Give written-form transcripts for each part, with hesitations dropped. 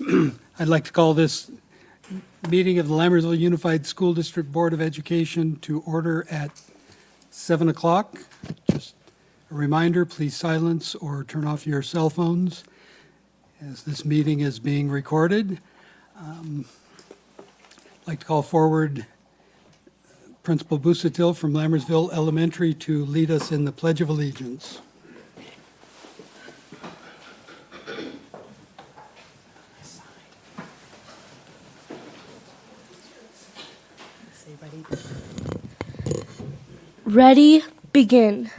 I'd like to call this meeting of the Lammersville Unified School District Board of Education to order at 7 o'clock. Just a reminder, please silence or turn off your cell phones as this meeting is being recorded. I'd like to call forward Principal Busatil from Lammersville Elementary to lead us in the Pledge of Allegiance. Ready, begin.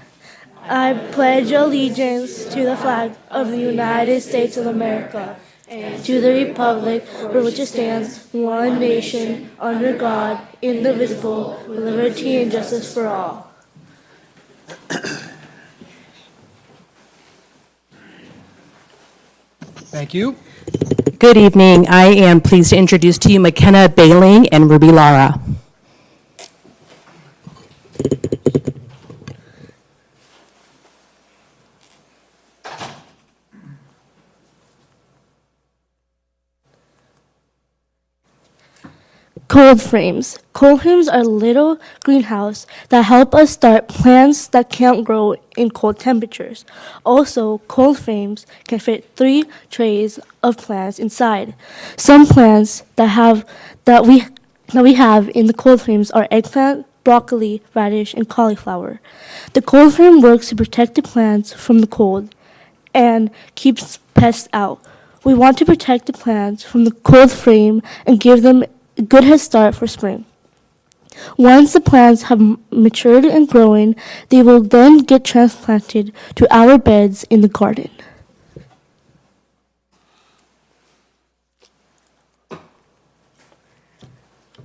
I pledge allegiance to the flag of the United States of America and to the republic for which it stands, one nation, under God, indivisible, with liberty and justice for all. Thank you. Good evening. I am pleased to introduce to you McKenna Bailing and Ruby Lara. Cold frames. Cold frames are little greenhouses that help us start plants that can't grow in cold temperatures. Also, cold frames can fit 3 trays of plants inside. Some plants that we have in the cold frames are eggplant, broccoli, radish, and cauliflower. The cold frame works to protect the plants from the cold and keeps pests out. We want to protect the plants from the cold frame and give them a good head start for spring. Once the plants have matured and grown, they will then get transplanted to our beds in the garden.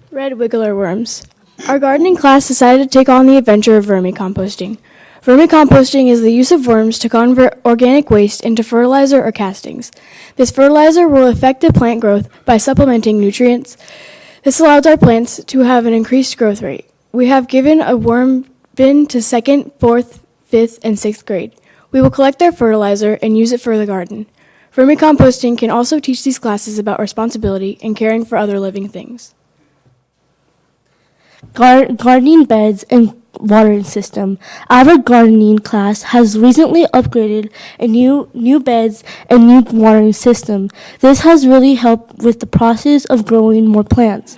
Red wiggler worms. Our gardening class decided to take on the adventure of vermicomposting. Vermicomposting is the use of worms to convert organic waste into fertilizer or castings. This fertilizer will affect the plant growth by supplementing nutrients. This allows our plants to have an increased growth rate. We have given a worm bin to 2nd, 4th, 5th, and 6th grade. We will collect their fertilizer and use it for the garden. Vermicomposting can also teach these classes about responsibility and caring for other living things. Gardening beds and watering system. Our gardening class has recently upgraded a new beds and new watering system. This has really helped with the process of growing more plants.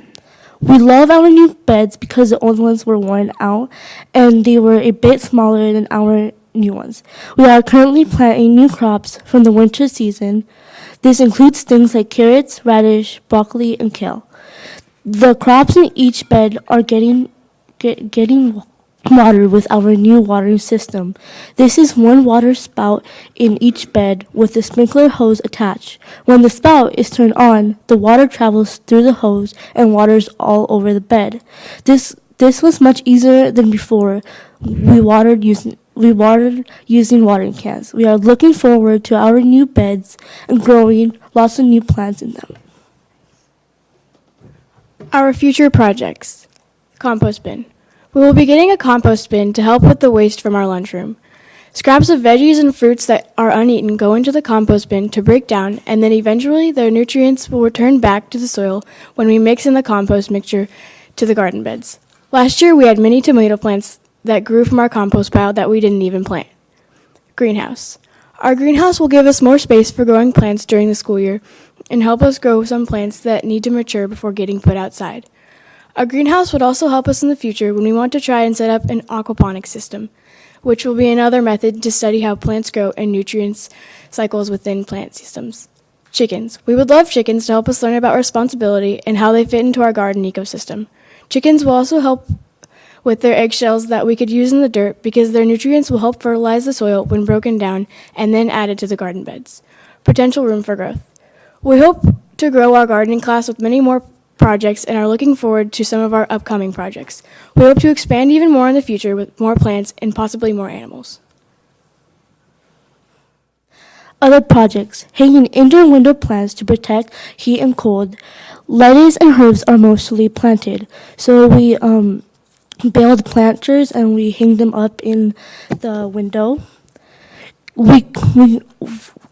We love our new beds because the old ones were worn out and they were a bit smaller than our new ones. We are currently planting new crops from the winter season. This includes things like carrots, radish, broccoli, and kale. The crops in each bed are getting water with our new watering system. This is one water spout in each bed with the sprinkler hose attached. When the spout is turned on, the water travels through the hose and waters all over the bed. This was much easier than before. We watered using watering cans. We are looking forward to our new beds and growing lots of new plants in them. Our future projects. Compost bin. We will be getting a compost bin to help with the waste from our lunchroom. Scraps of veggies and fruits that are uneaten go into the compost bin to break down, and then eventually their nutrients will return back to the soil when we mix in the compost mixture to the garden beds. Last year we had many tomato plants that grew from our compost pile that we didn't even plant. Greenhouse. Our greenhouse will give us more space for growing plants during the school year and help us grow some plants that need to mature before getting put outside. A greenhouse would also help us in the future when we want to try and set up an aquaponics system, which will be another method to study how plants grow and nutrients cycles within plant systems. Chickens. We would love chickens to help us learn about responsibility and how they fit into our garden ecosystem. Chickens will also help with their eggshells that we could use in the dirt because their nutrients will help fertilize the soil when broken down and then added to the garden beds. Potential room for growth. We hope to grow our gardening class with many more projects and are looking forward to some of our upcoming projects. We hope to expand even more in the future with more plants and possibly more animals. Other projects. Hanging indoor window plants to protect heat and cold. Lettuce and herbs are mostly planted. So we baled planters and we hang them up in the window. We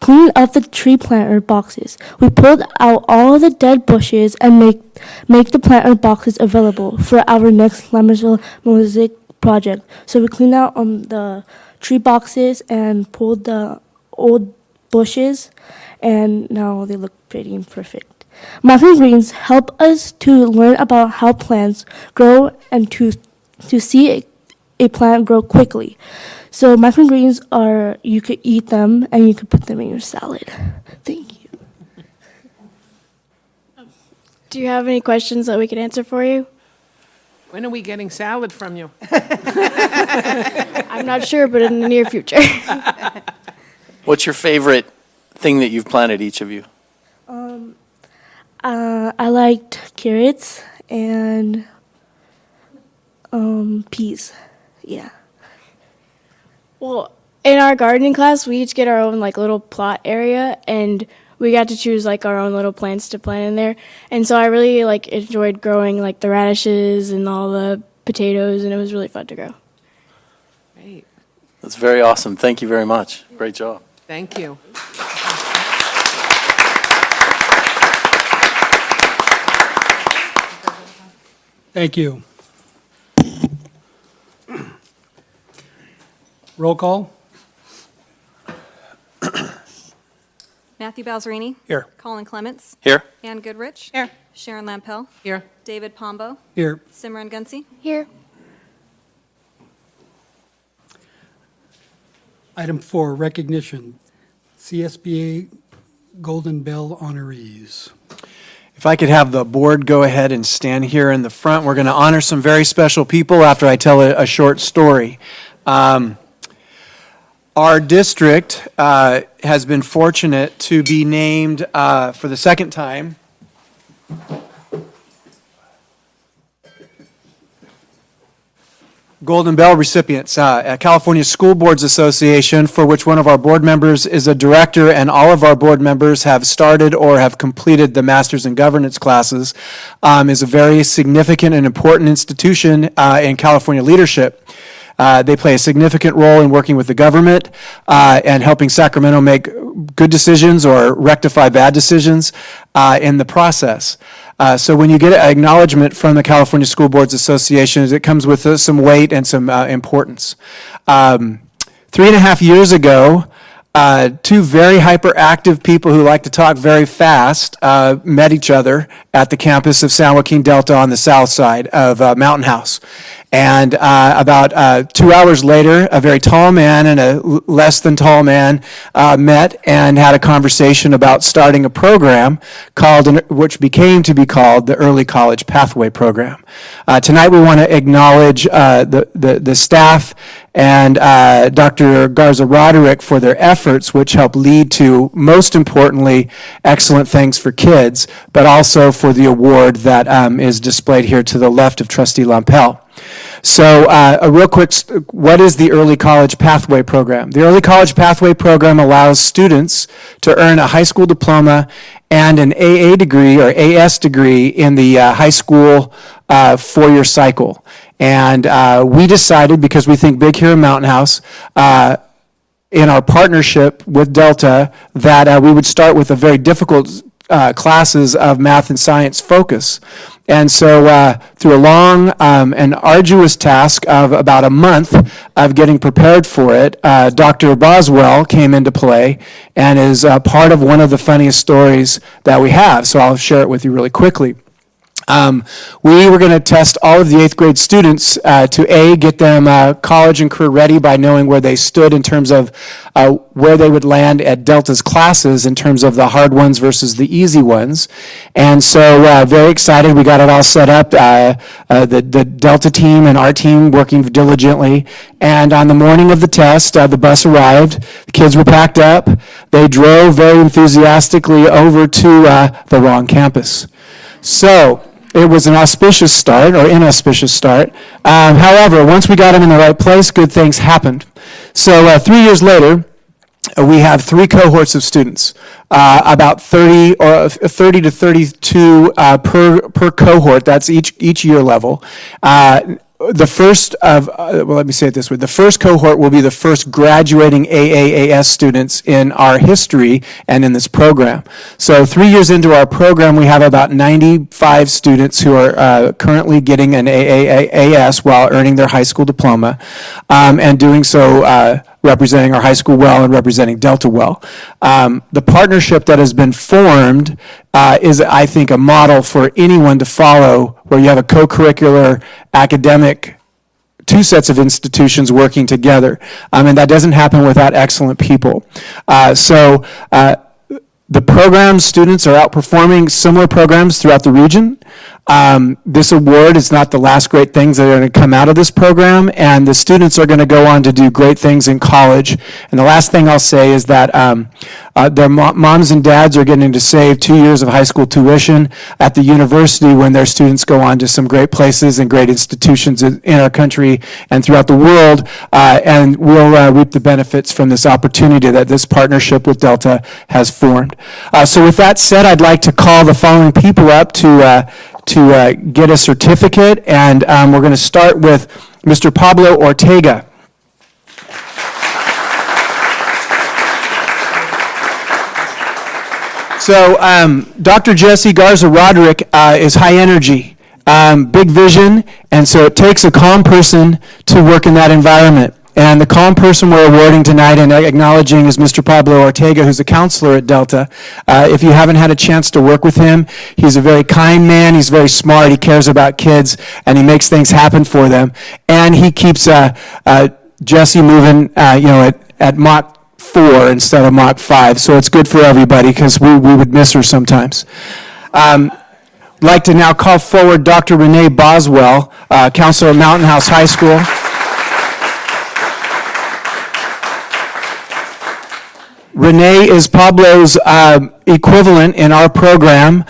clean up the tree planter boxes. We pulled out all the dead bushes and make the planter boxes available for our next Lammersville mosaic project. So we cleaned out the tree boxes and pulled the old bushes, and now they look pretty and perfect. Microgreens help us to learn about how plants grow and to see a plant grow quickly. So microgreens are, you could eat them and you could put them in your salad. Thank you. Do you have any questions that we can answer for you? When are we getting salad from you? I'm not sure, but in the near future. What's your favorite thing that you've planted, each of you? I liked carrots and peas. Yeah. Well, in our gardening class, we each get our own like little plot area, and we got to choose like our own little plants to plant in there. And so I really like enjoyed growing like the radishes and all the potatoes, and it was really fun to grow. Great, That's very awesome. Thank you very much. Great job. thank you. Thank you. Roll call? Matthew Balzerini. Here. Colin Clements. Here? Ann Goodrich. Here. Sharon Lampel. Here. David Pombo. Here. Simran Gunsi. Here. Item 4, recognition. CSBA Golden Bell honorees. If I could have the board go ahead and stand here in the front, we're going to honor some very special people after I tell a short story. Our district has been fortunate to be named for the second time Golden Bell recipients, California School Boards Association, for which one of our board members is a director, and all of our board members have started or have completed the Masters in Governance classes, is a very significant and important institution in California leadership. They play a significant role in working with the government and helping Sacramento make good decisions or rectify bad decisions in the process. So when you get an acknowledgement from the California School Boards Association, it comes with some weight and some importance. 3.5 years ago, two very hyperactive people who like to talk very fast met each other at the campus of San Joaquin Delta on the south side of Mountain House. And about 2 hours later, a very tall man and a less than tall man met and had a conversation about starting a program which became to be called the Early College Pathway Program. Tonight we want to acknowledge the staff and Dr. Garza Roderick for their efforts, which help lead to, most importantly, excellent things for kids, but also for the award that is displayed here to the left of Trustee Lampel. So a real quick, what is the Early College Pathway Program? The Early College Pathway Program allows students to earn a high school diploma and an AA degree or AS degree in the high school four-year cycle. And we decided, because we think big here in Mountain House, in our partnership with Delta, that we would start with a very difficult classes of math and science focus. And so through a long and arduous task of about a month of getting prepared for it, Dr. Boswell came into play and is part of one of the funniest stories that we have. So I'll share it with you really quickly. We were going to test all of the 8th grade students to get them college and career ready by knowing where they stood in terms of where they would land at Delta's classes in terms of the hard ones versus the easy ones. And so very excited, we got it all set up, the Delta team and our team working diligently. And on the morning of the test, the bus arrived, the kids were packed up, they drove very enthusiastically over to the wrong campus. So it was an auspicious start, or inauspicious start. However, once we got them in the right place, good things happened. So 3 years later, we have 3 cohorts of students, about 30 to 32 per cohort. That's each year level. the first of, well, let me say it this way. The first cohort will be the first graduating AAAS students in our history and in this program. So 3 years into our program, we have about 95 students who are currently getting an AAAS while earning their high school diploma, and doing so representing our high school well and representing Delta well. The partnership that has been formed is, I think, a model for anyone to follow, where you have a co-curricular academic, two sets of institutions working together. And that doesn't happen without excellent people. The program students are outperforming similar programs throughout the region. This award is not the last great things that are going to come out of this program, and the students are going to go on to do great things in college. And the last thing I'll say is that their moms and dads are getting to save 2 years of high school tuition at the university when their students go on to some great places and great institutions in our country and throughout the world, and we'll reap the benefits from this opportunity that this partnership with Delta has formed. So with that said, I'd like to call the following people up to get a certificate, and we're going to start with Mr. Pablo Ortega. So Dr. Jesse Garza Roderick is high energy, big vision, and so it takes a calm person to work in that environment. And the calm person we're awarding tonight and acknowledging is Mr. Pablo Ortega, who's a counselor at Delta. If you haven't had a chance to work with him, he's a very kind man, he's very smart, he cares about kids, and he makes things happen for them. And he keeps Jesse moving at Mach 4 instead of Mach 5, so it's good for everybody, because we would miss her sometimes. I'd like to now call forward Dr. Renee Boswell, counselor at Mountain House High School. Renee is Pablo's equivalent in our program,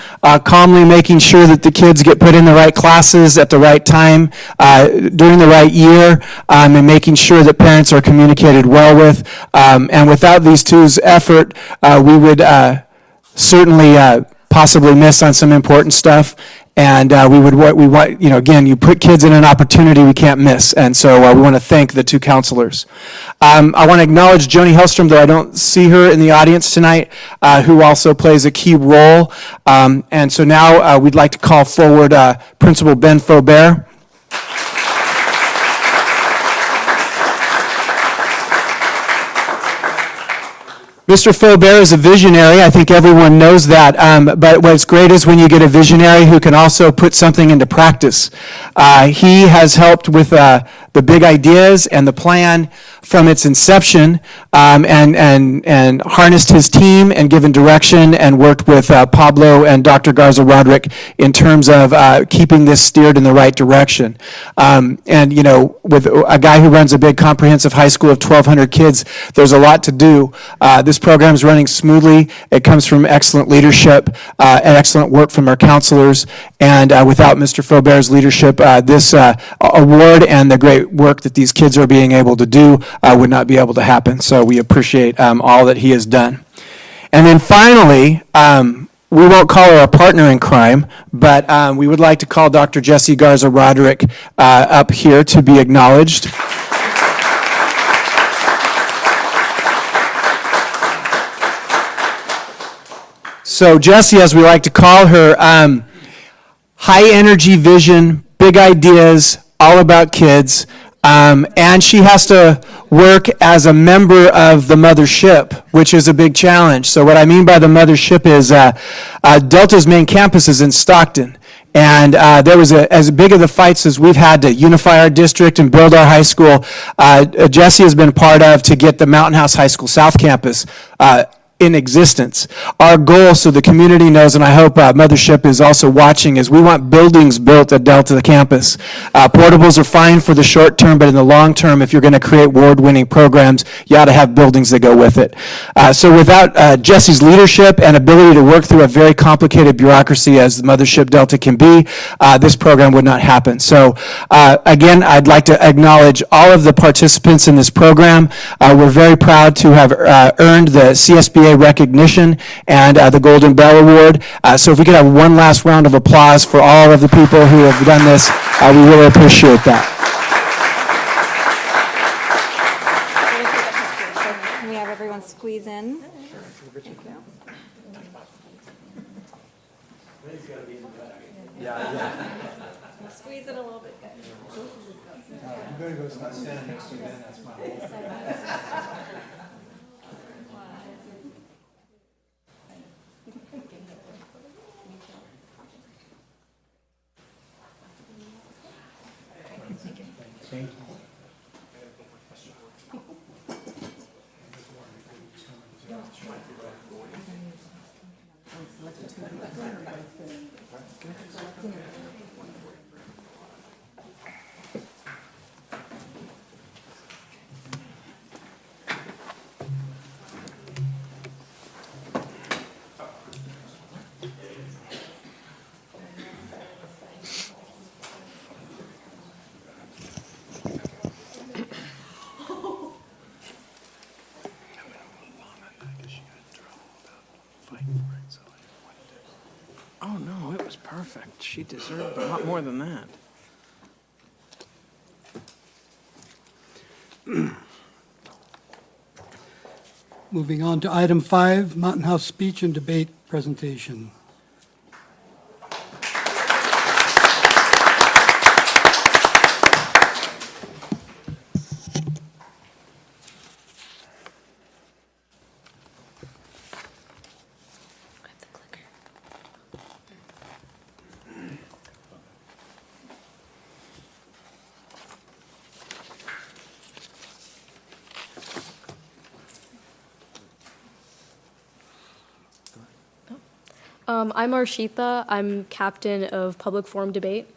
calmly making sure that the kids get put in the right classes at the right time, during the right year, and making sure that parents are communicated well with. And without these two's effort, we would certainly possibly miss on some important stuff. And we want, again, you put kids in an opportunity we can't miss. And so we want to thank the two counselors. I want to acknowledge Joni Hellstrom, though I don't see her in the audience tonight, who also plays a key role. And so now we'd like to call forward Principal Ben Faubert. Mr. Faubert is a visionary. I think everyone knows that. But what's great is when you get a visionary who can also put something into practice. He has helped with the big ideas and the plan from its inception, and harnessed his team and given direction and worked with Pablo and Dr. Garza Roderick in terms of keeping this steered in the right direction. And with a guy who runs a big comprehensive high school of 1,200 kids, there's a lot to do. This program is running smoothly. It comes from excellent leadership and excellent work from our counselors. And without Mr. Faubert's leadership, this award and the great work that these kids are being able to do would not be able to happen. So we appreciate all that he has done. And then finally, we won't call her a partner in crime, but we would like to call Dr. Jesse Garza Roderick up here to be acknowledged. So Jessie, as we like to call her, high energy vision, big ideas, all about kids, and she has to work as a member of the mothership, which is a big challenge. So what I mean by the mothership is Delta's main campus is in Stockton. And there was as big of the fights as we've had to unify our district and build our high school, Jessie has been part of to get the Mountain House High School South Campus in existence. Our goal, so the community knows, and I hope Mothership is also watching, is we want buildings built at Delta campus. Portables are fine for the short term, but in the long term, if you're going to create award-winning programs, you ought to have buildings that go with it. So without Jesse's leadership and ability to work through a very complicated bureaucracy as the Mothership Delta can be, this program would not happen. So again, I'd like to acknowledge all of the participants in this program. We're very proud to have earned the CSBA Day recognition and the Golden Bell Award. So if we could have one last round of applause for all of the people who have done this, we really appreciate that. Can we have everyone squeeze in? Thank you. Squeeze it a little bit, guys. Oh, no, it was perfect. She deserved a lot more than that. Moving on to item 5, Mountain House speech and debate presentation. I'm Arshita. I'm captain of Public Forum Debate.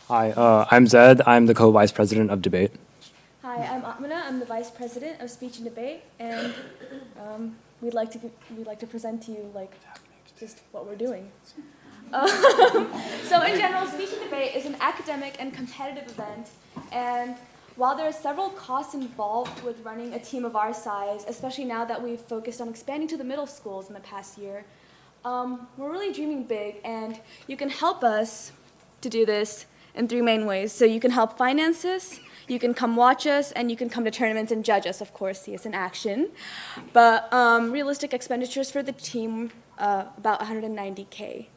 Hi, I'm Zed. I'm the co-vice president of debate. Hi, I'm Atmana. I'm the vice president of speech and debate, and we'd like to present to you just what we're doing. So in general, speech and debate is an academic and competitive event, and while there are several costs involved with running a team of our size, especially now that we've focused on expanding to the middle schools in the past year, we're really dreaming big, and you can help us to do this in 3 main ways. So you can help finance this, you can come watch us, and you can come to tournaments and judge us, of course, see us in action. But realistic expenditures for the team, about $190K.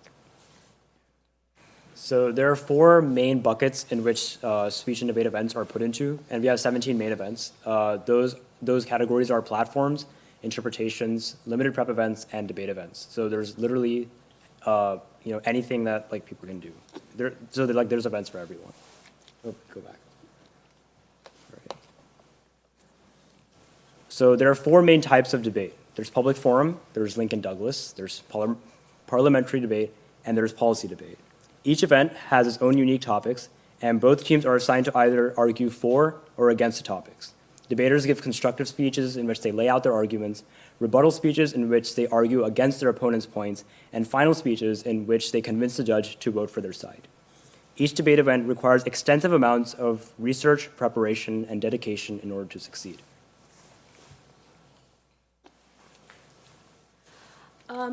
So there are 4 main buckets in which speech and debate events are put into, and we have 17 main events. Those categories are platforms, interpretations, limited prep events, and debate events. So there's literally, anything that people can do. There's events for everyone. Oh, go back. Right. So there are 4 main types of debate. There's public forum, there's Lincoln Douglas, there's parliamentary debate, and there's policy debate. Each event has its own unique topics, and both teams are assigned to either argue for or against the topics. Debaters give constructive speeches in which they lay out their arguments, rebuttal speeches in which they argue against their opponent's points, and final speeches in which they convince the judge to vote for their side. Each debate event requires extensive amounts of research, preparation, and dedication in order to succeed.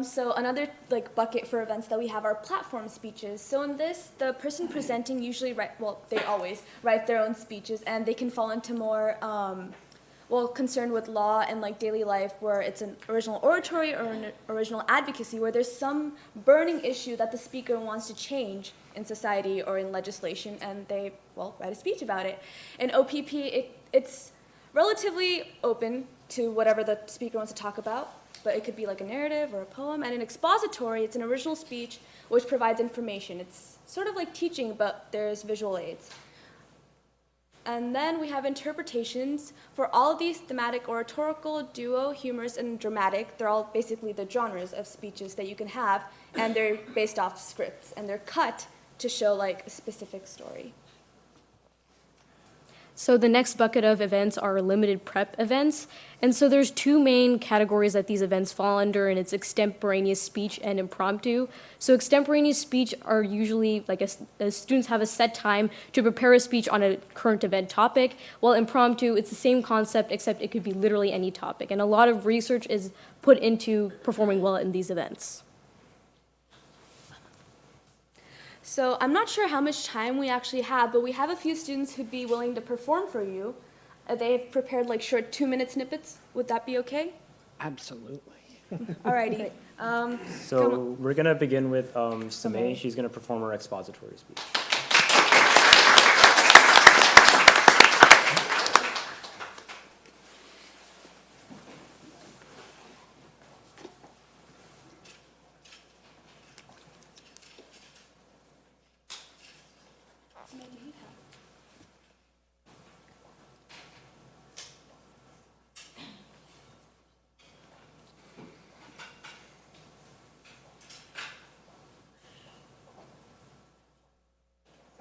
So another bucket for events that we have are platform speeches. So in this, the person presenting usually they always write their own speeches, and they can fall into more concerned with law and daily life, where it's an original oratory or an original advocacy, where there's some burning issue that the speaker wants to change in society or in legislation, and they write a speech about it. In OPP, it's relatively open to whatever the speaker wants to talk about, but it could be like a narrative or a poem. And in expository, it's an original speech which provides information. It's sort of like teaching, but there's visual aids. And then we have interpretations. For all of these, thematic, oratorical, duo, humorous, and dramatic, they're all basically the genres of speeches that you can have, and they're based off scripts, and they're cut to show a specific story. So the next bucket of events are limited prep events. And so there's two main categories that these events fall under, and it's extemporaneous speech and impromptu. So extemporaneous speech are usually like students have a set time to prepare a speech on a current event topic, while impromptu, it's the same concept except it could be literally any topic. And a lot of research is put into performing well in these events. So I'm not sure how much time we actually have, but we have a few students who'd be willing to perform for you. They've prepared like short 2-minute snippets. Would that be okay? Absolutely. Alrighty. So we're going to begin with Samay. She's going to perform her expository speech.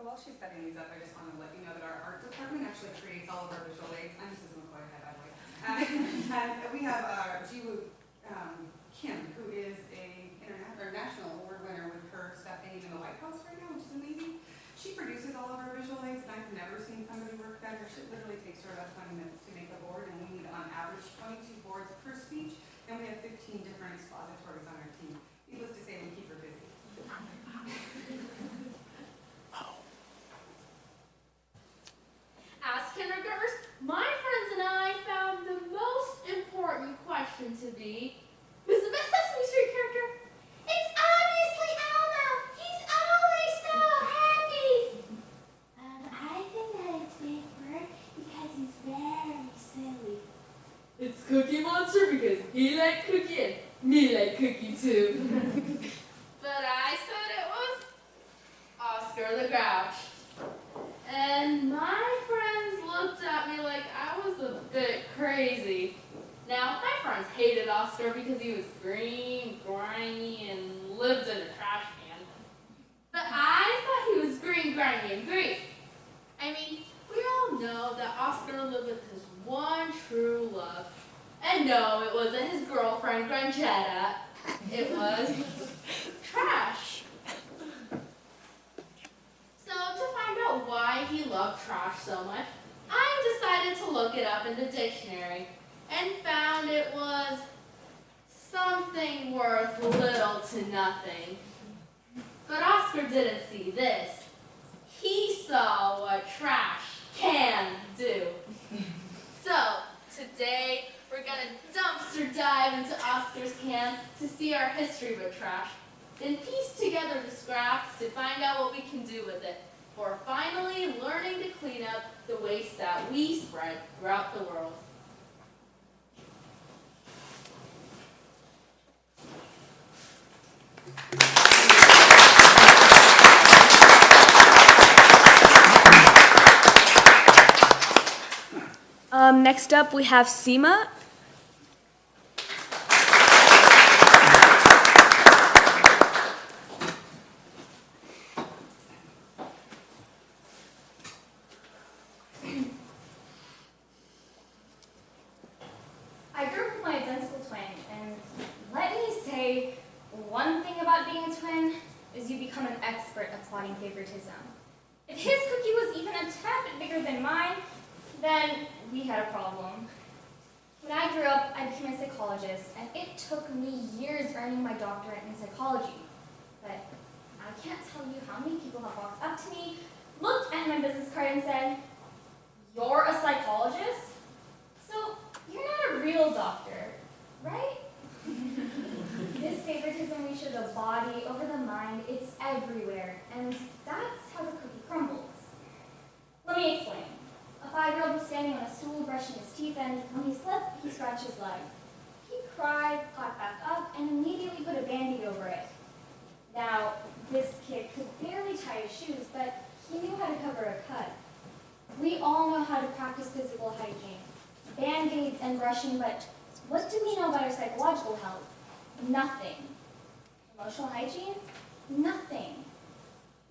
While she's setting these up, I just want to let you know that our art department actually creates all of our visual aids. I'm just as McCoy head, by the way. And we have Jiwoo Kim, who is a national award winner with her stuff hanging in the White House right now, which is amazing. She produces all of our visual aids, and I've never seen somebody work better. It literally takes her about 20 minutes to make a board, and we need on average 22 boards per speech, and we have 15 different expositories on our team. Needless to say, we keep her busy. As kindergartners, my friends and I found the most important question to be, who's the best Sesame Street character? It's obviously Elmo! He's always so happy! I think that it's Big Berg because he's very silly. It's Cookie Monster because he like cookie and me like cookie too. But I said it was Oscar the Grouch. And my friends looked at me like I was a bit crazy. Now, my friends hated Oscar because he was green, grimy, and lived in a trash can. But I thought he was green, grimy, and great. I mean, we all know that Oscar lived with his one true love. And no, it wasn't his girlfriend, Granchetta. It was trash. So to find out why he loved trash so much, I decided to look it up in the dictionary and found it was something worth little to nothing. But Oscar didn't see this. He saw what trash can do. So today we're gonna dumpster dive into Oscar's can to see our history with trash. Then piece together the scraps to find out what we can do with it, for finally learning to clean up the waste that we spread throughout the world. Next up, we have Seema. I grew up with my identical twin, and let me say, one thing about being a twin is you become an expert at plotting favoritism. If his cookie was even a tad bit bigger than mine, then we had a problem. When I grew up, I became a psychologist, and it took me years earning my doctorate in psychology. But I can't tell you how many people have walked up to me, looked at my business card and said, "You're a psychologist? So you're not a real doctor, right?" This favoritism reaches the body over the mind, it's everywhere, and that's how the cookie crumbles. Let me explain. A 5-year-old was standing on a stool brushing his teeth, and when he slipped, he scratched his leg. He cried, got back up, and immediately put a Band-Aid over it. Now, this kid could barely tie his shoes, but he knew how to cover a cut. We all know how to practice physical hygiene, Band-Aids and brushing, but what do we know about our psychological health? Nothing. Emotional hygiene? Nothing.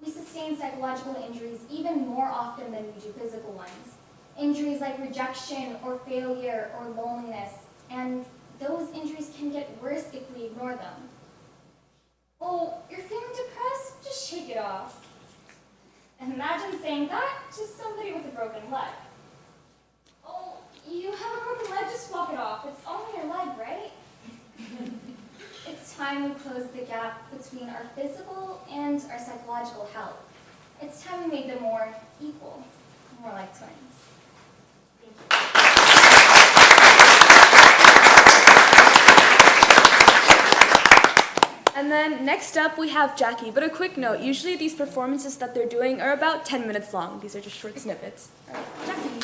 We sustain psychological injuries even more often than we do physical ones. Injuries like rejection or failure or loneliness, and those injuries can get worse if we ignore them. Oh, you're feeling depressed? Just shake it off. And imagine saying that to somebody with a broken leg. Oh, you have a broken leg? Just walk it off. It's only your leg, right? It's time we close the gap between our physical and our psychological health. It's time we made them more equal, more like twins. And then next up we have Jackie, but a quick note, usually these performances that they're doing are about 10 minutes long. These are just short snippets. All right, Jackie.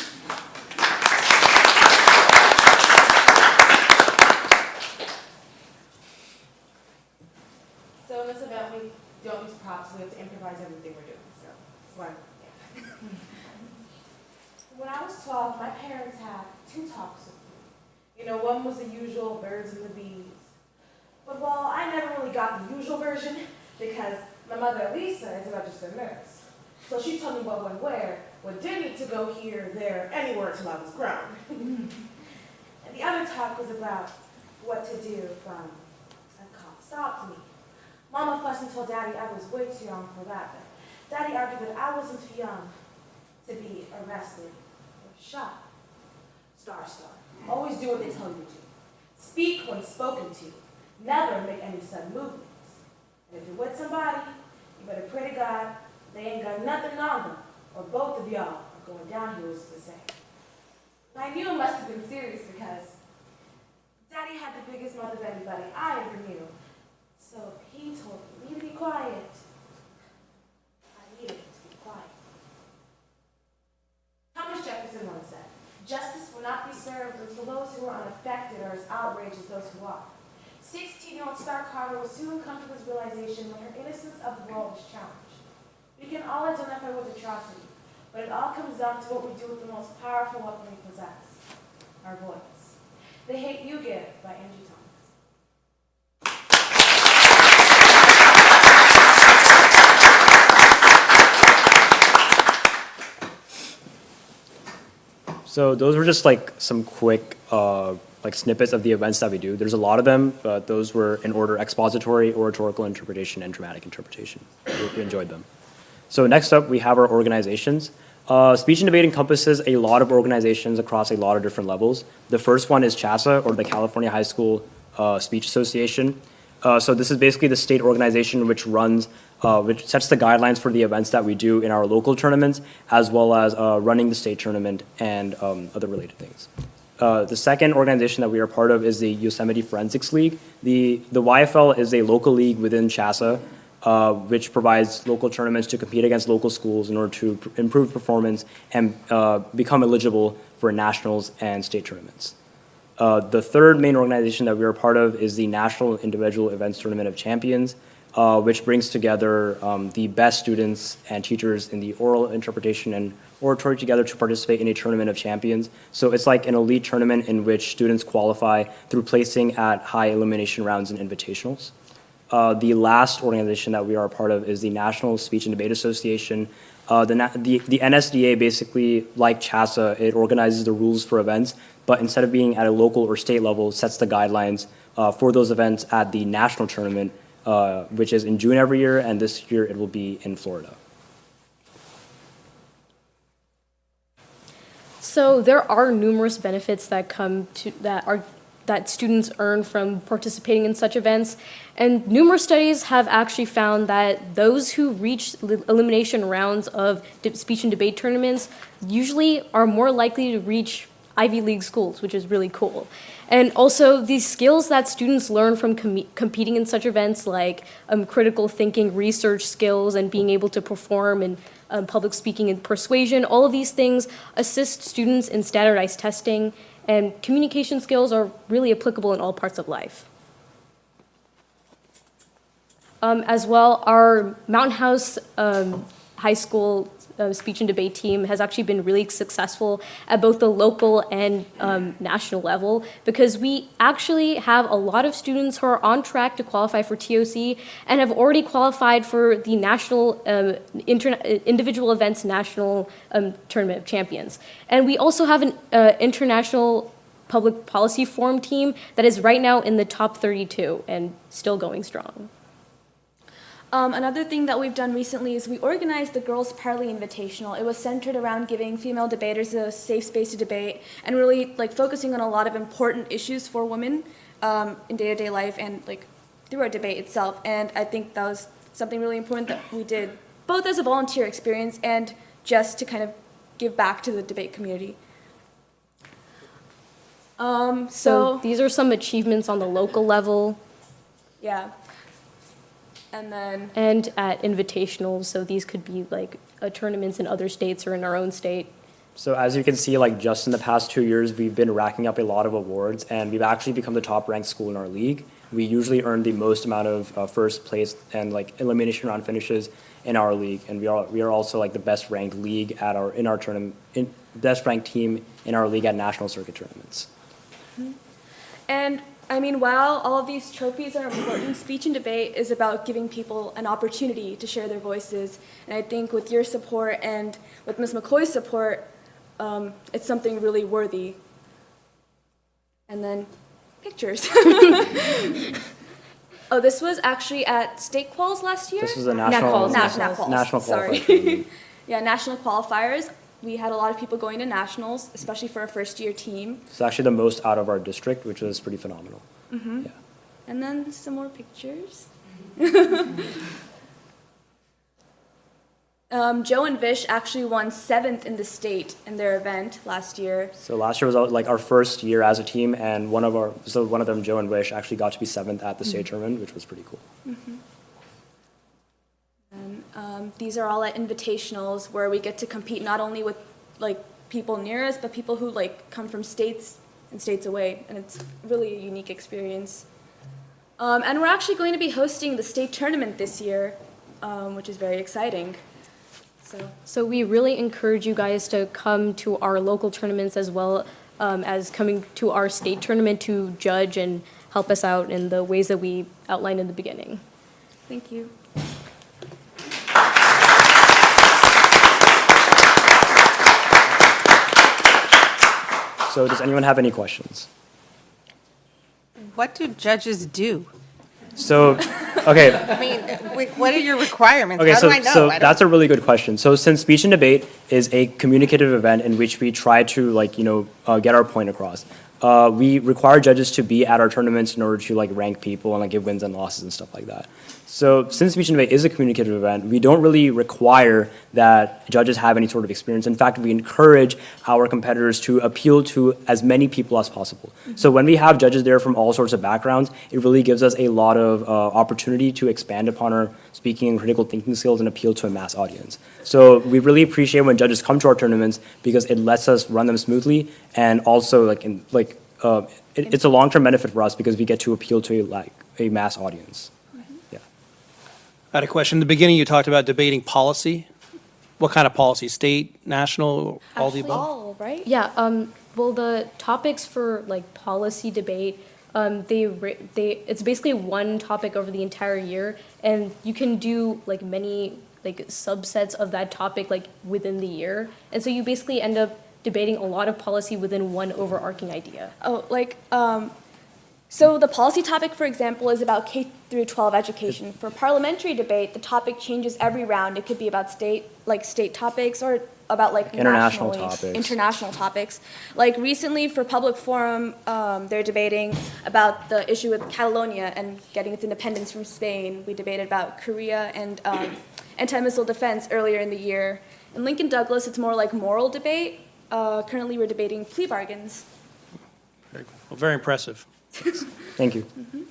So in this event, we don't use props, we have to improvise everything we're doing, so it's fun. Yeah. When I was 12, my parents had 2 talks with me. You know, one was the usual birds and the bees. But well, I never really got the usual version because my mother, Lisa, is a registered nurse. So she told me what went where, what didn't need to go here, there, anywhere till I was grown. And the other talk was about what to do if a cop stopped me. Mama fussed and told Daddy I was way too young for that, but Daddy argued that I wasn't too young to be arrested or shot. Star. Always do what they tell you to. Speak when spoken to. Never make any sudden movements. And if you're with somebody, you better pray to God they ain't got nothing on them, or both of y'all are going down here, as to say. And I knew it must have been serious because Daddy had the biggest mouth of anybody I ever knew. So if he told me to be quiet, I needed to be quiet. Thomas Jefferson once said, "Justice will not be served until those who are unaffected are as outraged as those who are." 16-year-old Star Carter was soon come to this realization when her innocence of the world was challenged. We can all identify with atrocity, but it all comes down to what we do with the most powerful weapon we possess, our voice. The Hate You Give by Angie Thomas. So those were just like some quick like snippets of the events that we do. There's a lot of them, but those were in order: expository, oratorical interpretation, and dramatic interpretation. We enjoyed them. So next up, we have our organizations. Speech and debate encompasses a lot of organizations across a lot of different levels. The first one is CHASA, or the California High School Speech Association. So this is basically the state organization which runs, which sets the guidelines for the events that we do in our local tournaments, as well as running the state tournament and other related things. The second organization that we are part of is the Yosemite Forensics League. The YFL is a local league within CHASA, which provides local tournaments to compete against local schools in order to improve performance and become eligible for nationals and state tournaments. The third main organization that we are part of is the National Individual Events Tournament of Champions, which brings together the best students and teachers in the oral interpretation and oratory together to participate in a tournament of champions. So it's like an elite tournament in which students qualify through placing at high elimination rounds and invitationals. The last organization that we are a part of is the National Speech and Debate Association. The NSDA, basically, like CHASA, it organizes the rules for events, but instead of being at a local or state level, sets the guidelines for those events at the national tournament, which is in June every year, and this year it will be in Florida. So there are numerous benefits that that students earn from participating in such events, and numerous studies have actually found that those who reach elimination rounds of speech and debate tournaments usually are more likely to reach Ivy League schools, which is really cool. And also these skills that students learn from competing in such events, like critical thinking, research skills, and being able to perform in public speaking and persuasion, all of these things assist students in standardized testing, and communication skills are really applicable in all parts of life. As well, our Mountain House High School speech and debate team has actually been really successful at both the local and national level, because we actually have a lot of students who are on track to qualify for TOC and have already qualified for the national individual events national tournament of champions. And we also have an international public policy forum team that is right now in the top 32 and still going strong. Another thing that we've done recently is we organized the Girls Parley Invitational. It was centered around giving female debaters a safe space to debate and really like focusing on a lot of important issues for women in day-to-day life and like through our debate itself. And I think that was something really important that we did both as a volunteer experience and just to kind of give back to the debate community. So these are some achievements on the local level. Yeah. And at invitationals, so these could be like tournaments in other states or in our own state. So as you can see, like just in the past 2 years, we've been racking up a lot of awards, and we've actually become the top ranked school in our league. We usually earn the most amount of first place and like elimination round finishes in our league, and we are also like the best ranked league at in our tournament, best ranked team in our league at national circuit tournaments. And I mean, while all of these trophies are important, speech and debate is about giving people an opportunity to share their voices. And I think with your support and with Ms. McCoy's support, it's something really worthy. And then pictures. Oh, this was actually at state quals last year? This was a national qualifiers. Sorry. Yeah, national qualifiers. We had a lot of people going to nationals, especially for a first-year team. It's actually the most out of our district, which was pretty phenomenal. Mm-hmm. Yeah. And then some more pictures. Joe and Vish actually won 7th in the state in their event last year. So last year was like our first year as a team, and one of them, Joe and Vish, actually got to be 7th at the state tournament, which was pretty cool. Mm-hmm. And these are all at invitationals where we get to compete not only with like people near us, but people who like come from states and states away, and it's really a unique experience. And we're actually going to be hosting the state tournament this year, which is very exciting. So we really encourage you guys to come to our local tournaments as well as coming to our state tournament to judge and help us out in the ways that we outlined in the beginning. Thank you. So does anyone have any questions? What do judges do? So, okay. I mean, what are your requirements? Okay, How do I know? So that's a really good question. So since speech and debate is a communicative event in which we try to get our point across, we require judges to be at our tournaments in order to like rank people and like give wins and losses and stuff like that. So since speech and debate is a communicative event, we don't really require that judges have any sort of experience. In fact, we encourage our competitors to appeal to as many people as possible. So when we have judges there from all sorts of backgrounds, it really gives us a lot of opportunity to expand upon our speaking and critical thinking skills and appeal to a mass audience. So we really appreciate when judges come to our tournaments because it lets us run them smoothly, and also it's a long-term benefit for us because we get to appeal to a mass audience. I had a question. In the beginning, you talked about debating policy. What kind of policy? State, national, all the above? All, right? Yeah. Well, the topics for like policy debate, it's basically one topic over the entire year, and you can do like many like subsets of that topic like within the year, and so you basically end up debating a lot of policy within one overarching idea. So the policy topic, for example, is about K through 12 education. For parliamentary debate, the topic changes every round. It could be about state topics or about like international topics. Like recently for public forum, they're debating about the issue with Catalonia and getting its independence from Spain. We debated about Korea and anti-missile defense earlier in the year. In Lincoln Douglas, it's more like moral debate. Currently, we're debating plea bargains. Very cool. Well, very impressive. Thank you. Mm-hmm.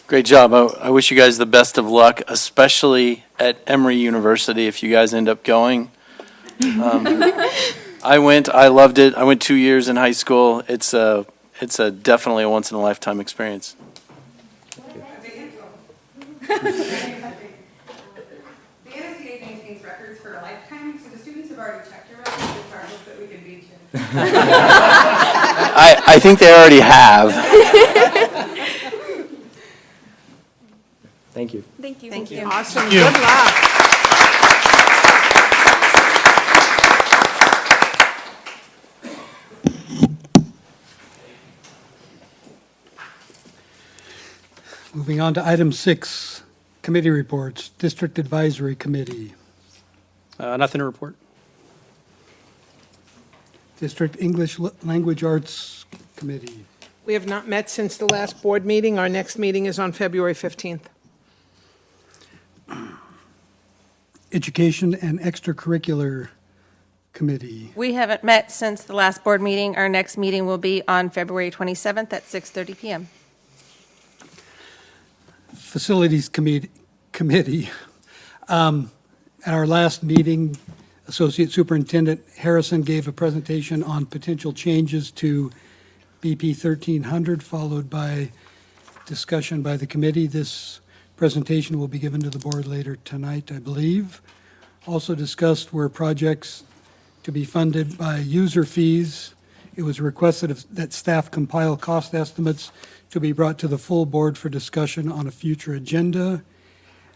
Great job. I wish you guys the best of luck, especially at Emory University if you guys end up going. I loved it. I went 2 years in high school. It's definitely a once in a lifetime experience. The NSCA maintains records for a lifetime, so just have already checked your record, it's our hope that we can beat you. I think they already have. Thank you. Thank you. Thank you. Awesome. you. Good luck. Moving on to item 6, committee reports, District Advisory Committee, Nothing to report. District English Language Arts Committee, We have not met since the last board meeting. Our next meeting is on February 15th. Education and Extracurricular Committee, We haven't met since the last board meeting. Our next meeting will be on February 27th at 6:30 PM. Facilities Committee. At our last meeting, Associate Superintendent Harrison gave a presentation on potential changes to BP 1300, followed by discussion by the committee. This presentation will be given to the board later tonight, I believe. Also discussed were projects to be funded by user fees. It was requested that staff compile cost estimates to be brought to the full board for discussion on a future agenda.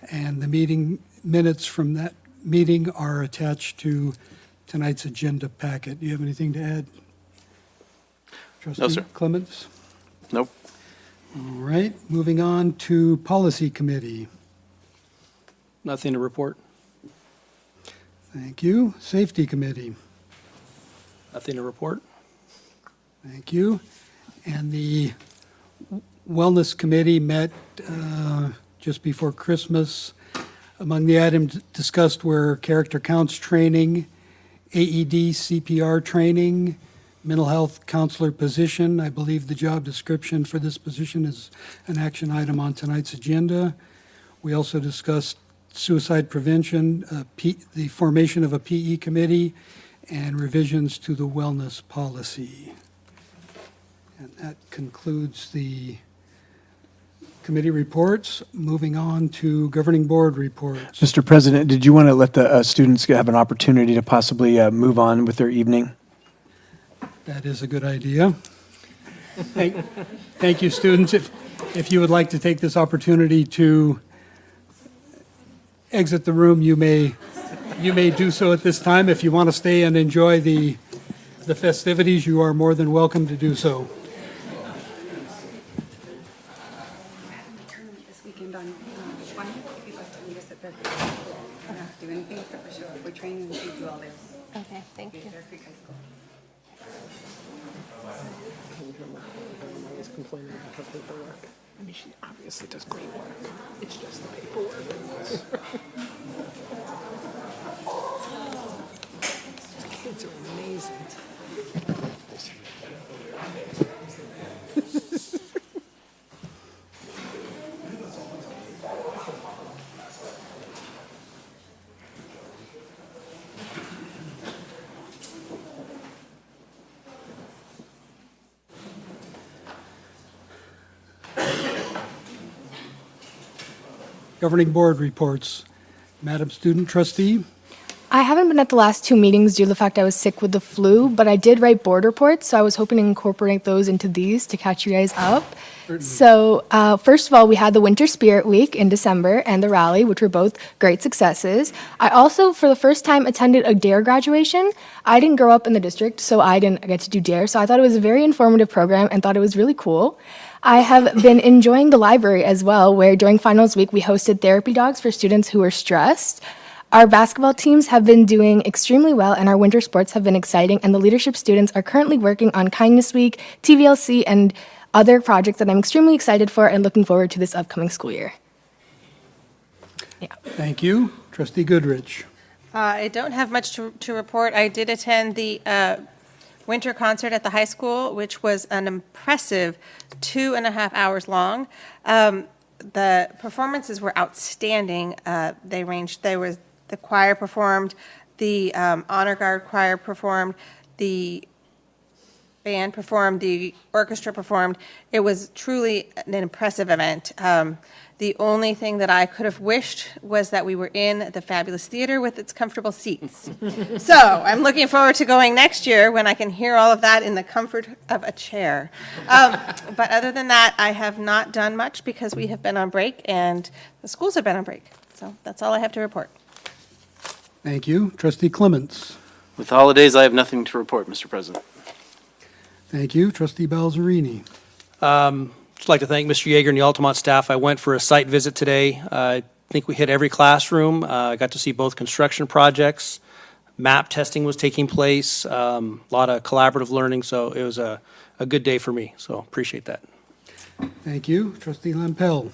And the meeting minutes from that meeting are attached to tonight's agenda packet. Do you have anything to add? No, sir. Trustee Clements? Nope. All right, moving on to Policy Committee. Nothing to report. Thank you. Safety Committee. Nothing to report. Thank you. And the Wellness Committee met just before Christmas. Among the items discussed were character counts training, AED CPR training, mental health counselor position. I believe the job description for this position is an action item on tonight's agenda. We also discussed suicide prevention, the formation of a PE committee, and revisions to the wellness policy. And that concludes the committee reports. Moving on to governing board reports. Mr. President, did you want to let the students have an opportunity to possibly move on with their evening? That is a good idea. Thank you, students. If you would like to take this opportunity to exit the room, you may do so at this time. If you want to stay and enjoy the festivities, you are more than welcome to do so. Tournament this weekend on 20th. If you'd like to meet us at Berg. I don't have to do anything except for show up. We're training and we do all this. Okay, thank you. Therapeutic high school. I mean, she obviously does great work. It's just the paperwork. Kids are amazing. Governing board reports. Madam Student Trustee? I haven't been at the last two meetings due to the fact I was sick with the flu, but I did write board reports, so I was hoping to incorporate those into these to catch you guys up. So, first of all, we had the Winter Spirit Week in December and the rally, which were both great successes. I also, for the first time, attended a DARE graduation. I didn't grow up in the district, so I didn't get to do DARE, so I thought it was a very informative program and thought it was really cool. I have been enjoying the library as well, where during finals week, we hosted therapy dogs for students who were stressed. Our basketball teams have been doing extremely well, and our winter sports have been exciting, and the leadership students are currently working on Kindness Week, TVLC, and other projects that I'm extremely excited for and looking forward to this upcoming school year. Yeah. Thank you. Trustee Goodrich? I don't have much to report. I did attend the winter concert at the high school, which was an impressive 2.5 hours long. The performances were outstanding. The choir performed, the honor guard choir performed, the band performed, the orchestra performed. It was truly an impressive event. The only thing that I could have wished was that we were in the fabulous theater with its comfortable seats. So I'm looking forward to going next year when I can hear all of that in the comfort of a chair. But other than that, I have not done much because we have been on break and the schools have been on break. So that's all I have to report. Thank you. Trustee Clements. With the holidays, I have nothing to report, Mr. President. Thank you. Trustee Balzerini. Just like to thank Mr. Yeager and the Altamont staff. I went for a site visit today. I think we hit every classroom. I got to see both construction projects. MAP testing was taking place. A lot of collaborative learning. So it was a good day for me. So appreciate that. Thank you. Trustee Lampel.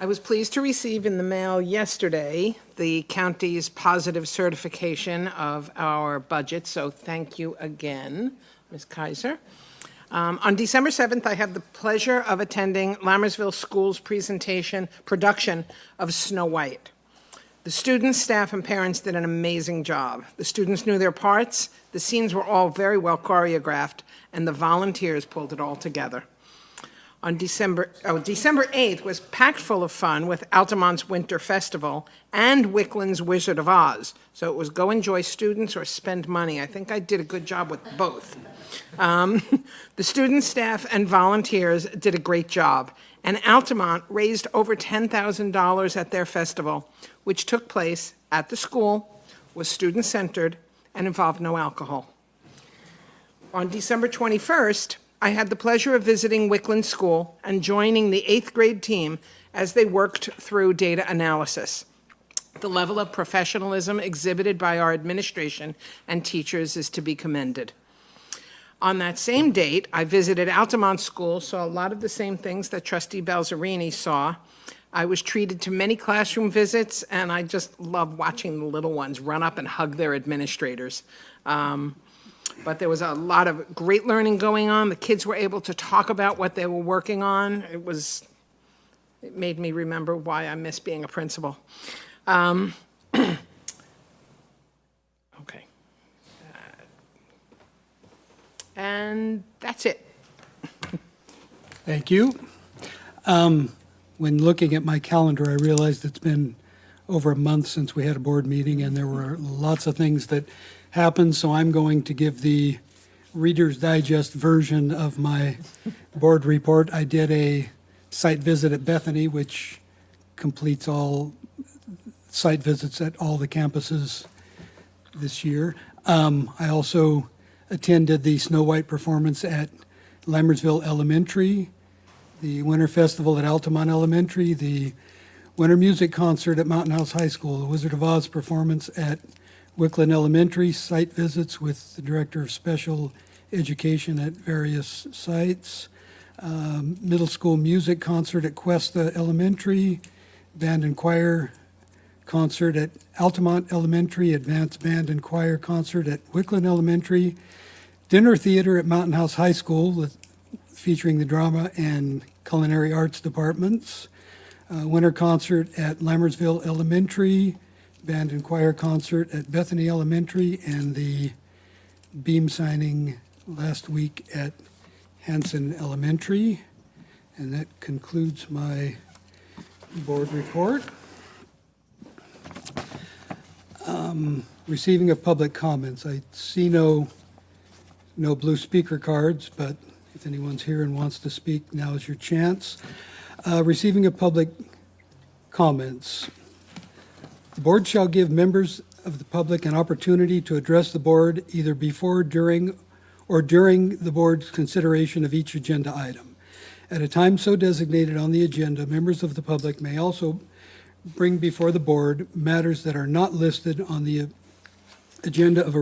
I was pleased to receive in the mail yesterday the county's positive certification of our budget, so thank you again, Ms. Kaiser. On December 7th, I had the pleasure of attending Lammersville School's production of Snow White. The students, staff, and parents did an amazing job. The students knew their parts, the scenes were all very well choreographed, and the volunteers pulled it all together. On December 8th was packed full of fun with Altamont's Winter Festival and Wickland's Wizard of Oz. So it was go enjoy students or spend money. I think I did a good job with both. The students, staff, and volunteers did a great job. And Altamont raised over $10,000 at their festival, which took place at the school, was student-centered, and involved no alcohol. On December 21st, I had the pleasure of visiting Wickland School and joining the 8th grade team as they worked through data analysis. The level of professionalism exhibited by our administration and teachers is to be commended. On that same date, I visited Altamont School, saw a lot of the same things that Trustee Balzerini saw. I was treated to many classroom visits, and I just love watching the little ones run up and hug their administrators. But there was a lot of great learning going on. The kids were able to talk about what they were working on. It made me remember why I miss being a principal. Okay. And that's it. Thank you. When looking at my calendar, I realized it's been over a month since we had a board meeting, and there were lots of things that happened, so I'm going to give the Reader's Digest version of my board report. I did a site visit at Bethany, which completes all site visits at all the campuses this year. I also attended the Snow White performance at Lammersville Elementary, the Winter Festival at Altamont Elementary, the Winter Music Concert at Mountain House High School, the Wizard of Oz performance at Wickland Elementary, site visits with the Director of Special Education at various sites, middle school music concert at Cuesta Elementary, band and choir concert at Altamont Elementary, advanced band and choir concert at Wickland Elementary, dinner theater at Mountain House High School featuring the drama and culinary arts departments, winter concert at Lammersville Elementary, band and choir concert at Bethany Elementary, and the beam signing last week at Hanson Elementary. And that concludes my board report. Receiving of public comments. I see no blue speaker cards, but if anyone's here and wants to speak, now is your chance. Receiving of public comments. The board shall give members of the public an opportunity to address the board either before, during the board's consideration of each agenda item. At a time so designated on the agenda, members of the public may also bring before the board matters that are not listed on the agenda of a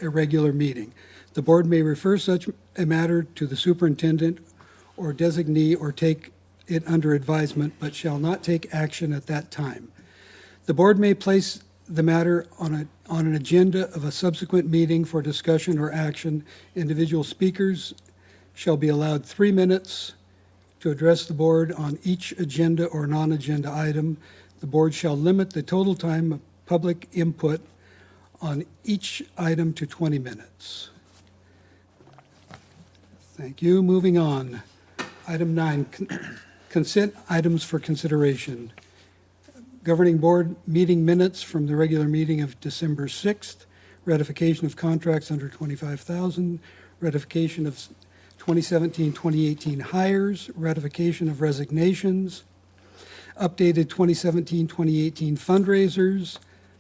regular meeting. The board may refer such a matter to the superintendent or designee or take it under advisement, but shall not take action at that time. The board may place the matter on an agenda of a subsequent meeting for discussion or action. Individual speakers shall be allowed 3 minutes to address the board on each agenda or non-agenda item. The board shall limit the total time of public input on each item to 20 minutes. Thank you. Moving on. Item 9, consent items for consideration. Governing Board meeting minutes from the regular meeting of December 6th, ratification of contracts under $25,000, ratification of 2017-2018 hires, ratification of resignations, updated 2017-2018 fundraisers,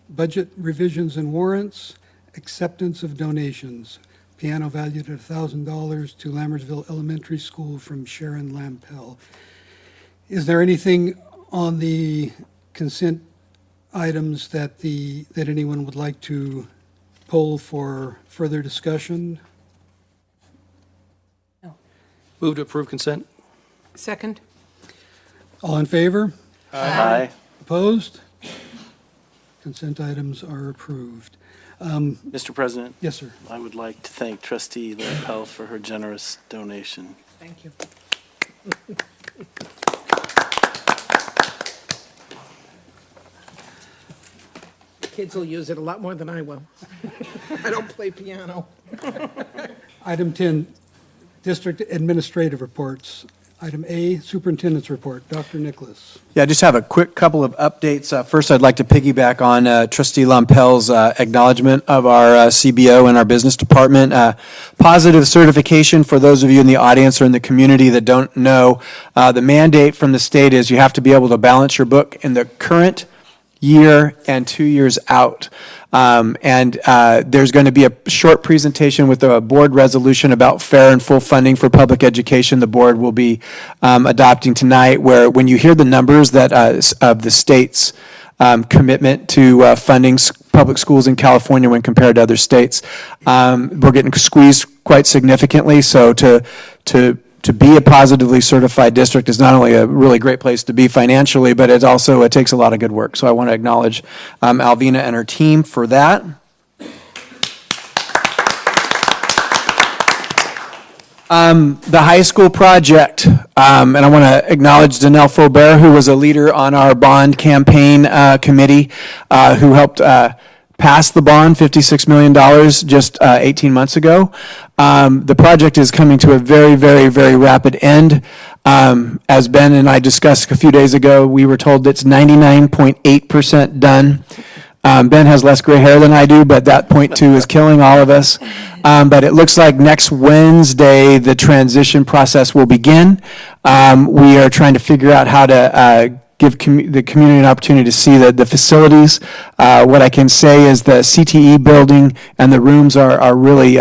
budget revisions and warrants, acceptance of donations. Piano valued at $1,000 to Lammersville Elementary School from Sharon Lampel. Is there anything on the consent items that anyone would like to poll for further discussion? Move to approve consent. Second? All in favor? Aye. Opposed? Consent items are approved. Mr. President? Yes, sir. I would like to thank Trustee Lampel for her generous donation. Thank you. Kids will use it a lot more than I will. I don't play piano. Item 10, District Administrative Reports. Item A, Superintendent's Report. Dr. Nichols. Yeah, I just have a quick couple of updates. First, I'd like to piggyback on Trustee Lampel's acknowledgement of our CBO and our business department. Positive certification for those of you in the audience or in the community that don't know. The mandate from the state is you have to be able to balance your book in the current year and 2 years out. There's going to be a short presentation with a board resolution about fair and full funding for public education. The board will be adopting tonight, where when you hear the numbers that of the state's commitment to funding public schools in California when compared to other states, we're getting squeezed quite significantly. So to be a positively certified district is not only a really great place to be financially, but it takes a lot of good work. So I want to acknowledge Alvina and her team for that. The high school project, and I want to acknowledge Ben Faubert, who was a leader on our bond campaign committee, who helped pass the bond, $56 million, just 18 months ago. The project is coming to a very, very, very rapid end. As Ben and I discussed a few days ago, we were told it's 99.8% done. Ben has less gray hair than I do, but that 0.2 is killing all of us. But it looks like next Wednesday, the transition process will begin. We are trying to figure out how to give the community an opportunity to see the facilities. What I can say is the CTE building and the rooms are really,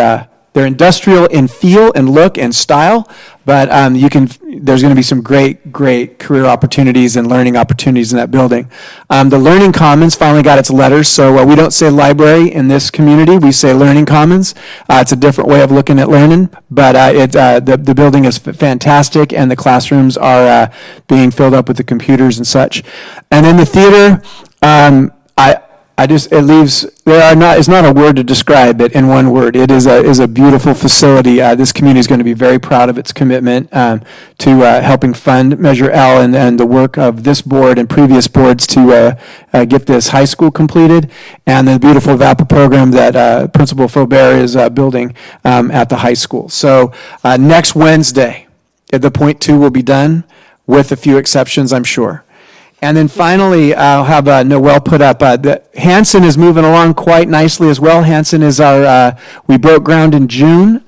they're industrial in feel and look and style, but there's going to be some great career opportunities and learning opportunities in that building. The Learning Commons finally got its letters, so we don't say library in this community, we say Learning Commons. It's a different way of looking at learning, but the building is fantastic, and the classrooms are being filled up with the computers and such. And then the theater, it's not a word to describe it in one word. It is a beautiful facility. This community is going to be very proud of its commitment to helping fund Measure L and the work of this board and previous boards to get this high school completed, and the beautiful VAPA program that Principal Faubert is building at the high school. So next Wednesday, the 0.2 will be done, with a few exceptions, I'm sure. And then finally, I'll have Noel put up. Hanson is moving along quite nicely as well. Hanson is we broke ground in June.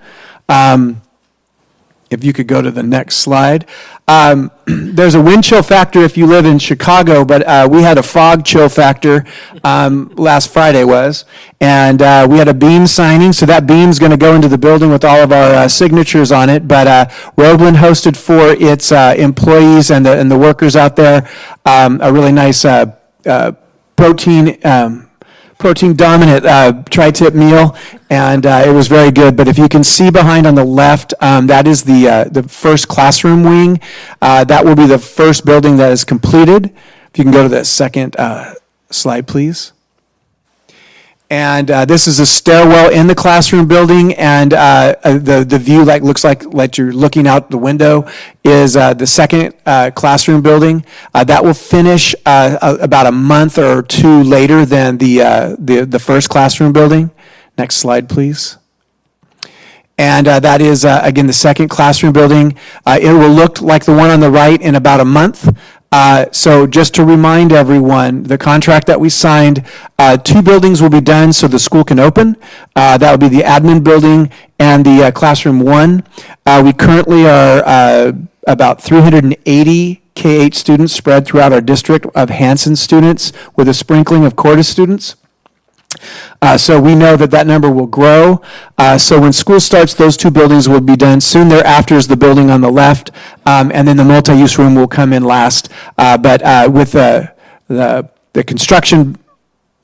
If you could go to the next slide. There's a wind chill factor if you live in Chicago, but we had a fog chill factor last Friday and we had a beam signing, so that beam's going to go into the building with all of our signatures on it, but Roeblen hosted for its employees and the workers out there a really nice protein dominant tri-tip meal, and it was very good. But if you can see behind on the left, that is the first classroom wing. That will be the first building that is completed. If you can go to the second slide, please. And this is a stairwell in the classroom building, and the view looks like you're looking out the window is the second classroom building. That will finish about a month or two later than the first classroom building. Next slide, please. And that is, again, the second classroom building. It will look like the one on the right in about a month. So just to remind everyone, the contract that we signed, 2 buildings will be done so the school can open. That will be the admin building and the classroom 1. We currently are about 380 K-8 students spread throughout our district of Hanson students with a sprinkling of Cordis students. So we know that that number will grow. So when school starts, those 2 buildings will be done. Soon thereafter is the building on the left, and then the multi-use room will come in last. But with the construction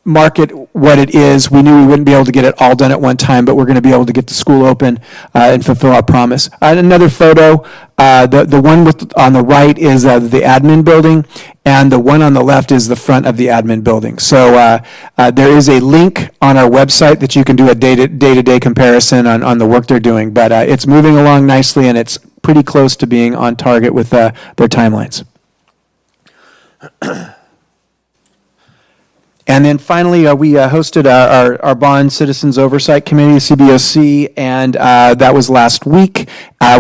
market what it is, we knew we wouldn't be able to get it all done at one time, but we're going to be able to get the school open and fulfill our promise. Another photo, the one on the right is the admin building, and the one on the left is the front of the admin building. So there is a link on our website that you can do a day-to-day comparison on the work they're doing, but it's moving along nicely, and it's pretty close to being on target with their timelines. And then finally, we hosted our Bond Citizens Oversight Committee, CBOC, and that was last week.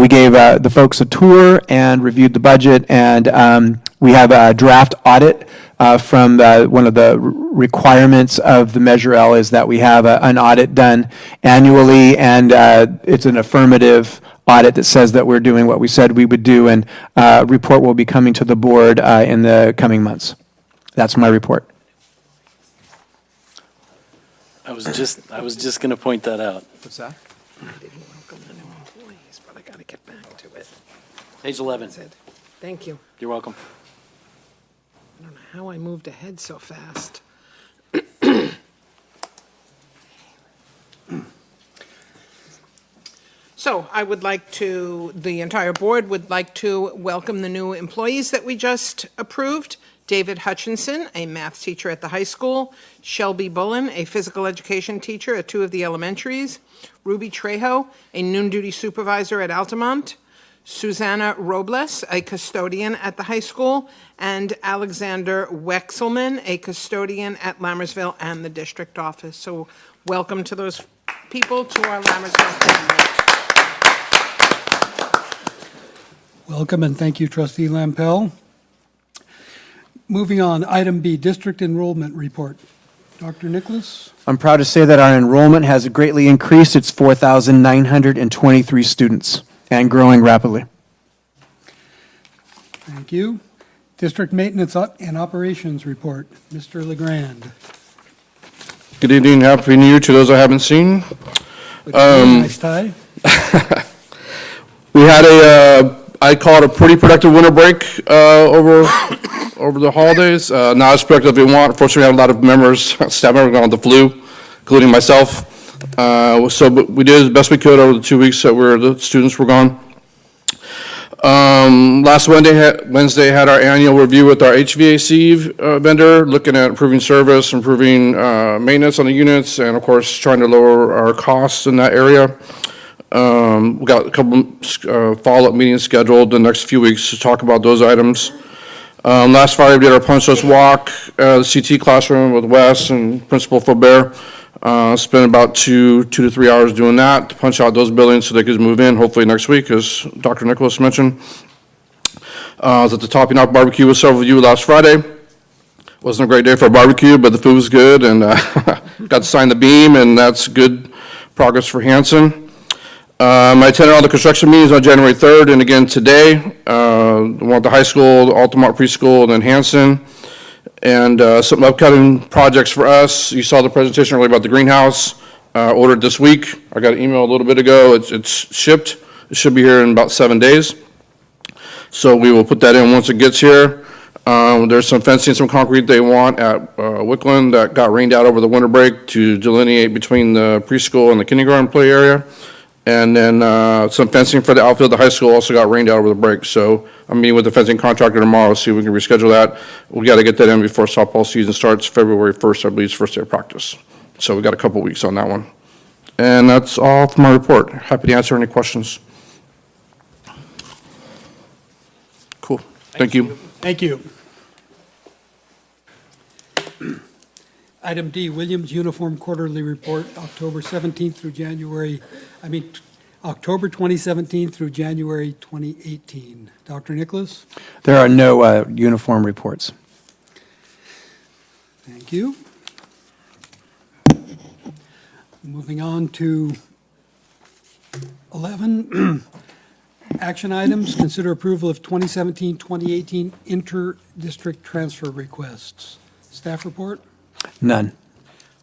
We gave the folks a tour and reviewed the budget, and we have a draft audit from one of the requirements of the Measure L is that we have an audit done annually, and it's an affirmative audit that says that we're doing what we said we would do, and a report will be coming to the board in the coming months. That's my report. I was just going to point that out. What's that? I didn't welcome the new employees, but I got to get back to it. Page 11. Thank you. You're welcome. I don't know how I moved ahead so fast. So I would like to, the entire board would like to welcome the new employees that we just approved. David Hutchinson, a math teacher at the high school. Shelby Bullen, a physical education teacher at 2 of the elementaries. Ruby Trejo, a noon duty supervisor at Altamont. Susanna Robles, a custodian at the high school. And Alexander Wexelman, a custodian at Lammersville and the district office. So welcome to those people to our Lammersville family. Welcome, and thank you, Trustee Lampel. Moving on, item B, District Enrollment Report. Dr. Nichols? I'm proud to say that our enrollment has greatly increased. It's 4,923 students and growing rapidly. Thank you. District Maintenance and Operations Report. Mr. LeGrand. Good evening, Happy New Year to those I haven't seen. Nice tie. We had I call it a pretty productive winter break over the holidays. Not as productive as we want. Unfortunately, we had a lot of staff members got on the flu, including myself. But we did the best we could over the 2 weeks that the students were gone. Last Wednesday had our annual review with our HVAC vendor, looking at improving service, improving maintenance on the units, and of course trying to lower our costs in that area. We got a couple follow-up meetings scheduled the next few weeks to talk about those items. Last Friday, we did our punch list walk, the CT classroom with Wes and Principal Faubert. Spent about 2 to 3 hours doing that to punch out those buildings so they could move in hopefully next week, as Dr. Nichols mentioned. I was at the Topping Off Barbecue with several of you last Friday. Wasn't a great day for a barbecue, but the food was good, and got to sign the beam, and that's good progress for Hanson. I attended all the construction meetings on January 3rd, and again today. One at the high school, the Altamont Preschool, and then Hanson. And some upcoming projects for us. You saw the presentation earlier about the greenhouse, ordered this week. I got an email a little bit ago. It's shipped. It should be here in about 7 days. So we will put that in once it gets here. There's some fencing, some concrete they want at Wickland that got rained out over the winter break to delineate between the preschool and the kindergarten play area. And then some fencing for the outfield. The high school also got rained out over the break. So I'm meeting with the fencing contractor tomorrow, see if we can reschedule that. We got to get that in before softball season starts. February 1st, I believe, is first day of practice. So we got a couple weeks on that one. And that's all for my report. Happy to answer any questions. Cool. Thank you. Thank you. Item D, Williams Uniform Quarterly Report, October 17th through October 2017 through January 2018. Dr. Nichols? There are no uniform reports. Thank you. Moving on to 11, action items. Consider approval of 2017-2018 inter-district transfer requests. Staff report? None.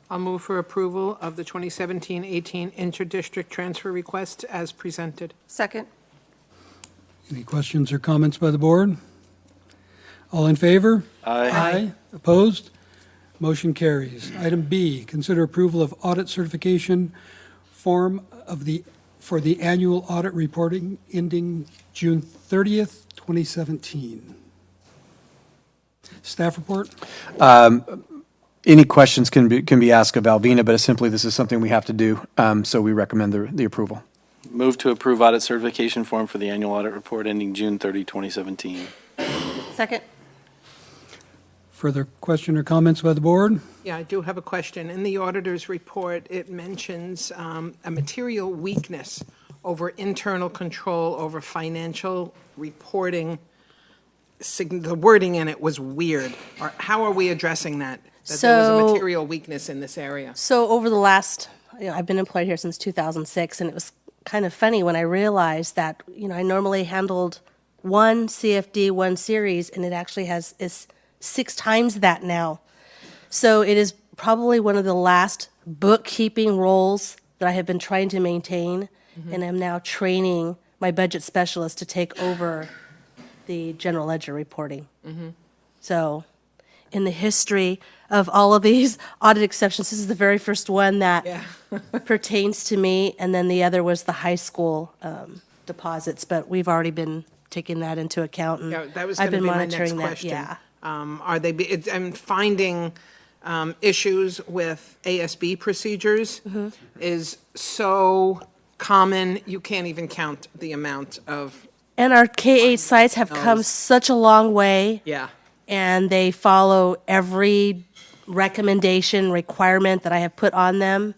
I'll move for approval of the 2017-18 interdistrict transfer requests as presented. Second. Any questions or comments by the board? All in favor? Aye. Opposed? Motion carries. Item B, consider approval of audit certification form for the annual audit reporting ending June 30th, 2017. Staff report? Any questions can be asked of Alvina, but simply this is something we have to do, so we recommend the approval. Move to approve audit certification form for the annual audit report ending June 30, 2017. Second. Further question or comments by the board? Yeah, I do have a question. In the auditor's report, it mentions a material weakness over internal control over financial reporting. The wording in it was weird. How are we addressing that? That there was a material weakness in this area? So over the last, I've been employed here since 2006, and it was kind of funny when I realized that, I normally handled one CFD, one series, and it actually is 6 times that now. So it is probably one of the last bookkeeping roles that I have been trying to maintain, and I'm now training my budget specialist to take over the general ledger reporting. So in the history of all of these audit exceptions, this is the very first one that pertains to me, and then the other was the high school deposits, but we've already been taking that into account, and That was I've going to been be my monitoring next that. question. Are they? I'm finding issues with ASB procedures is so common you can't even count the amount of. And our K-8 sites have come such a long way. Yeah. And they follow every recommendation, requirement that I have put on them.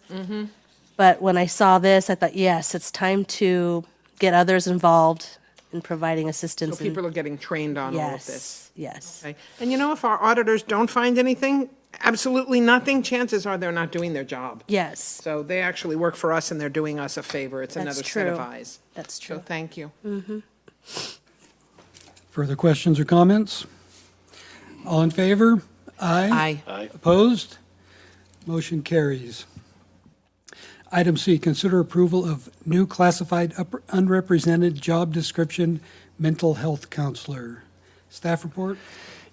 But when I saw this, I thought, yes, it's time to get others involved in providing assistance. So people are getting trained on all of this. Yes. Okay. And if our auditors don't find anything, absolutely nothing, chances are they're not doing their job. Yes. So they actually work for us and they're doing us a favor. It's That's another true. set of eyes. That's true. So thank you. Further questions or comments? All in favor? Aye. Aye. Opposed? Motion carries. Item C, consider approval of new classified unrepresented job description, mental health counselor. Staff report?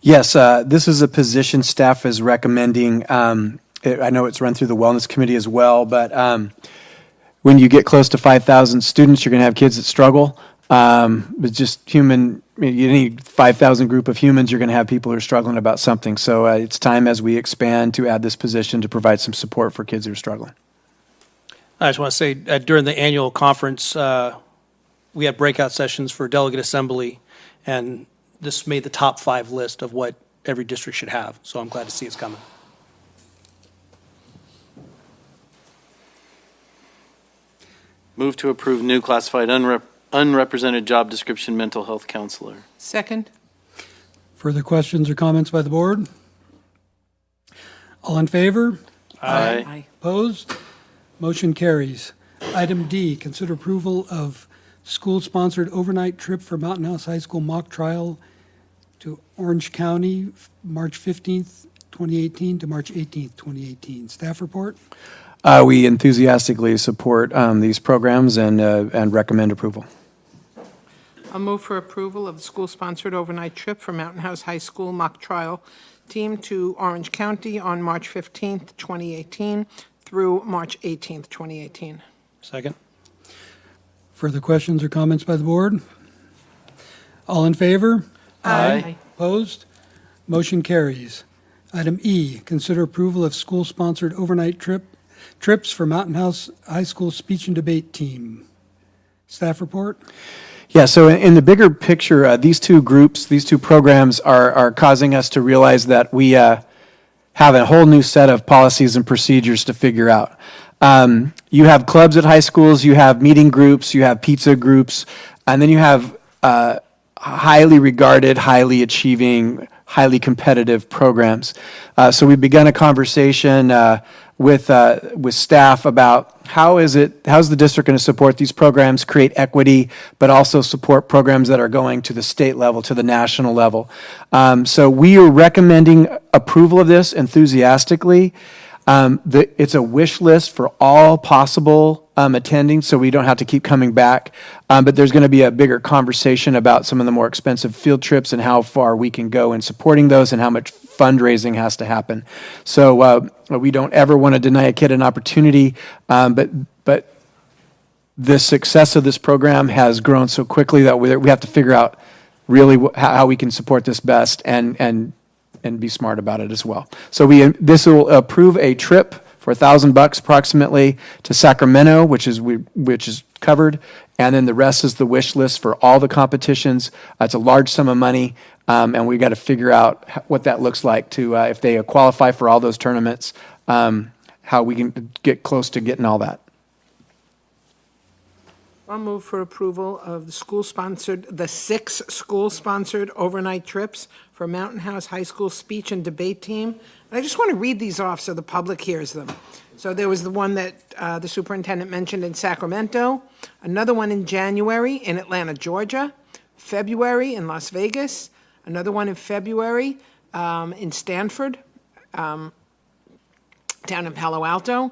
Yes, this is a position staff is recommending. I know it's run through the Wellness Committee as well, but when you get close to 5,000 students, you're going to have kids that struggle. It's just human, any 5,000 group of humans, you're going to have people who are struggling about something. So it's time as we expand to add this position to provide some support for kids who are struggling. I just want to say, during the annual conference, we had breakout sessions for delegate assembly, and this made the top 5 list of what every district should have. So I'm glad to see it's coming. Move to approve new classified unrepresented job description, mental health counselor. Second. Further questions or comments by the board? All in favor? Aye. Opposed? Motion carries. Item D, consider approval of school-sponsored overnight trip for Mountain House High School mock trial to Orange County, March 15th, 2018 to March 18th, 2018. Staff report? We enthusiastically support these programs and recommend approval. I'll move for approval of the school-sponsored overnight trip for Mountain House High School mock trial team to Orange County on March 15th, 2018 through March 18th, 2018. Second. Further questions or comments by the board? All in favor? Aye. Opposed? Motion carries. Item E, consider approval of school-sponsored overnight trips for Mountain House High School speech and debate team. Staff report? Yeah, so in the bigger picture, these two groups, these two programs are causing us to realize that we have a whole new set of policies and procedures to figure out. You have clubs at high schools, you have meeting groups, you have pizza groups, and then you have highly regarded, highly achieving, highly competitive programs. So we've begun a conversation with staff about how's the district going to support these programs, create equity, but also support programs that are going to the state level, to the national level. So we are recommending approval of this enthusiastically. It's a wish list for all possible attending, so we don't have to keep coming back. But there's going to be a bigger conversation about some of the more expensive field trips and how far we can go in supporting those and how much fundraising has to happen. So we don't ever want to deny a kid an opportunity, but the success of this program has grown so quickly that we have to figure out really how we can support this best and be smart about it as well. So this will approve a trip for $1,000 approximately to Sacramento, which is covered, and then the rest is the wish list for all the competitions. It's a large sum of money, and we got to figure out what that looks like to if they qualify for all those tournaments, how we can get close to getting all that. I'll move for approval of the 6 school-sponsored overnight trips for Mountain House High School speech and debate team. And I just want to read these off so the public hears them. So there was the one that the superintendent mentioned in Sacramento, another one in January in Atlanta, Georgia, February in Las Vegas, another one in February in Stanford, down in Palo Alto,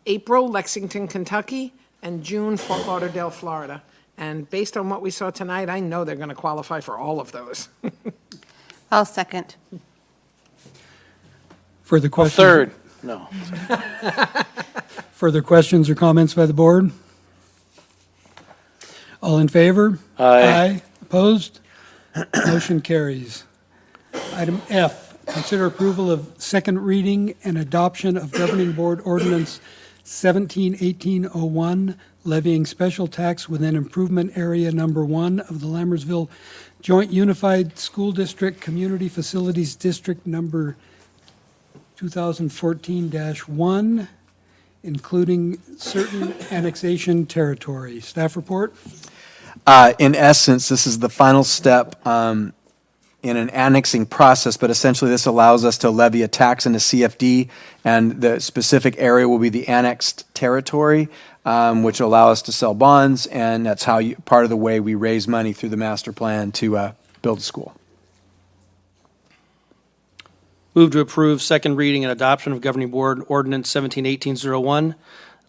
April, Lexington, Kentucky, and June, Fort Lauderdale, Florida. And based on what we saw tonight, I know they're going to qualify for all of those. I'll second. Further questions? Third. No. Further questions or comments by the board? All in favor? Aye. Opposed? Motion carries. Item F, consider approval of second reading and adoption of Governing Board Ordinance 17-1801, levying special tax within Improvement Area Number 1 of the Lammersville Joint Unified School District Community Facilities District Number 2014-1, including certain annexation territory. Staff report? In essence, this is the final step in an annexing process, but essentially this allows us to levy a tax in the CFD, and the specific area will be the annexed territory, which will allow us to sell bonds, and that's how part of the way we raise money through the master plan to build a school. Move to approve second reading and adoption of Governing Board Ordinance 17-1801,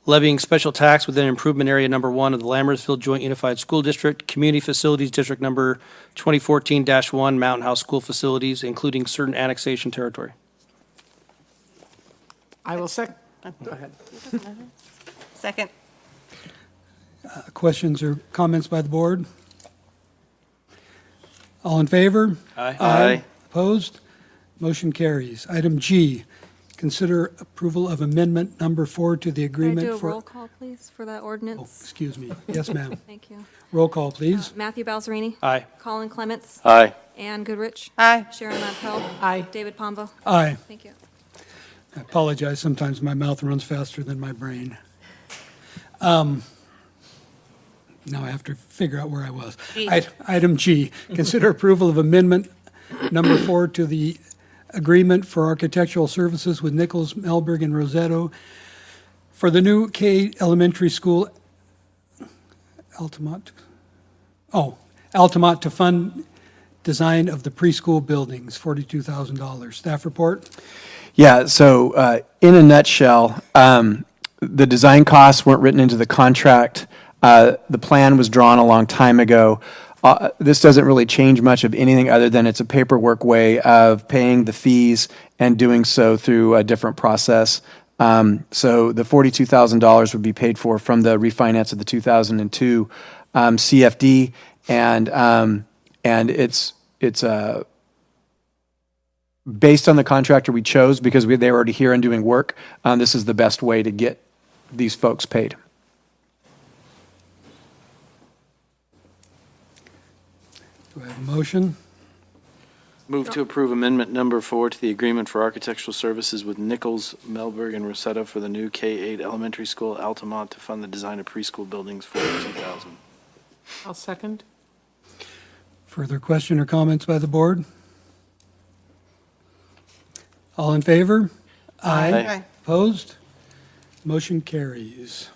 levying special tax within Improvement Area Number 1 of the Lammersville Joint Unified School District, Community Facilities District Number 2014-1, Mountain House School Facilities, including certain annexation territory. I will second. Go ahead. Second. Questions or comments by the board? All in favor? Aye. Aye. Opposed? Motion carries. Item G, consider approval of amendment number 4 to the Can I agreement do a for... roll call, please, for that Oh, ordinance? excuse me. Yes, ma'am. Thank you. Roll call, please. Matthew Balzerini? Aye. Colin Clements? Aye. Ann Goodrich? Aye. Sharon Lampel? Aye. David Pombo? Aye. Thank you. I apologize. Sometimes my mouth runs faster than my brain. Now I have to figure out where I was. Item G, consider approval of amendment number 4 to the agreement for architectural services with Nichols, Berg, and Rossetto for the new K Elementary School, Altamont to fund design of the preschool buildings, $42,000. Staff report? Yeah, so in a nutshell, the design costs weren't written into the contract. The plan was drawn a long time ago. This doesn't really change much of anything other than it's a paperwork way of paying the fees and doing so through a different process. So the $42,000 would be paid for from the refinance of the 2002 CFD, and it's based on the contractor we chose because they were already here and doing work. This is the best way to get these folks paid. Do I have a motion? Move to approve amendment number 4 to the agreement for architectural services with Nichols, Berg, and Rossetto for the new K-8 elementary school at Altamont to fund the design of preschool buildings for 2000. I'll second. Further question or comments by the board? All in favor? Aye. Opposed? Motion carries.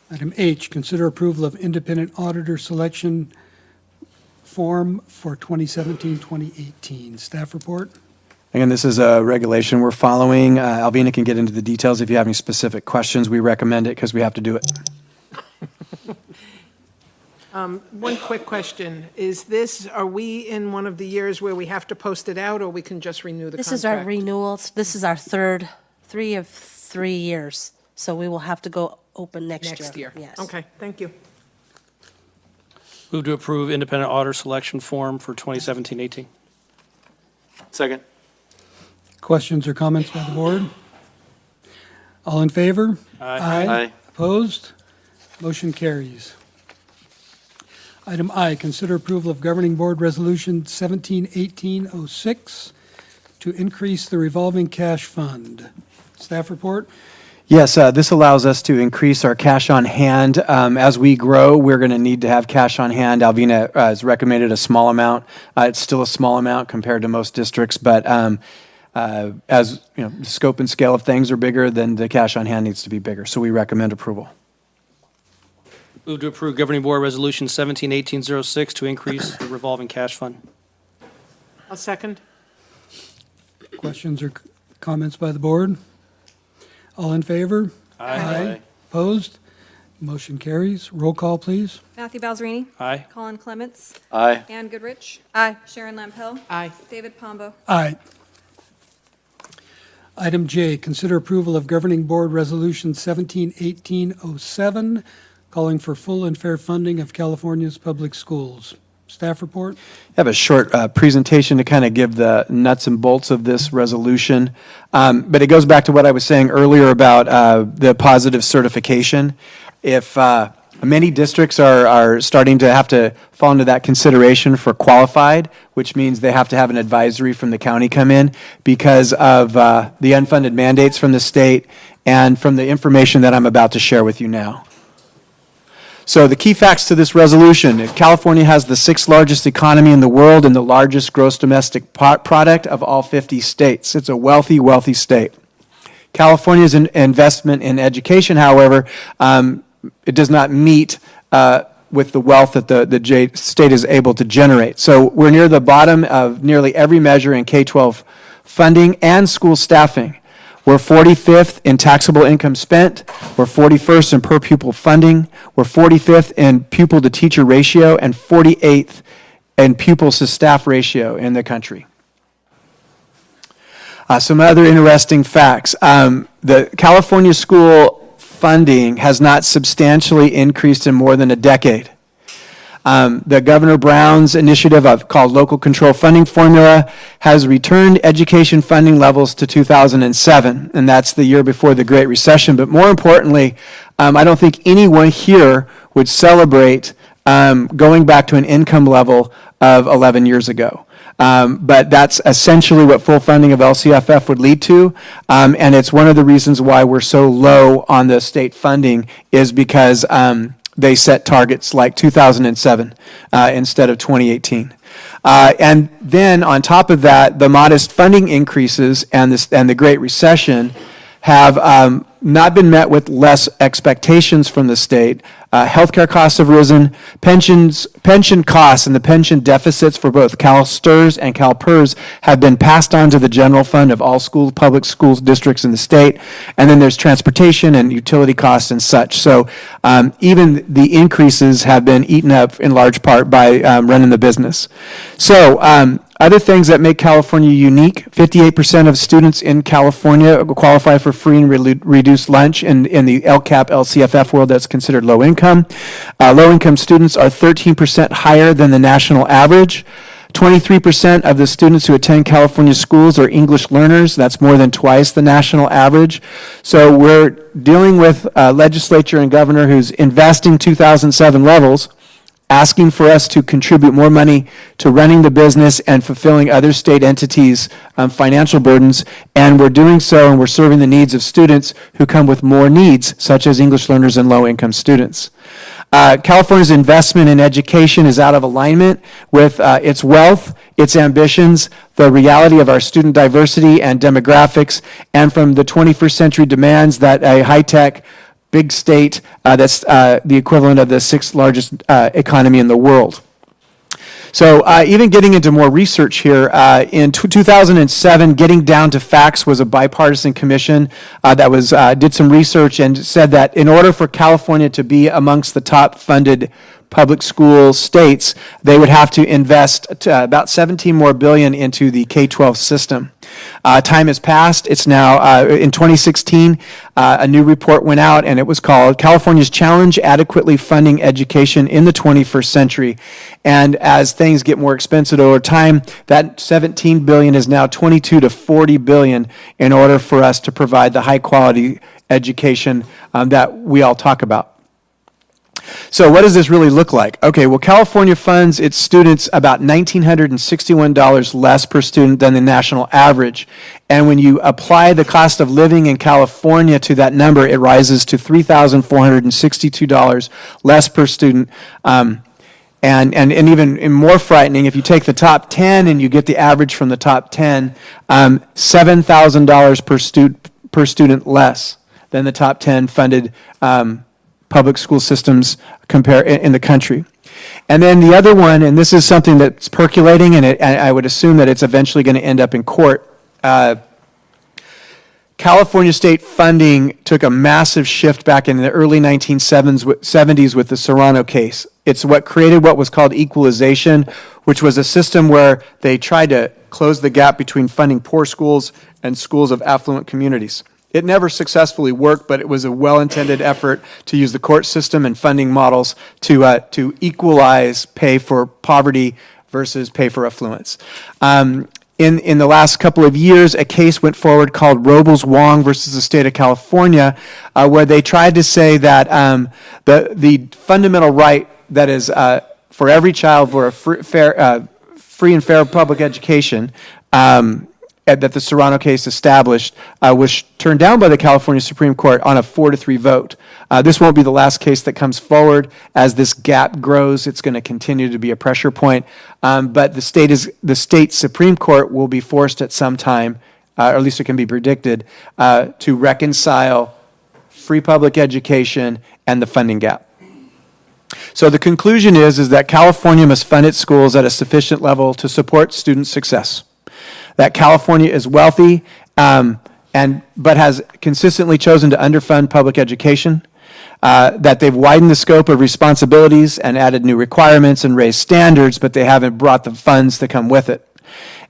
Item H, consider approval of independent auditor selection form for 2017-2018. Staff report? Again, this is a regulation we're following. Alvina can get into the details if you have any specific questions. We recommend it because we have to do it. One quick question. Are we in one of the years where we have to post it out, or we can just renew the contract? This is our renewals. This is our three of 3 years. So we will have to go open next year. Yes. Okay, thank you. Move to approve independent auditor selection form for 2017-18. Second. Questions or comments by the board? All in favor? Aye. Opposed? Motion carries. Item I, consider approval of Governing Board Resolution 171806 to increase the revolving cash fund. Staff report? Yes, this allows us to increase our cash on hand. As we grow, we're going to need to have cash on hand. Alvina has recommended a small amount. It's still a small amount compared to most districts, but as you know, the scope and scale of things are bigger, then the cash on hand needs to be bigger. So we recommend approval. Move to approve Governing Board Resolution 171806 to increase the revolving cash fund. I'll second. Questions or comments by the board? All in favor? Aye. Opposed? Motion carries. Roll call, please. Matthew Balzerini. Aye. Colin Clements. Aye. Ann Goodrich. Aye. Sharon Lampel. Aye. David Pombo. Aye. Item J, consider approval of Governing Board Resolution 171807, calling for full and fair funding of California's public schools. Staff report? I have a short presentation to kind of give the nuts and bolts of this resolution. But it goes back to what I was saying earlier about the positive certification. If many districts are starting to have to fall into that consideration for qualified, which means they have to have an advisory from the county come in because of the unfunded mandates from the state and from the information that I'm about to share with you now. So the key facts to this resolution: California has the 6th largest economy in the world and the largest gross domestic product of all 50 states. It's a wealthy, wealthy state. California's investment in education, however, it does not meet with the wealth that the state is able to generate. So we're near the bottom of nearly every measure in K-12 funding and school staffing. We're 45th in taxable income spent. We're 41st in per pupil funding. We're 45th in pupil to teacher ratio and 48th in pupils to staff ratio in the country. Some other interesting facts. The California school funding has not substantially increased in more than a decade. The Governor Brown's initiative called Local Control Funding Formula has returned education funding levels to 2007, and that's the year before the Great Recession. But more importantly, I don't think anyone here would celebrate going back to an income level of 11 years ago. But that's essentially what full funding of LCFF would lead to, and it's one of the reasons why we're so low on the state funding is because they set targets like 2007 instead of 2018. And then on top of that, the modest funding increases and the Great Recession have not been met with less expectations from the state. Healthcare costs have risen. Pension costs and the pension deficits for both CalSTRS and CalPERS have been passed on to the general fund of all public schools districts in the state. And then there's transportation and utility costs and such. So even the increases have been eaten up in large part by running the business. So other things that make California unique: 58% of students in California qualify for free and reduced lunch in the LCAP, LCFF world that's considered low income. Low income students are 13% higher than the national average. 23% of the students who attend California schools are English learners. That's more than twice the national average. So we're dealing with a legislature and governor who's investing 2007 levels asking for us to contribute more money to running the business and fulfilling other state entities' financial burdens. And we're doing so, and we're serving the needs of students who come with more needs, such as English learners and low-income students. California's investment in education is out of alignment with its wealth, its ambitions, the reality of our student diversity and demographics, and from the 21st century demands that a high-tech, big state that's the equivalent of the sixth largest economy in the world. So even getting into more research here, in 2007, Getting Down to Facts was a bipartisan commission that did some research and said that in order for California to be amongst the top funded public school states, they would have to invest about $17 billion more into the K-12 system. Time has passed. It's now, in 2016, a new report went out, and it was called California's Challenge Adequately Funding Education in the 21st Century. And as things get more expensive over time, that $17 billion is now $22 to $40 billion in order for us to provide the high-quality education that we all talk about. So what does this really look like? Okay, well, California funds its students about $1,961 less per student than the national average. And when you apply the cost of living in California to that number, it rises to $3,462 less per student. And even more frightening, if you take the top 10 and you get the average from the top 10, $7,000 per student less than the top 10 funded public school systems in the country. And then the other one, and this is something that's percolating, and I would assume that it's eventually going to end up in court. California state funding took a massive shift back in the early 1970s with the Serrano case. It's what created what was called equalization, which was a system where they tried to close the gap between funding poor schools and schools of affluent communities. It never successfully worked, but it was a well-intended effort to use the court system and funding models to equalize pay for poverty versus pay for affluence. In the last couple of years, a case went forward called Robles-Wong versus the state of California, where they tried to say that the fundamental right that is for every child for a free and fair public education that the Serrano case established was turned down by the California Supreme Court on a 4-3 vote. This won't be the last case that comes forward. As this gap grows, it's going to continue to be a pressure point. But the state Supreme Court will be forced at some time, or at least it can be predicted, to reconcile free public education and the funding gap. So the conclusion is that California must fund its schools at a sufficient level to support student success. That California is wealthy, but has consistently chosen to underfund public education, that they've widened the scope of responsibilities and added new requirements and raised standards, but they haven't brought the funds to come with it.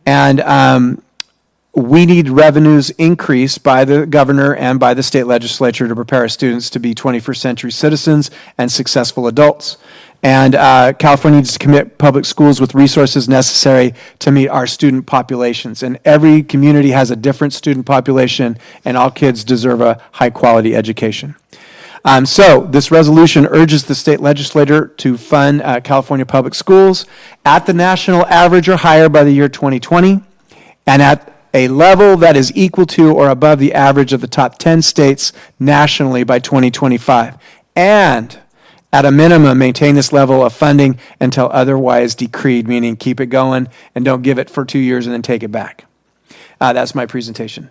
And we need revenues increased by the governor and by the state legislature to prepare our students to be 21st century citizens and successful adults. And California needs to commit public schools with resources necessary to meet our student populations. And every community has a different student population, and all kids deserve a high-quality education. So this resolution urges the state legislature to fund California public schools at the national average or higher by the year 2020, and at a level that is equal to or above the average of the top 10 states nationally by 2025. And at a minimum, maintain this level of funding until otherwise decreed, meaning keep it going and don't give it for 2 years and then take it back. That's my presentation.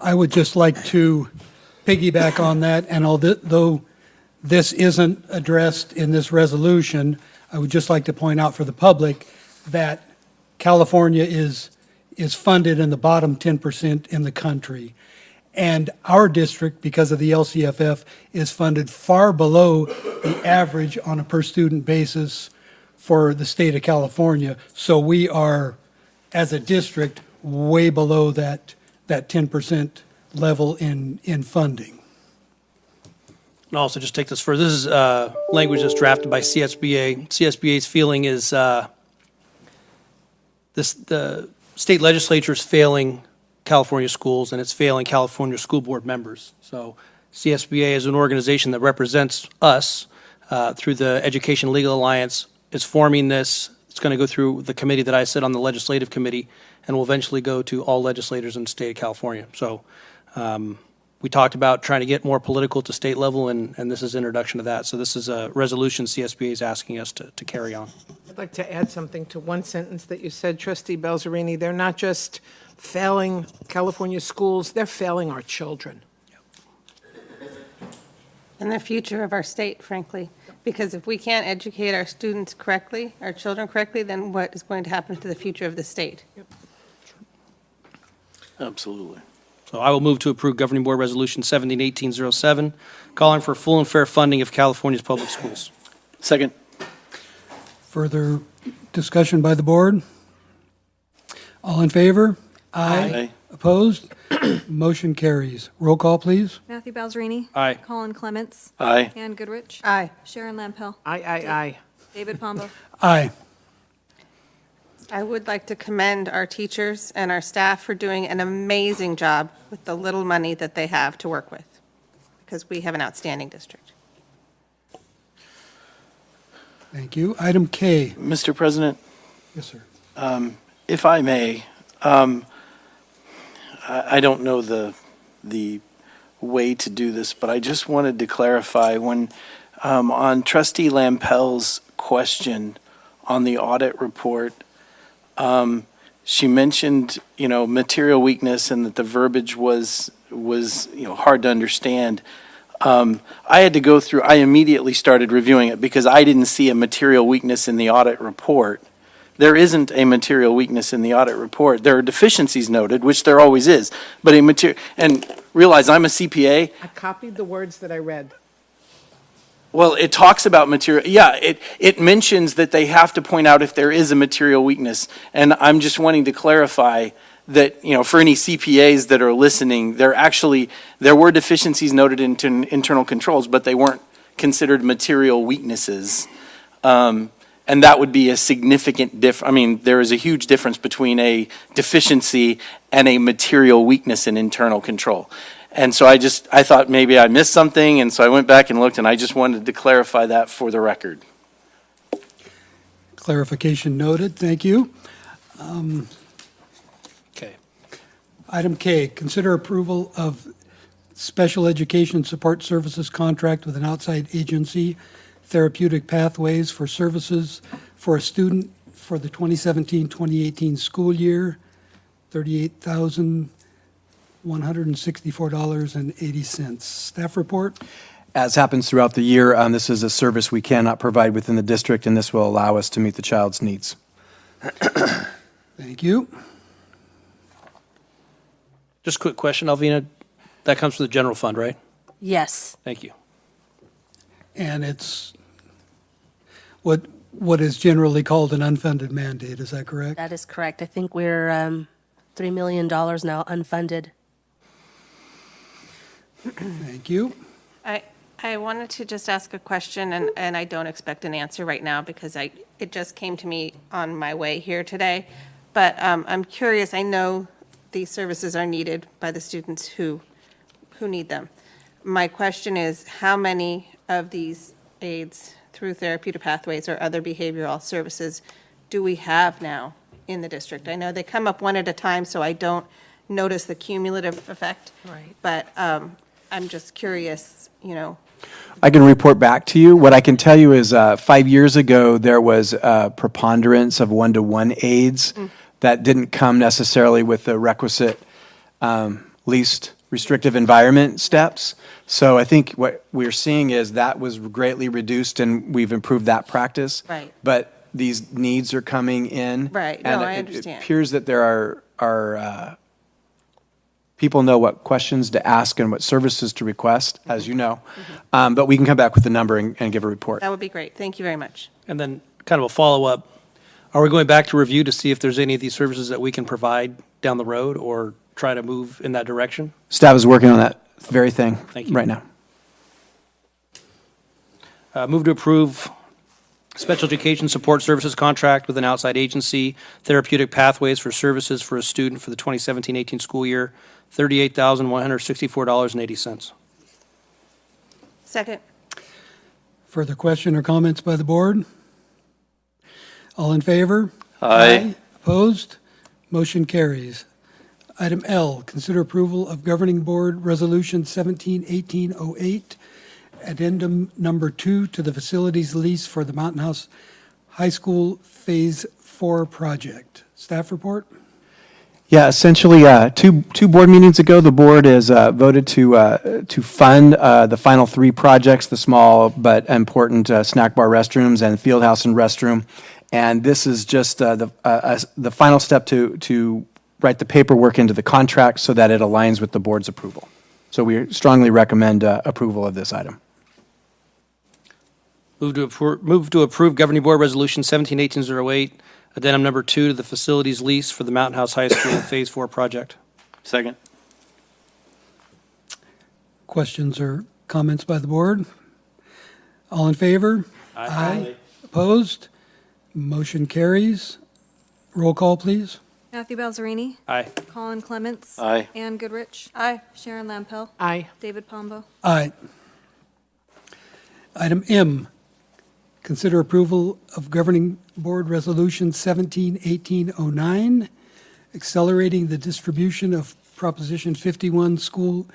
I would just like to piggyback on that, and although this isn't addressed in this resolution, I would just like to point out for the public that California is funded in the bottom 10% in the country. And our district, because of the LCFF, is funded far below the average on a per student basis for the state of California. So we are, as a district, way below that 10% level in funding. And also just take this further. This is language that's drafted by CSBA. CSBA's feeling is the state legislature is failing California schools, and it's failing California school board members. So CSBA is an organization that represents us, through the Education Legal Alliance, is forming this. It's going to go through the committee that I sit on, the legislative committee, and will eventually go to all legislators in the state of California. So we talked about trying to get more political at the state level, and this is introduction to that. So this is a resolution CSBA is asking us to carry on. I'd like to add something to one sentence that you said, Trustee Belzerini. They're not just failing California schools, they're failing our children. And the future of our state, frankly. Because if we can't educate our students correctly, our children correctly, then what is going to happen to the future of the state? Absolutely. So I will move to approve Governing Board Resolution 171807, calling for full and fair funding of California's public schools. Second. Further discussion by the board? All in favor? Aye. Opposed? Motion carries. Roll call, please. Matthew Balzerini. Aye. Colin Clements. Aye. Ann Goodrich. Aye. Sharon Lampel. Aye. David Pombo. Aye. I would like to commend our teachers and our staff for doing an amazing job with the little money that they have to work with, because we have an outstanding district. Thank you. Item K. Mr. President, Yes, sir. if I may, I don't know the way to do this, but I just wanted to clarify when on Trustee Lampel's question on the audit report, she mentioned, material weakness and that the verbiage was hard to understand. I immediately started reviewing it because I didn't see a material weakness in the audit report. There isn't a material weakness in the audit report. There are deficiencies noted, which there always is, but and realize I'm a CPA. I copied the words that I read. Well, it talks about material, it mentions that they have to point out if there is a material weakness. And I'm just wanting to clarify that, for any CPAs that are listening, there were deficiencies noted in internal controls, but they weren't considered material weaknesses. And that would be a significant there is a huge difference between a deficiency and a material weakness in internal control. And so I thought maybe I missed something, and so I went back and looked, and I just wanted to clarify that for the record. Clarification noted. Thank you. Okay. Item K, consider approval of special education support services contract with an outside agency, Therapeutic Pathways for services for a student for the 2017-2018 school year, $38,164.80. Staff report? As happens throughout the year, this is a service we cannot provide within the district, and this will allow us to meet the child's needs. Thank you. Just a quick question, Alvina. That comes from the general fund, right? Yes. Thank you. And it's what is generally called an unfunded mandate, is that correct? That is correct. I think we're $3 million now unfunded. Thank you. I wanted to just ask a question, and I don't expect an answer right now because it just came to me on my way here today. But I'm curious. I know these services are needed by the students who need them. My question is, how many of these aids through Therapeutic Pathways or other behavioral services do we have now in the district? I know they come up one at a time, so I don't notice the cumulative effect. Right. But I'm just curious, I can report back to you. What I can tell you is 5 years ago, there was a preponderance of one-to-one aids that didn't come necessarily with the requisite least restrictive environment steps. So I think what we're seeing is that was greatly reduced, and we've improved that practice. Right. But these needs are coming in. Right. And No, I it understand. appears that there are people know what questions to ask and what services to request, as you know. But we can come back with the number and give a report. that would be great. Thank you very much. And then kind of a follow-up. Are we going back to review to see if there's any of these services that we can provide down the road or try to move in that direction? Staff is working on that very thing right now. Move to approve special education support services contract with an outside agency, Therapeutic Pathways for services for a student for the 2017-18 school year, $38,164.80. Second. Further question or comments by the board? All in favor? Aye. Opposed? Motion carries. Item L, consider approval of Governing Board Resolution 17-1808, Addendum Number 2 to the facilities lease for the Mountain House High School Phase 4 project. Staff report? Yeah, essentially, two board meetings ago, the board has voted to fund the final 3 projects, the small but important snack bar restrooms and field house and restroom. And this is just the final step to write the paperwork into the contract so that it aligns with the board's approval. So we strongly recommend approval of this item. Move to approve Governing Board Resolution 17-1808, Addendum Number 2 to the facilities lease for the Mountain House High School Phase 4 project. Second. Questions or comments by the board? All in favor? Aye. Opposed? Motion carries. Roll call, please. Matthew Balzerini. Aye. Colin Clements. Aye. Ann Goodrich. Aye. Sharon Lampel. Aye. David Pombo. Aye. Item M, consider approval of Governing Board Resolution 17-1809, accelerating the distribution of Proposition 51 school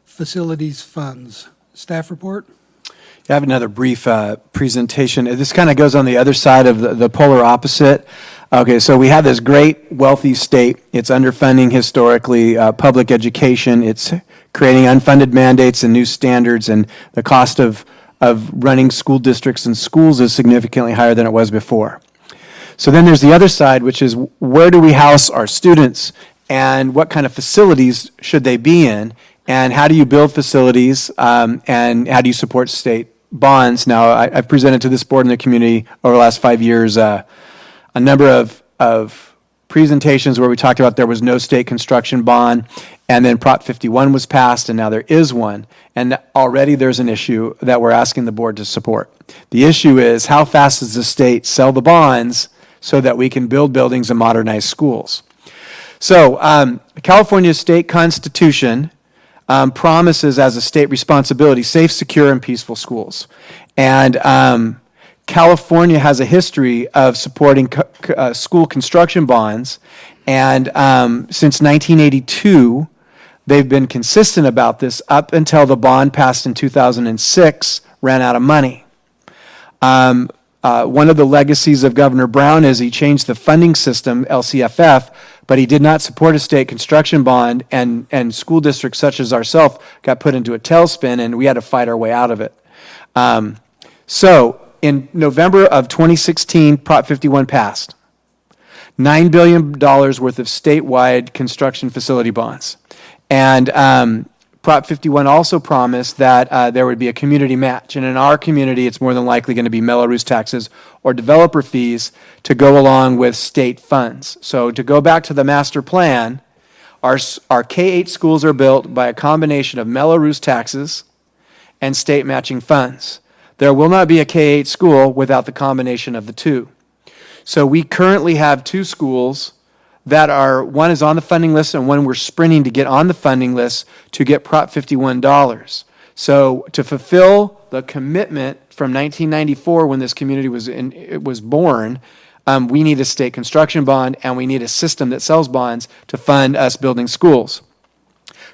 facilities funds. Staff report? I have another brief presentation. This kind of goes on the other side of the polar opposite. Okay, so we have this great wealthy state. It's underfunding historically public education. It's creating unfunded mandates and new standards, and the cost of running school districts and schools is significantly higher than it was before. So then there's the other side, which is where do we house our students and what kind of facilities should they be in, and how do you build facilities and how do you support state bonds? Now, I've presented to this board and the community over the last 5 years a number of presentations where we talked about there was no state construction bond, and then Prop 51 was passed, and now there is one. And already there's an issue that we're asking the board to support. The issue is how fast does the state sell the bonds so that we can build buildings and modernize schools? So California state constitution promises as a state responsibility safe, secure, and peaceful schools. And California has a history of supporting school construction bonds, and since 1982, they've been consistent about this up until the bond passed in 2006 ran out of money. One of the legacies of Governor Brown is he changed the funding system, LCFF, but he did not support a state construction bond, and school districts such as ourselves got put into a tailspin, and we had to fight our way out of it. So in November of 2016, Prop 51 passed. $9 billion worth of statewide construction facility bonds. And Prop 51 also promised that there would be a community match. And in our community, it's more than likely going to be Melrose taxes or developer fees to go along with state funds. So to go back to the master plan, our K-8 schools are built by a combination of Melrose taxes and state matching funds. There will not be a K-8 school without the combination of the two. So we currently have 2 schools that are, one is on the funding list and one we're sprinting to get on the funding list to get Prop 51 dollars. So to fulfill the commitment from 1994 when this community was born, we need a state construction bond and we need a system that sells bonds to fund us building schools.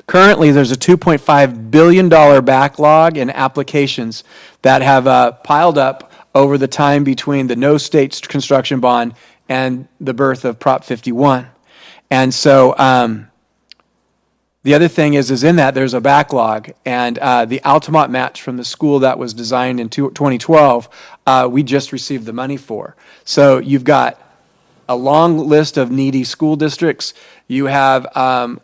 Currently, there's a $2.5 billion backlog in applications that have piled up over the time between the no state construction bond and the birth of Prop 51. And so the other thing is in that there's a backlog, and the Altamont match from the school that was designed in 2012, we just received the money for. So you've got a long list of needy school districts. You have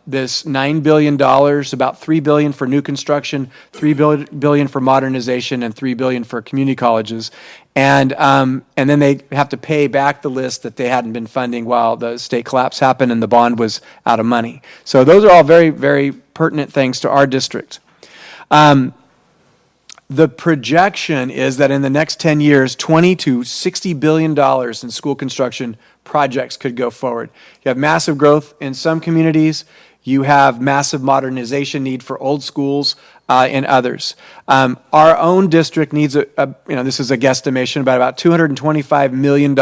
this $9 billion, about $3 billion for new construction, $3 billion for modernization, and $3 billion for community colleges. And then they have to pay back the list that they hadn't been funding while the state collapse happened and the bond was out of money. So those are all very, very pertinent things to our district. The projection is that in the next 10 years, $20 to $60 billion in school construction projects could go forward. You have massive growth in some communities. You have massive modernization need for old schools. in others. Our own district needs this is a guesstimation, about $225 million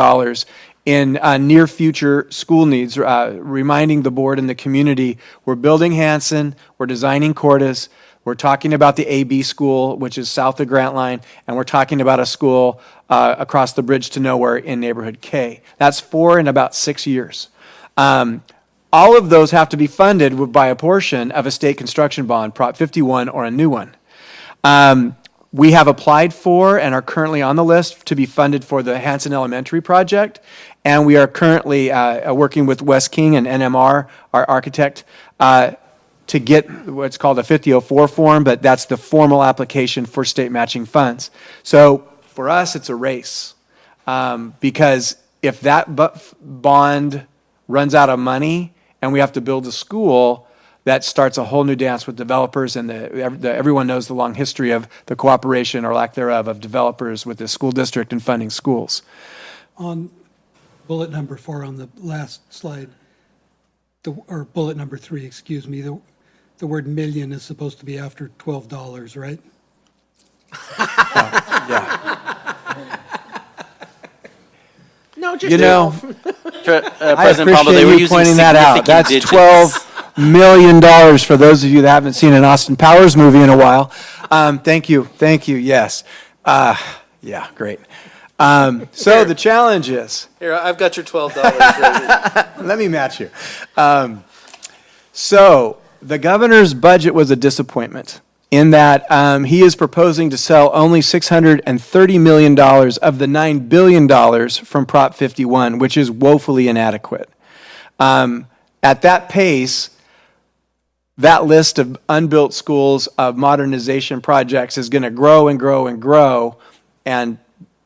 in near future school needs, reminding the board and the community, we're building Hanson, we're designing Cordes, we're talking about the AB school, which is south of Grant Line, and we're talking about a school across the bridge to nowhere in neighborhood K. That's 4 in about 6 years. All of those have to be funded by a portion of a state construction bond, Prop 51 or a new one. We have applied for and are currently on the list to be funded for the Hanson Elementary project, and we are currently working with Wes King and NMR, our architect, to get what's called a 5004 form, but that's the formal application for state matching funds. So for us, it's a race, because if that bond runs out of money and we have to build a school, that starts a whole new dance with developers, and everyone knows the long history of the cooperation or lack thereof of developers with the school district and funding schools. On bullet number 4 on the last slide, or bullet number 3, excuse me, the word million is supposed to be after $12, right? No, just I appreciate you pointing that out. That's $12 million for those of you that haven't seen an Austin Powers movie in a while. Thank you. Yes. Yeah, great. So the challenge is... Here, I've got your $12 right Let me match you. So the governor's budget was a disappointment in that he is proposing to sell only $630 million of the $9 billion from Prop 51, which is woefully inadequate. At that pace, that list of unbuilt schools, of modernization projects is going to grow and grow and grow, and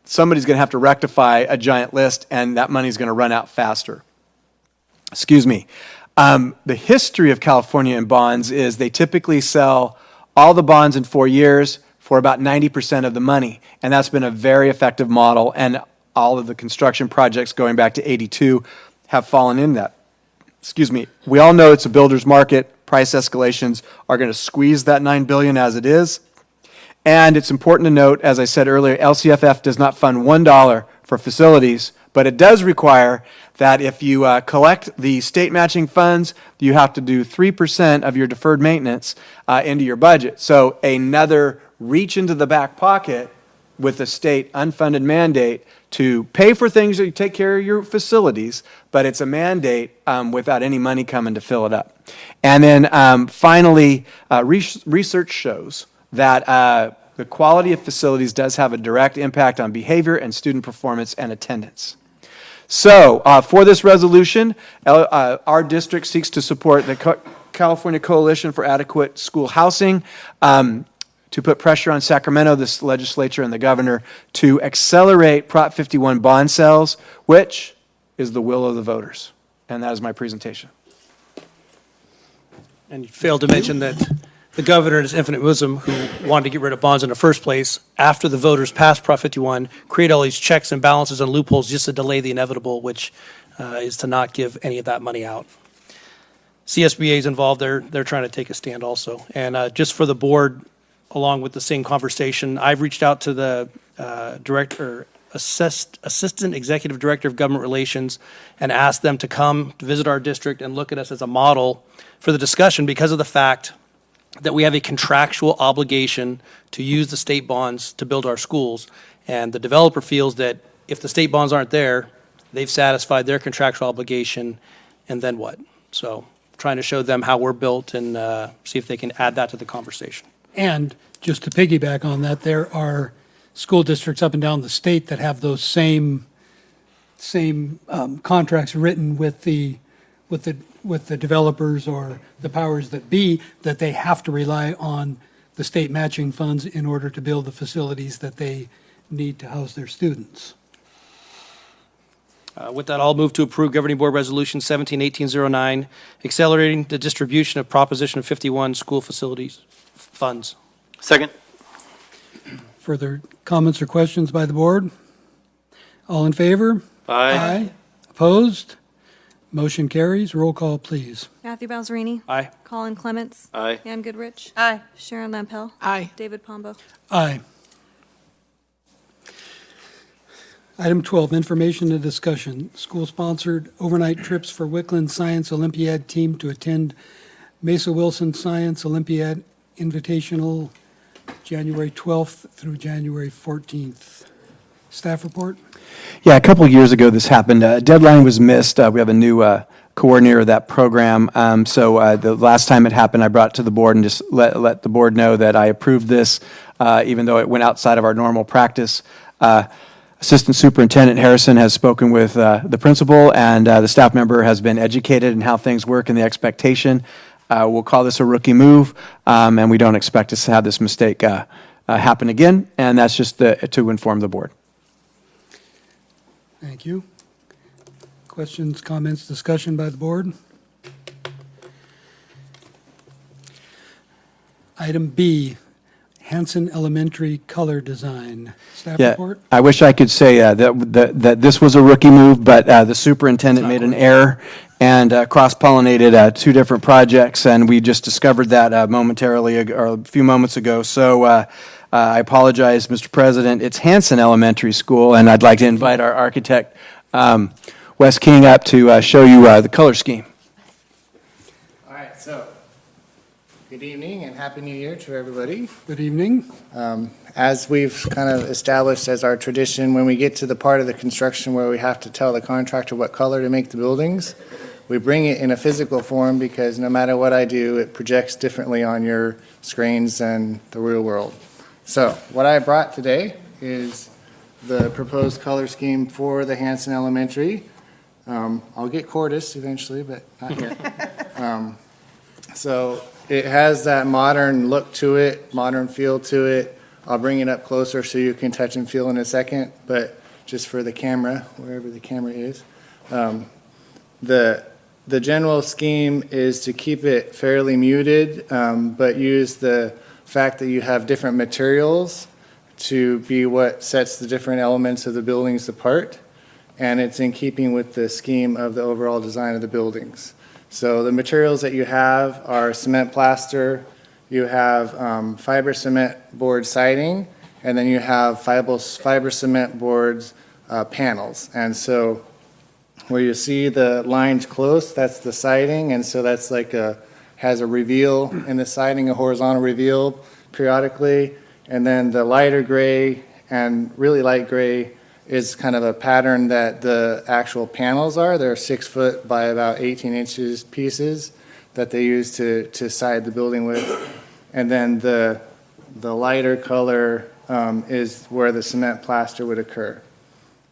somebody's going to have to rectify a giant list, and that money's going to run out faster. Excuse me. The history of California in bonds is they typically sell all the bonds in 4 years for about 90% of the money, and that's been a very effective model, and all of the construction projects going back to 82 have fallen in that. Excuse me. We all know it's a builder's market. Price escalations are going to squeeze that $9 billion as it is. And it's important to note, as I said earlier, LCFF does not fund $1 for facilities, but it does require that if you collect the state matching funds, you have to do 3% of your deferred maintenance into your budget. So another reach into the back pocket with the state unfunded mandate to pay for things that you take care of your facilities, but it's a mandate without any money coming to fill it up. And then finally, research shows that the quality of facilities does have a direct impact on behavior and student performance and attendance. So for this resolution, our district seeks to support the California Coalition for Adequate School Housing to put pressure on Sacramento, this legislature, and the governor to accelerate Prop 51 bond sales, which is the will of the voters. And that is my presentation. And you failed to mention that the governor in his infinite wisdom, who wanted to get rid of bonds in the first place, after the voters passed Prop 51, create all these checks and balances and loopholes just to delay the inevitable, which is to not give any of that money out. CSBA is involved. They're trying to take a stand also. And just for the board, along with the same conversation, I've reached out to the Assistant Executive Director of Government Relations and asked them to come to visit our district and look at us as a model for the discussion because of the fact that we have a contractual obligation to use the state bonds to build our schools. And the developer feels that if the state bonds aren't there, they've satisfied their contractual obligation, and then what? So trying to show them how we're built and see if they can add that to the conversation. And just to piggyback on that, there are school districts up and down the state that have those same contracts written with the developers or the powers that be, that they have to rely on the state matching funds in order to build the facilities that they need to house their students. With that, I'll move to approve Governing Board Resolution 17-1809, accelerating the distribution of Proposition 51 school facilities funds. Second. Further comments or questions by the board? All in favor? Aye. Opposed? Motion carries. Roll call, please. Matthew Balzerini. Aye. Colin Clements. Aye. Ann Goodrich. Aye. Sharon Lampel. Aye. David Pombo. Aye. Item 12, information and discussion. School-sponsored overnight trips for Wickland Science Olympiad team to attend Mesa Wilson Science Olympiad Invitational, January 12th through January 14th. Staff report? Yeah, a couple of years ago this happened. Deadline was missed. We have a new coordinator of that program. So the last time it happened, I brought it to the board and just let the board know that I approved this, even though it went outside of our normal practice. Assistant Superintendent Harrison has spoken with the principal, and the staff member has been educated in how things work and the expectation. We'll call this a rookie move, and we don't expect to have this mistake happen again, and that's just to inform the board. Thank you. Questions, comments, discussion by the board? Item B, Hanson Elementary color design. Staff report? I wish I could say that this was a rookie move, but the superintendent made an error and cross-pollinated two different projects, and we just discovered that momentarily, or a few moments ago. So I apologize, Mr. President. It's Hanson Elementary School, and I'd like to invite our architect, Wes King, up to show you the color scheme. All right, so good evening and Happy New Year to everybody. Good evening. As we've kind of established as our tradition, when we get to the part of the construction where we have to tell the contractor what color to make the buildings, we bring it in a physical form because no matter what I do, it projects differently on your screens than the real world. So what I brought today is the proposed color scheme for the Hanson Elementary. I'll get Cordis eventually, but not yet. So it has that modern look to it, modern feel to it. I'll bring it up closer so you can touch and feel in a second, but just for the camera, wherever the camera is. The general scheme is to keep it fairly muted, but use the fact that you have different materials to be what sets the different elements of the buildings apart. And it's in keeping with the scheme of the overall design of the buildings. So the materials that you have are cement plaster, you have fiber cement board siding, and then you have fiber cement boards panels. And so where you see the lines close, that's the siding, and so that's like has a reveal in the siding, a horizontal reveal periodically, and then the lighter gray and really light gray is kind of a pattern that the actual panels are. They're 6 foot by about 18 inches pieces that they use to side the building with. And then the lighter color is where the cement plaster would occur.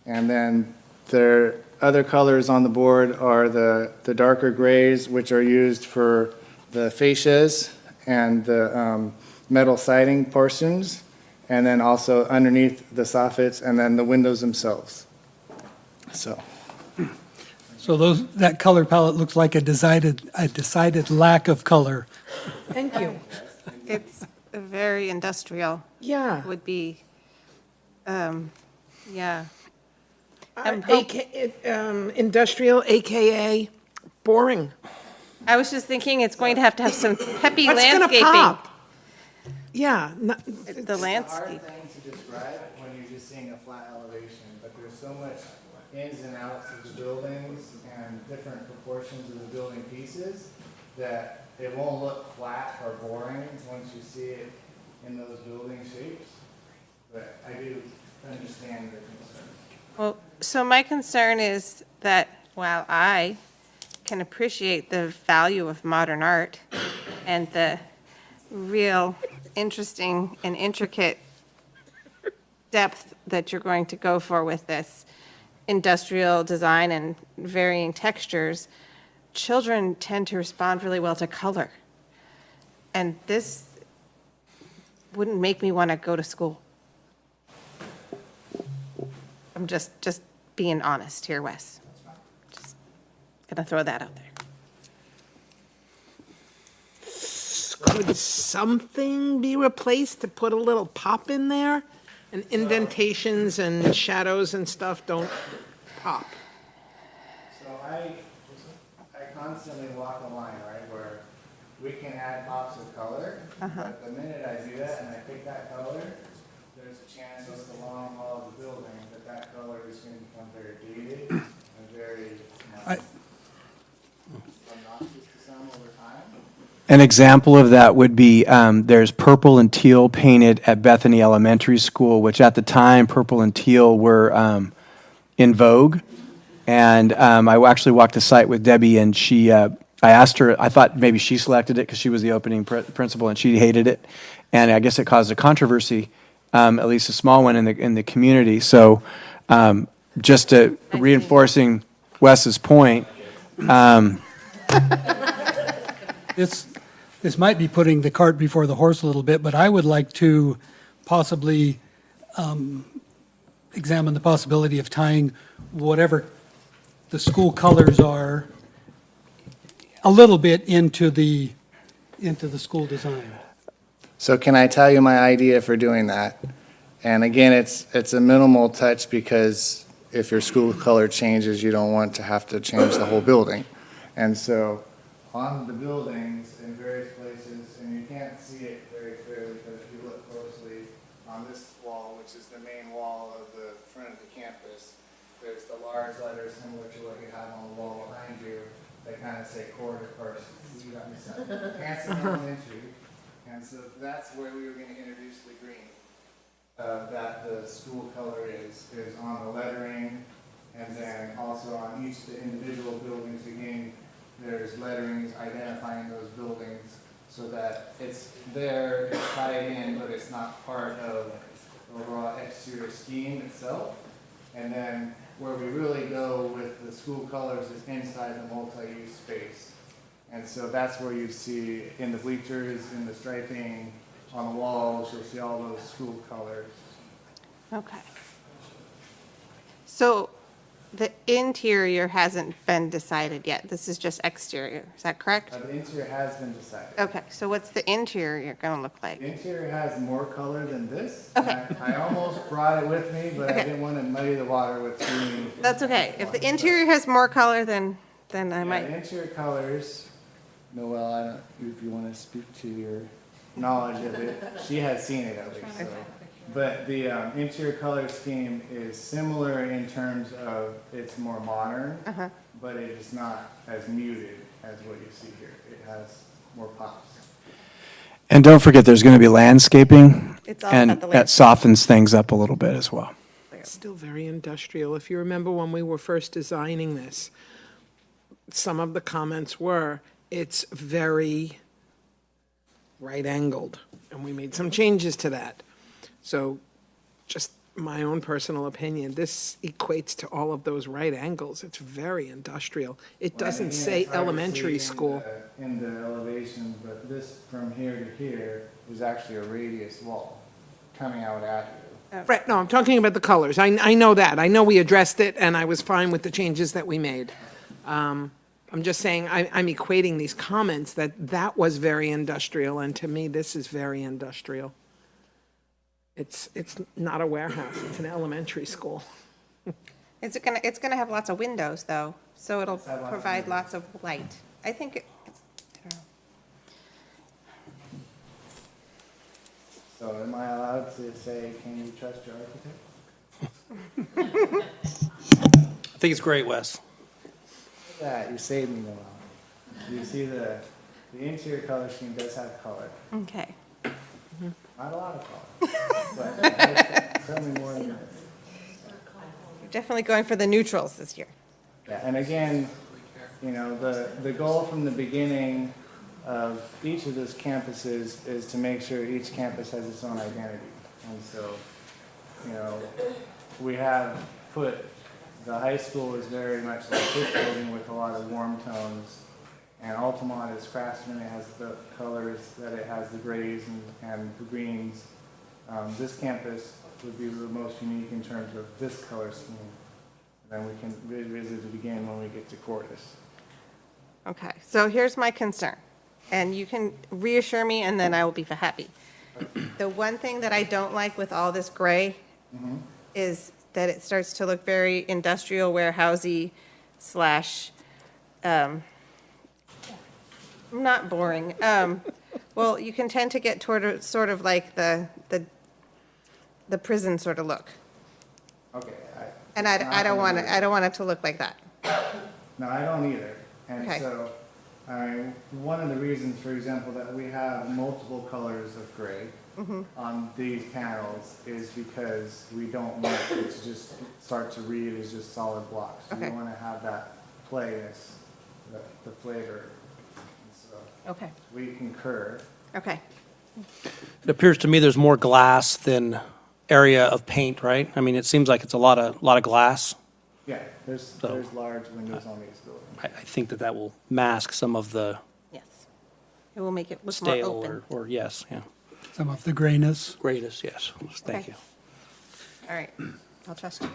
And then their other colors on the board are the darker grays, which are used for the fascias and the metal siding portions, and then also underneath the soffits, and then the windows themselves. So that color palette looks like a decided lack of color. Thank you. It's very industrial. Yeah. Would be, yeah. Industrial, AKA boring. I was just thinking it's going to have some peppy What's landscaping. Gonna pop? Yeah. The landscape. It's a hard thing to describe when you're just seeing a flat elevation, but there's so much ins and outs of the buildings and different proportions of the building pieces that it won't look flat or boring once you see it in those building shapes. But I do understand your concern. Well, so my concern is that while I can appreciate the value of modern art and the real interesting and intricate depth that you're going to go for with this industrial design and varying textures, children tend to respond really well to color. And this wouldn't make me want to go to school. I'm just being honest here, Wes. Just gonna throw that out there. Could something be replaced to put a little pop in there? And indentations and shadows and stuff don't pop. So constantly walk a line, right, where we can add pops of color, but the minute I do that and I pick that color, there's a chance with the long wall of the building that that color is going to become very dated and very obnoxious to some over time. An example of that would be there's purple and teal painted at Bethany Elementary School, which at the time purple and teal were in vogue. And I actually walked the site with Debbie, and I asked her, I thought maybe she selected it because she was the opening principal and she hated it. And I guess it caused a controversy, at least a small one in the community. So just reinforcing Wes's point, This might be putting the cart before the horse a little bit, but I would like to possibly examine the possibility of tying whatever the school colors are a little bit into the school design. So can I tell you my idea for doing that? And again, it's a minimal touch because if your school color changes, you don't want to have to change the whole building. And so on the buildings in various places, and you can't see it very clearly, but if you look closely on this wall, which is the main wall of the front of the campus, there's the large letters similar to what you have on the wall behind you that kind of say core to person. You got me set. Hanson Elementary. And so that's where we were going to introduce the green. That the school color is on the lettering, and then also on each of the individual buildings, again, there's letterings identifying those buildings so that it's there, it's tied in, but it's not part of the overall exterior scheme itself. And then where we really go with the school colors is inside the multi-use space. And so that's where you see in the bleachers, in the striping, on the walls, you'll see all those school colors. Okay. So the interior hasn't been decided yet. This is just exterior. Is that correct? The interior has been decided. Okay, so what's the interior going to look like? The interior has more color than this. Okay. I almost brought it with me, but I didn't want to muddy the water with green. That's okay. If the interior has more color, then I might. The interior colors, Noelle, I don't, if you want to speak to your knowledge of it, she has seen it at least. So. But the interior color scheme is similar in terms of it's more modern, but it is not as muted as what you see here. It has more pops. and don't forget there's going to be landscaping, It's all and about the that softens things up a little bit as well. It's still very industrial. If you remember when we were first designing this, some of the comments were, it's very right-angled, and we made some changes to that. So just my own personal opinion, this equates to all of those right angles. It's very industrial. It doesn't say It's hard to elementary see school. in the elevation, but this from here to here is actually a radius wall coming out at you. Right, no, I'm talking about the colors. I know that. I know we addressed it, and I was fine with the changes that we made. I'm just saying, I'm equating these comments that was very industrial, and to me, this is very industrial. It's not a warehouse, it's an elementary school. It's gonna have lots of windows though, so it'll provide lots of light. I think I don't know. So am I allowed to say, can you trust your architect? I think it's great, Wes. Yeah, you saved me, Noel. You see the interior color scheme does have color. Okay. Not a lot of color, but certainly more than this. You're definitely going for the neutrals this year. Yeah, and again, you know, the goal from the beginning of each of those campuses is to make sure each campus has its own identity. And so, you know, we have put, the high school is very much like this building with a lot of warm tones. And Altamont is Craftsman, it has the colors that it has, the grays and the greens. This campus would be the most unique in terms of this color scheme. And then we can revisit it again when we get to Cordis. Okay, so here's my concern, and you can reassure me and then I will be happy. The one thing that I don't like with all this gray is that it starts to look very industrial warehousey / Not boring. Well, you can tend to get toward sort of like the prison sort of look. Okay. And I don't want it to look like that. No, I don't either. And Okay. so, one of the reasons, for example, that we have multiple colors of gray Mhm. on these panels is because we don't want it to just start to read as just solid blocks. Okay. We want to have that playness, the flavor. And so Okay. we concur. Okay. It appears to me there's more glass than area of paint, right? I mean, it seems like it's a lot of glass. Yeah, there's large windows on these buildings. I think that will mask some of the Yes. It will make it look more stale open. or yes, yeah. Some of the grayness. Grayness, yes. Thank Okay. you. All right. I'll trust you.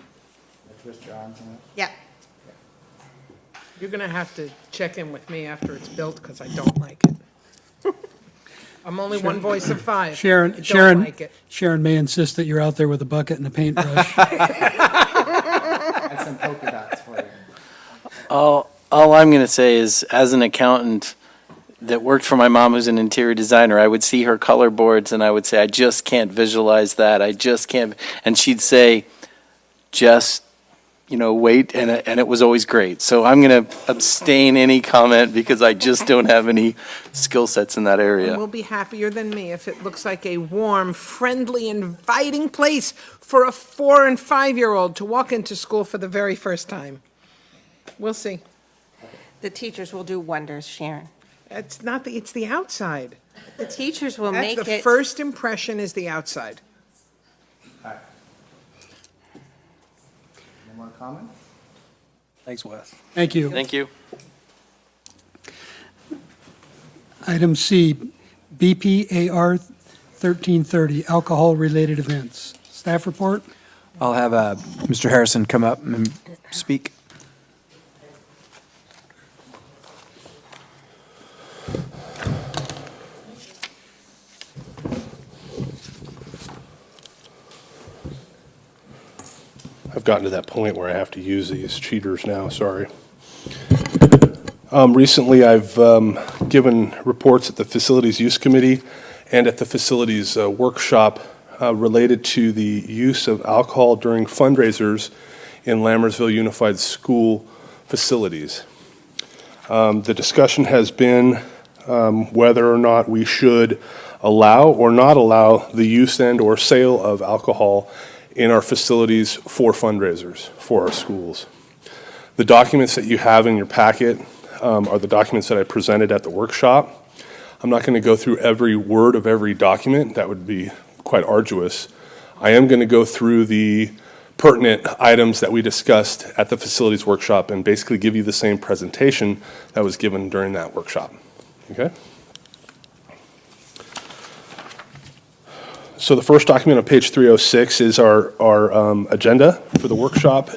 Twist your arms in it. Yeah. You're going to have to check in with me after it's built because I don't like it. I'm only one voice of five. I Sharon, don't Sharon, like it. Sharon may insist that you're out there with a bucket and a paintbrush. And some polka dots for you. All I'm going to say is, as an accountant that worked for my mom who's an interior designer, I would see her color boards and I would say, I just can't visualize that. I just can't. And she'd say, just, wait. And it was always great. So I'm going to abstain any comment because I just don't have any skill sets in that And area. we'll be happier than me if it looks like a warm, friendly, inviting place for a 4- and 5-year-old to walk into school for the very first time. We'll see. The teachers will do wonders, Sharon. It's the outside. The teachers will That's make the it. first impression is the outside. All right. Any more comments? Thanks, Wes. Thank you. Thank you. Item C, BPAR 1330, alcohol-related events. Staff report? I'll have Mr. Harrison come up and speak. I've gotten to that point where I have to use these cheaters now, sorry. Recently, I've given reports at the Facilities Use Committee and at the Facilities Workshop related to the use of alcohol during fundraisers in Lammersville Unified School facilities. The discussion has been whether or not we should allow or not allow the use and or sale of alcohol in our facilities for fundraisers for our schools. The documents that you have in your packet are the documents that I presented at the workshop. I'm not going to go through every word of every document. That would be quite arduous. I am going to go through the pertinent items that we discussed at the facilities workshop and basically give you the same presentation that was given during that workshop. Okay? So the first document on page 306 is our agenda for the workshop.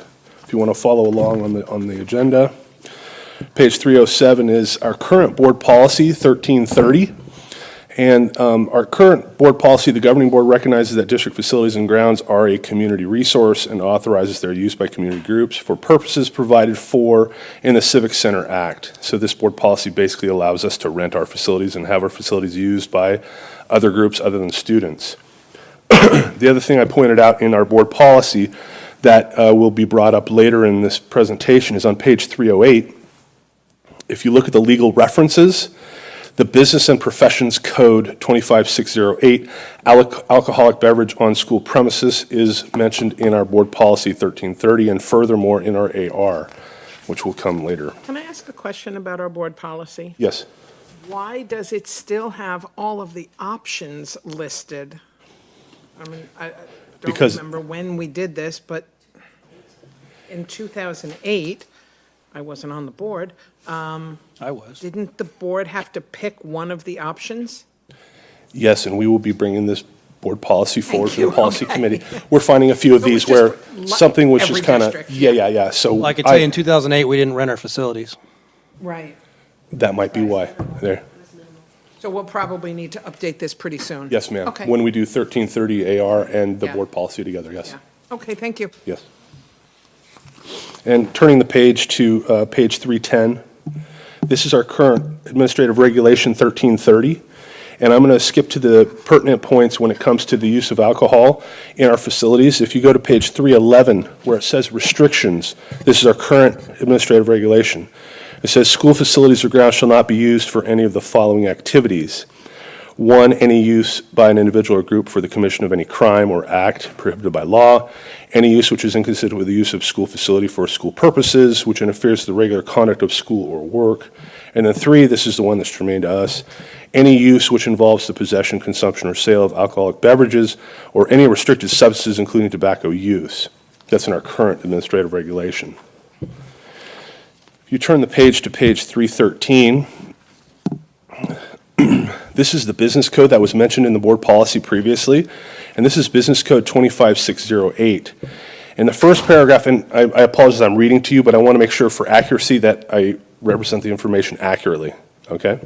If you want to follow along on the agenda. Page 307 is our current board policy, 1330. And our current board policy, the governing board recognizes that district facilities and grounds are a community resource and authorizes their use by community groups for purposes provided for in the Civic Center Act. So this board policy basically allows us to rent our facilities and have our facilities used by other groups other than students. The other thing I pointed out in our board policy that will be brought up later in this presentation is on page 308. If you look at the legal references, the Business and Professions Code 25608, alcoholic beverage on school premises, is mentioned in our board policy 1330 and furthermore in our AR, which will come later. Can I ask a question about our board policy? Yes. Why does it still have all of the options listed? I mean, I don't remember when we did this, but in 2008, I wasn't on the board. I was. Didn't the board have to pick one of the options? Yes, and we will be bringing this board policy forward to you. the policy Okay. committee. We're finding a few of So we these just where li- something was every just kind of, district. yeah. So Well, I can tell you in 2008, we didn't rent our facilities. Right. that might be why. There. So we'll probably need to update this pretty soon. Yes, ma'am. Okay. When we do 1330 AR and the Yeah. board policy together, yes. Yeah. Okay, thank you. Yes. And turning the page to page 310, This is our current Administrative Regulation 1330. And I'm going to skip to the pertinent points when it comes to the use of alcohol in our facilities. If you go to page 311, where it says restrictions, this is our current administrative regulation. It says school facilities or grounds shall not be used for any of the following activities. 1, any use by an individual or group for the commission of any crime or act prohibited by law. Any use which is inconsistent with the use of school facility for school purposes, which interferes with the regular conduct of school or work. And then 3, this is the one that's germane to us, any use which involves the possession, consumption, or sale of alcoholic beverages or any restricted substances, including tobacco use. That's in our current administrative regulation. If you turn the page to page 313, this is the business code that was mentioned in the board policy previously, and this is Business Code 25608. In the first paragraph, and I apologize I'm reading to you, but I want to make sure for accuracy that I represent the information accurately, okay?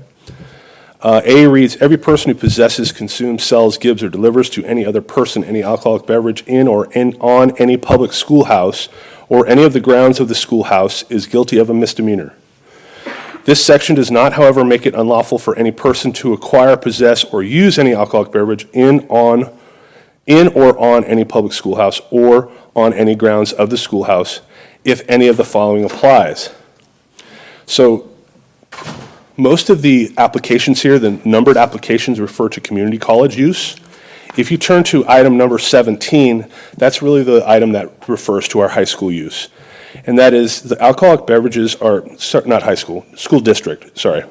A reads, every person who possesses, consumes, sells, gives, or delivers to any other person any alcoholic beverage in or on any public schoolhouse or any of the grounds of the schoolhouse is guilty of a misdemeanor. This section does not, however, make it unlawful for any person to acquire, possess, or use any alcoholic beverage in or on any public schoolhouse or on any grounds of the schoolhouse if any of the following applies. So most of the applications here, the numbered applications, refer to community college use. If you turn to item number 17, that's really the item that refers to our high school use. And that is the alcoholic beverages are, not high school, school district, sorry.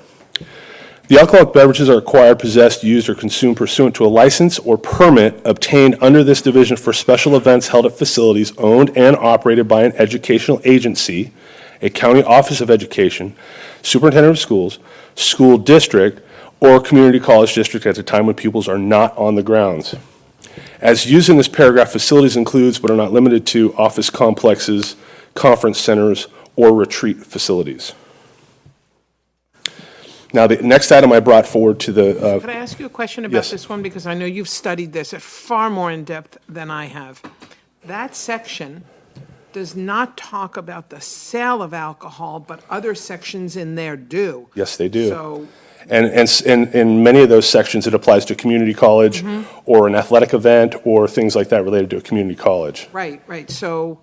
The alcoholic beverages are acquired, possessed, used, or consumed pursuant to a license or permit obtained under this division for special events held at facilities owned and operated by an educational agency, a county office of education, superintendent of schools, school district, or community college district at the time when pupils are not on the grounds. As used in this paragraph, facilities includes but are not limited to office complexes, conference centers, or retreat facilities. Now, the next item I brought forward to the... Could I ask you a question about yes. this one? Because I know you've studied this far more in depth than I have. That section does not talk about the sale of alcohol, but other sections in there do. Yes, they do. So, and in many of those sections, it applies to community college or an athletic event or things like that related to a community college. right. So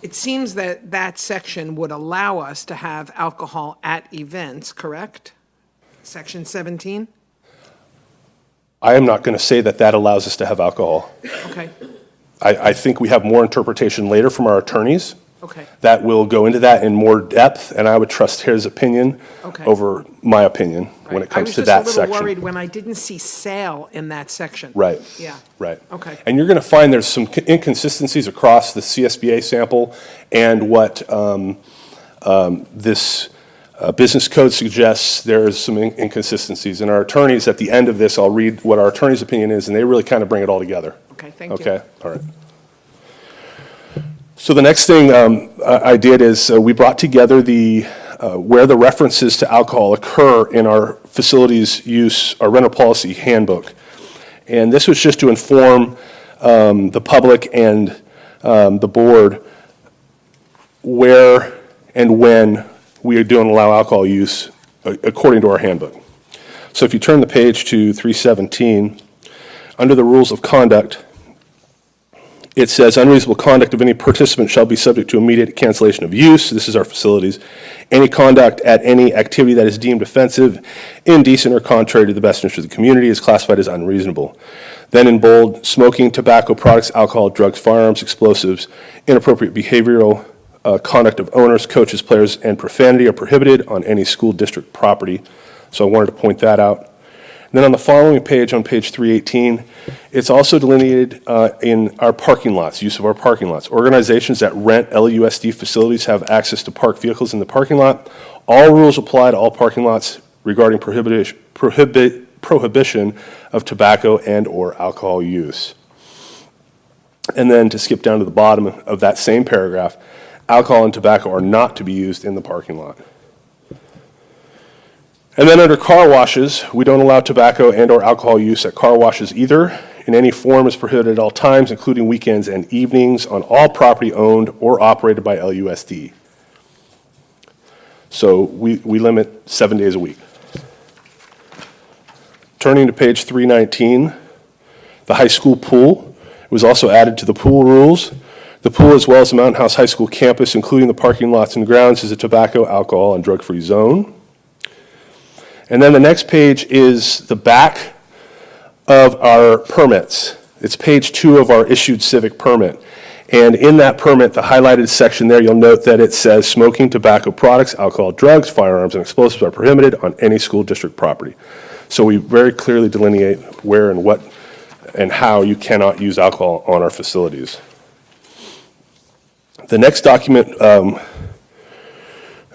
it seems that that section would allow us to have alcohol at events, correct? Section 17? I am not going to say that that allows us to have alcohol. Okay. I think we have more interpretation later from our attorneys Okay. that will go into that in more depth, and I would trust his opinion Okay. over my opinion when it comes to that I was just a little section. worried when I didn't see sale in that section. Right. Yeah. Right. Okay. And you're going to find there's some inconsistencies across the CSBA sample and what this business code suggests. There's some inconsistencies. And our attorneys, at the end of this, I'll read what our attorney's opinion is, and they really kind of bring it all together. Okay, thank you. Okay, all right. So the next thing I did is we brought together the where the references to alcohol occur in our facilities use, our rental policy handbook. And this was just to inform the public and the board where and when we don't allow alcohol use according to our handbook. So if you turn the page to 317, under the rules of conduct, it says unreasonable conduct of any participant shall be subject to immediate cancellation of use. This is our facilities. Any conduct at any activity that is deemed offensive, indecent, or contrary to the best interest of the community is classified as unreasonable. Then in bold, smoking, tobacco products, alcohol, drugs, firearms, explosives, inappropriate behavioral conduct of owners, coaches, players, and profanity are prohibited on any school district property. So I wanted to point that out. And then on the following page, on page 318, it's also delineated in our parking lots, use of our parking lots. Organizations that rent LUSD facilities have access to park vehicles in the parking lot. All rules apply to all parking lots regarding prohibition of tobacco and or alcohol use. And then to skip down to the bottom of that same paragraph, alcohol and tobacco are not to be used in the parking lot. And then under car washes, we don't allow tobacco and or alcohol use at car washes either. In any form is prohibited at all times, including weekends and evenings, on all property owned or operated by LUSD. So we limit 7 days a week. Turning to page 319, the high school pool was also added to the pool rules. The pool, as well as the Mountain House High School campus, including the parking lots and grounds, is a tobacco, alcohol, and drug-free zone. And then the next page is the back of our permits. It's page 2 of our issued civic permit. And in that permit, the highlighted section there, you'll note that it says smoking, tobacco products, alcohol, drugs, firearms, and explosives are prohibited on any school district property. So we very clearly delineate where and what and how you cannot use alcohol on our facilities. The next document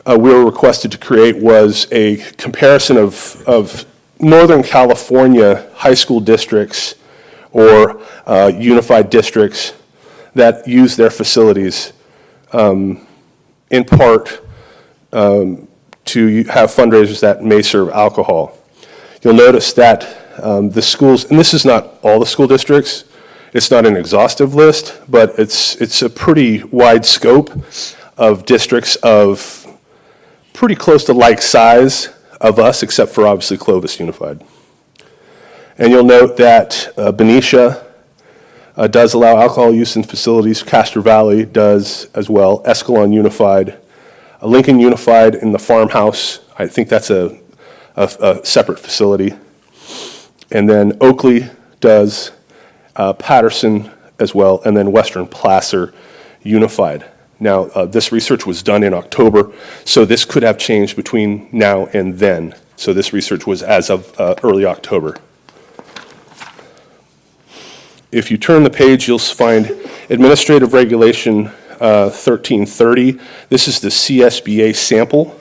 we were requested to create was a comparison of Northern California high school districts or unified districts that use their facilities in part to have fundraisers that may serve alcohol. You'll notice that the schools, and this is not all the school districts, it's not an exhaustive list, but it's a pretty wide scope of districts of pretty close to like size of us, except for obviously Clovis Unified. And you'll note that Benicia does allow alcohol use in facilities. Castro Valley does as well. Escalon Unified. Lincoln Unified in the farmhouse. I think that's a separate facility. And then Oakley does, Patterson as well, and then Western Placer Unified. Now, this research was done in October, so this could have changed between now and then. So this research was as of early October. If you turn the page, you'll find Administrative Regulation 1330. This is the CSBA sample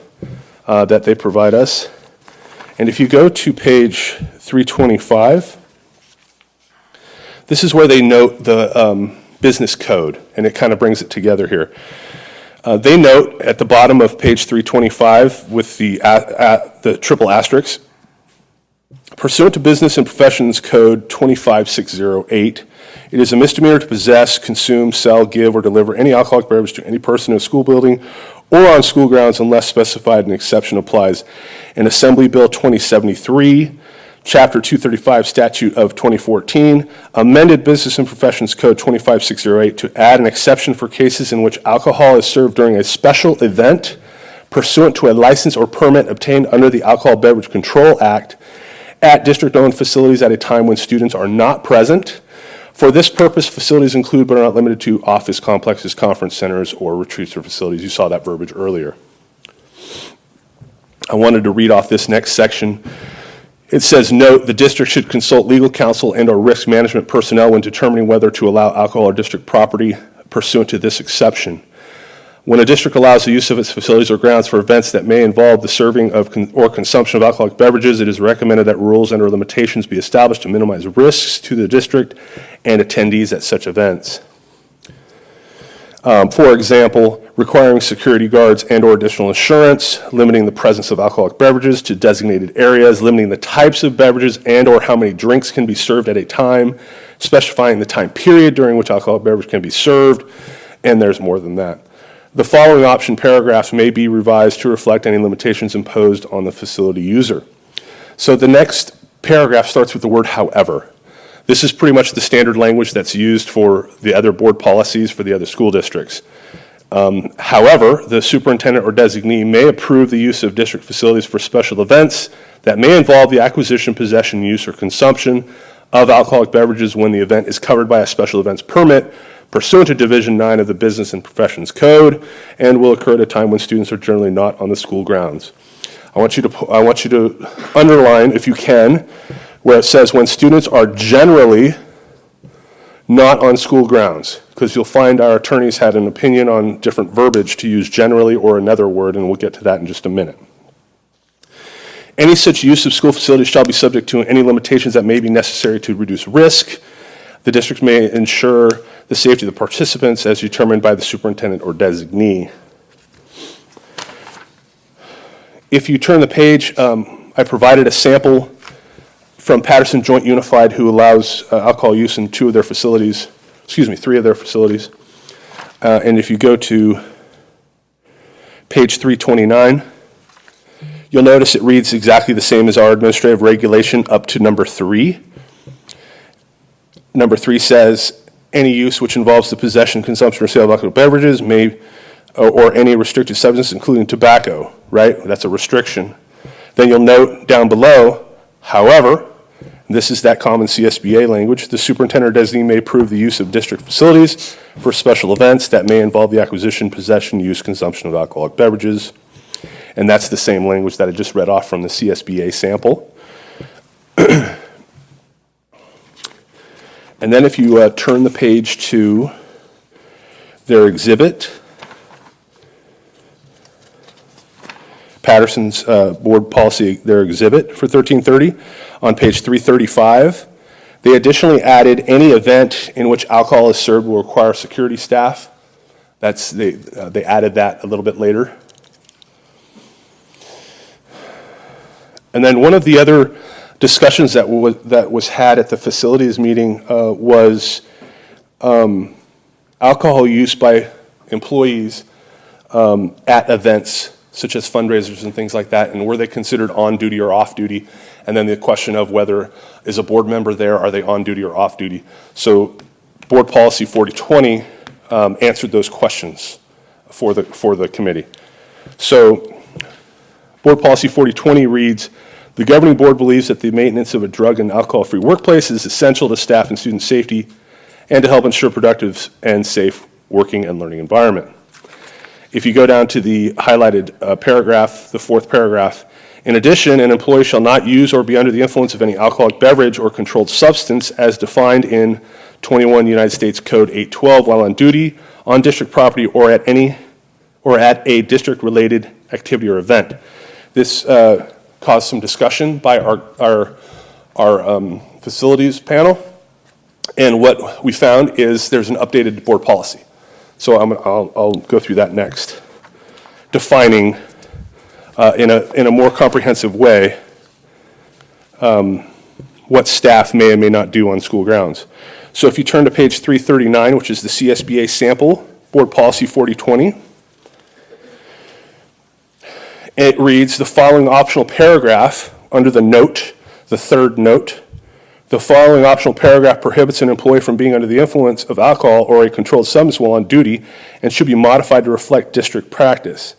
that they provide us. And if you go to page 325, this is where they note the business code, and it kind of brings it together here. They note at the bottom of page 325 with the triple asterisk, pursuant to Business and Professions Code 25608, it is a misdemeanor to possess, consume, sell, give, or deliver any alcoholic beverage to any person in a school building or on school grounds unless specified an exception applies. In Assembly Bill 2073, Chapter 235, Statute of 2014, amended Business and Professions Code 25608 to add an exception for cases in which alcohol is served during a special event pursuant to a license or permit obtained under the Alcohol Beverage Control Act at district-owned facilities at a time when students are not present. For this purpose, facilities include but are not limited to office complexes, conference centers, or retreats or facilities. You saw that verbiage earlier. I wanted to read off this next section. It says, note, the district should consult legal counsel and or risk management personnel when determining whether to allow alcohol or district property pursuant to this exception. When a district allows the use of its facilities or grounds for events that may involve the serving of or consumption of alcoholic beverages, it is recommended that rules and or limitations be established to minimize risks to the district and attendees at such events. For example, requiring security guards and or additional insurance, limiting the presence of alcoholic beverages to designated areas, limiting the types of beverages and or how many drinks can be served at a time, specifying the time period during which alcoholic beverage can be served, and there's more than that. The following option paragraphs may be revised to reflect any limitations imposed on the facility user. So the next paragraph starts with the word however. This is pretty much the standard language that's used for the other board policies for the other school districts. However, the superintendent or designee may approve the use of district facilities for special events that may involve the acquisition, possession, use, or consumption of alcoholic beverages when the event is covered by a special events permit pursuant to Division 9 of the Business and Professions Code and will occur at a time when students are generally not on the school grounds. I want you to underline, if you can, where it says when students are generally not on school grounds, because you'll find our attorneys had an opinion on different verbiage to use generally or another word, and we'll get to that in just a minute. Any such use of school facilities shall be subject to any limitations that may be necessary to reduce risk. The district may ensure the safety of the participants as determined by the superintendent or designee. If you turn the page, I provided a sample from Patterson Joint Unified, who allows alcohol use in three of their facilities. And if you go to page 329, You'll notice it reads exactly the same as our administrative regulation up to number 3. Number 3 says, any use which involves the possession, consumption, or sale of alcoholic beverages may, or any restricted substance, including tobacco, right? That's a restriction. Then you'll note down below, however, this is that common CSBA language, the superintendent or designee may approve the use of district facilities for special events that may involve the acquisition, possession, use, consumption of alcoholic beverages. And that's the same language that I just read off from the CSBA sample. And then if you turn the page to their exhibit, Patterson's board policy, their exhibit for 1330, on page 335, they additionally added any event in which alcohol is served will require security staff. They added that a little bit later. And then one of the other discussions that was had at the facilities meeting was alcohol use by employees at events such as fundraisers and things like that, and were they considered on duty or off duty? And then the question of whether is a board member there, are they on duty or off duty? So Board Policy 4020 answered those questions for the committee. So Board Policy 4020 reads, the governing board believes that the maintenance of a drug and alcohol-free workplace is essential to staff and student safety and to help ensure productive and safe working and learning environment. If you go down to the highlighted paragraph, the 4th paragraph, in addition, an employee shall not use or be under the influence of any alcoholic beverage or controlled substance as defined in 21 United States Code 812 while on duty, on district property, or at a district-related activity or event. This caused some discussion by our facilities panel, and what we found is there's an updated board policy. So I'll go through that next, defining in a more comprehensive way what staff may or may not do on school grounds. So if you turn to page 339, which is the CSBA sample, Board Policy 4020, it reads the following optional paragraph under the note, the 3rd note. The following optional paragraph prohibits an employee from being under the influence of alcohol or a controlled substance while on duty and should be modified to reflect district practice.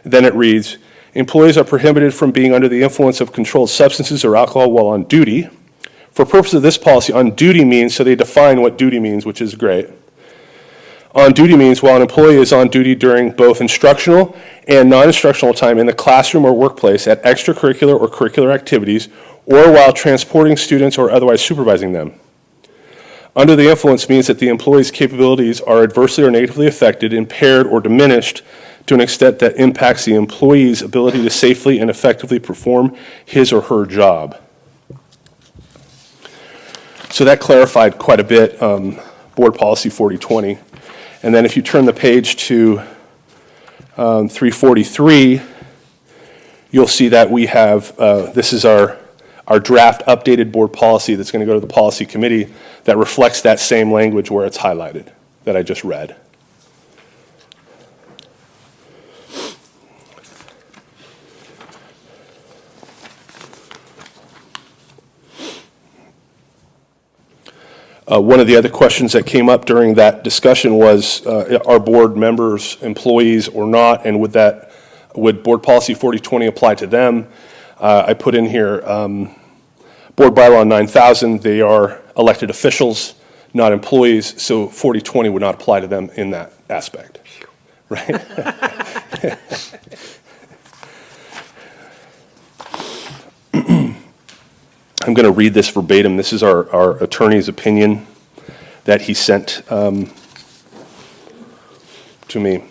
Then it reads, employees are prohibited from being under the influence of controlled substances or alcohol while on duty. For purpose of this policy, on duty means, so they define what duty means, which is great. On duty means while an employee is on duty during both instructional and non-instructional time in the classroom or workplace at extracurricular or curricular activities, or while transporting students or otherwise supervising them. Under the influence means that the employee's capabilities are adversely or negatively affected, impaired, or diminished to an extent that impacts the employee's ability to safely and effectively perform his or her job. So that clarified quite a bit, Board Policy 4020. And then if you turn the page to 343, you'll see that we have, this is our draft updated board policy that's going to go to the policy committee that reflects that same language where it's highlighted that I just read. One of the other questions that came up during that discussion was, are board members employees or not, and would Board Policy 4020 apply to them? I put in here Board Bylaw 9000, they are elected officials, not employees, so 4020 would not apply to them in that aspect, right? I'm going to read this verbatim. This is our attorney's opinion that he sent to me.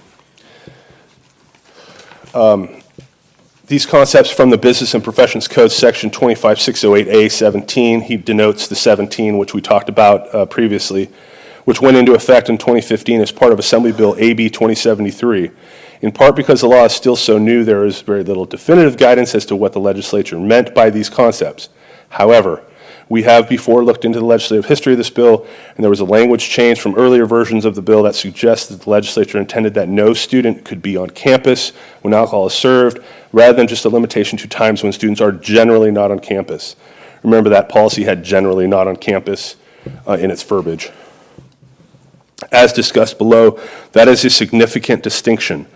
These concepts from the Business and Professions Code, section 25608A17, he denotes the 17, which we talked about previously, which went into effect in 2015 as part of Assembly Bill AB 2073. In part because the law is still so new, there is very little definitive guidance as to what the legislature meant by these concepts. However, We have before looked into the legislative history of this bill, and there was a language change from earlier versions of the bill that suggests that the legislature intended that no student could be on campus when alcohol is served, rather than just a limitation to times when students are generally not on campus. Remember, that policy had generally not on campus in its verbiage. As discussed below, that is a significant distinction.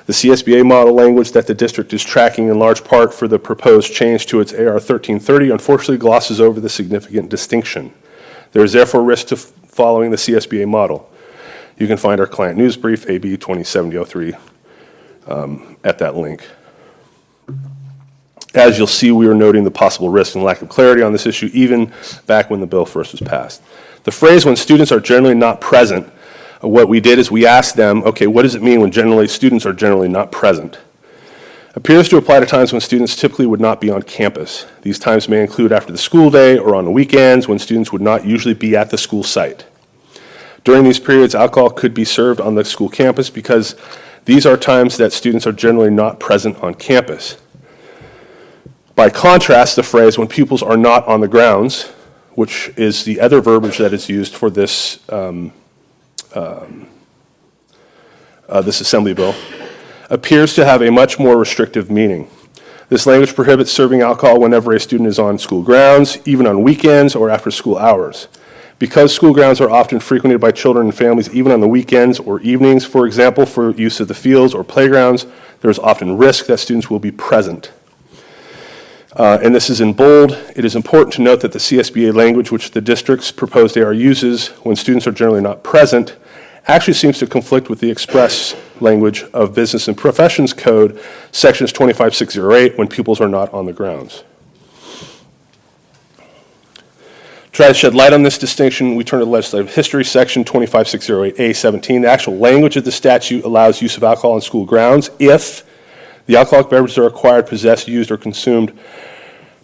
The CSBA model language that the district is tracking in large part for the proposed change to its AR 1330 unfortunately glosses over the significant distinction. There is therefore risk to following the CSBA model. You can find our client news brief, AB 207003, at that link. As you'll see, we are noting the possible risk and lack of clarity on this issue even back when the bill first was passed. The phrase, when students are generally not present, what we did is we asked them, okay, what does it mean when students are generally not present? Appears to apply to times when students typically would not be on campus. These times may include after the school day or on the weekends when students would not usually be at the school site. During these periods, alcohol could be served on the school campus because these are times that students are generally not present on campus. By contrast, the phrase, when pupils are not on the grounds, which is the other verbiage that is used for this this assembly bill, appears to have a much more restrictive meaning. This language prohibits serving alcohol whenever a student is on school grounds, even on weekends or after school hours. Because school grounds are often frequented by children and families even on the weekends or evenings, for example, for use of the fields or playgrounds, there is often risk that students will be present. And this is in bold. It is important to note that the CSBA language, which the district's proposed AR uses when students are generally not present, actually seems to conflict with the express language of Business and Professions Code, sections 25608, when pupils are not on the grounds. Try to shed light on this distinction, we turn to the legislative history, section 25608A17. The actual language of the statute allows use of alcohol on school grounds if the alcoholic beverages are acquired, possessed, used, or consumed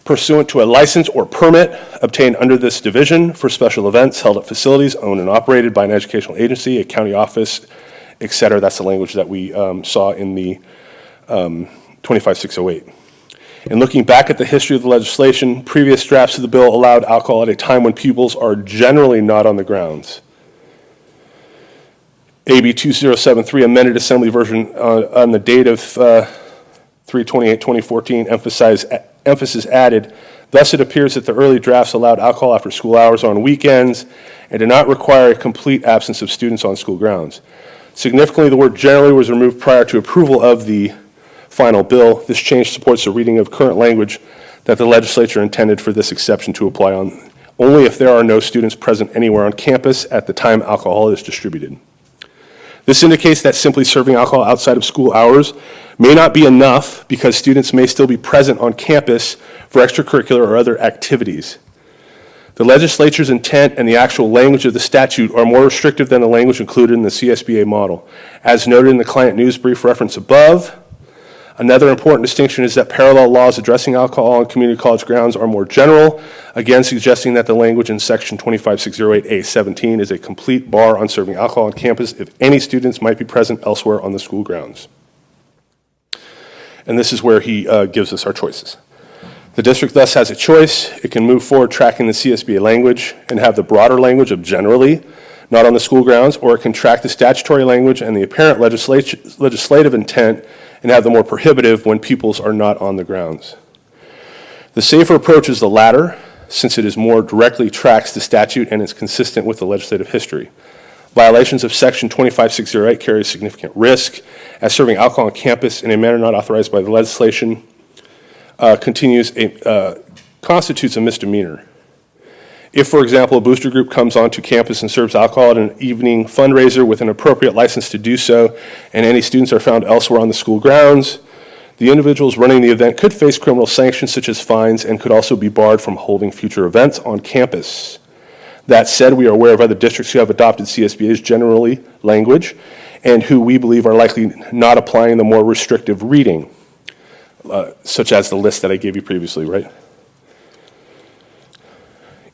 pursuant to a license or permit obtained under this division for special events held at facilities owned and operated by an educational agency, a county office, et cetera. That's the language that we saw in the 25608. In looking back at the history of the legislation, previous drafts of the bill allowed alcohol at a time when pupils are generally not on the grounds. AB 2073 amended assembly version on the date of 3/28/2014 emphasis added. Thus, it appears that the early drafts allowed alcohol after school hours on weekends and did not require a complete absence of students on school grounds. Significantly, the word generally was removed prior to approval of the final bill. This change supports the reading of current language that the legislature intended for this exception to apply on only if there are no students present anywhere on campus at the time alcohol is distributed. This indicates that simply serving alcohol outside of school hours may not be enough because students may still be present on campus for extracurricular or other activities. The legislature's intent and the actual language of the statute are more restrictive than the language included in the CSBA model. As noted in the client news brief reference above, another important distinction is that parallel laws addressing alcohol on community college grounds are more general, again suggesting that the language in section 25608A17 is a complete bar on serving alcohol on campus if any students might be present elsewhere on the school grounds. And this is where he gives us our choices. The district thus has a choice. It can move forward tracking the CSBA language and have the broader language of generally not on the school grounds, or it can track the statutory language and the apparent legislative intent and have the more prohibitive when pupils are not on the grounds. The safer approach is the latter, since it is more directly tracks the statute and is consistent with the legislative history. Violations of section 25608 carry significant risk, as serving alcohol on campus in a manner not authorized by the legislation constitutes a misdemeanor. If, for example, a booster group comes onto campus and serves alcohol at an evening fundraiser with an appropriate license to do so, and any students are found elsewhere on the school grounds, the individuals running the event could face criminal sanctions such as fines and could also be barred from holding future events on campus. That said, we are aware of other districts who have adopted CSBA's generally language and who we believe are likely not applying the more restrictive reading, such as the list that I gave you previously, right?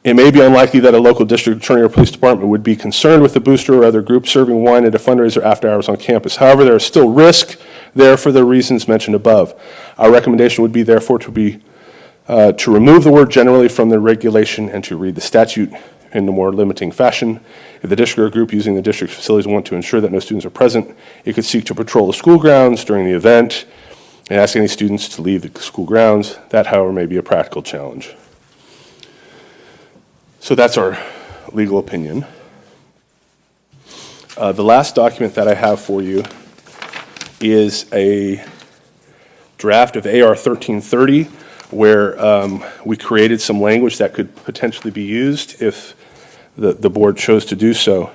It may be unlikely that a local district attorney or police department would be concerned with the booster or other group serving wine at a fundraiser after hours on campus. However, there is still risk there for the reasons mentioned above. Our recommendation would be therefore to be To remove the word generally from the regulation and to read the statute in a more limiting fashion. If the district or group using the district's facilities want to ensure that no students are present, it could seek to patrol the school grounds during the event and ask any students to leave the school grounds. That, however, may be a practical challenge. So that's our legal opinion. The last document that I have for you is a draft of AR 1330, where we created some language that could potentially be used if the board chose to do so.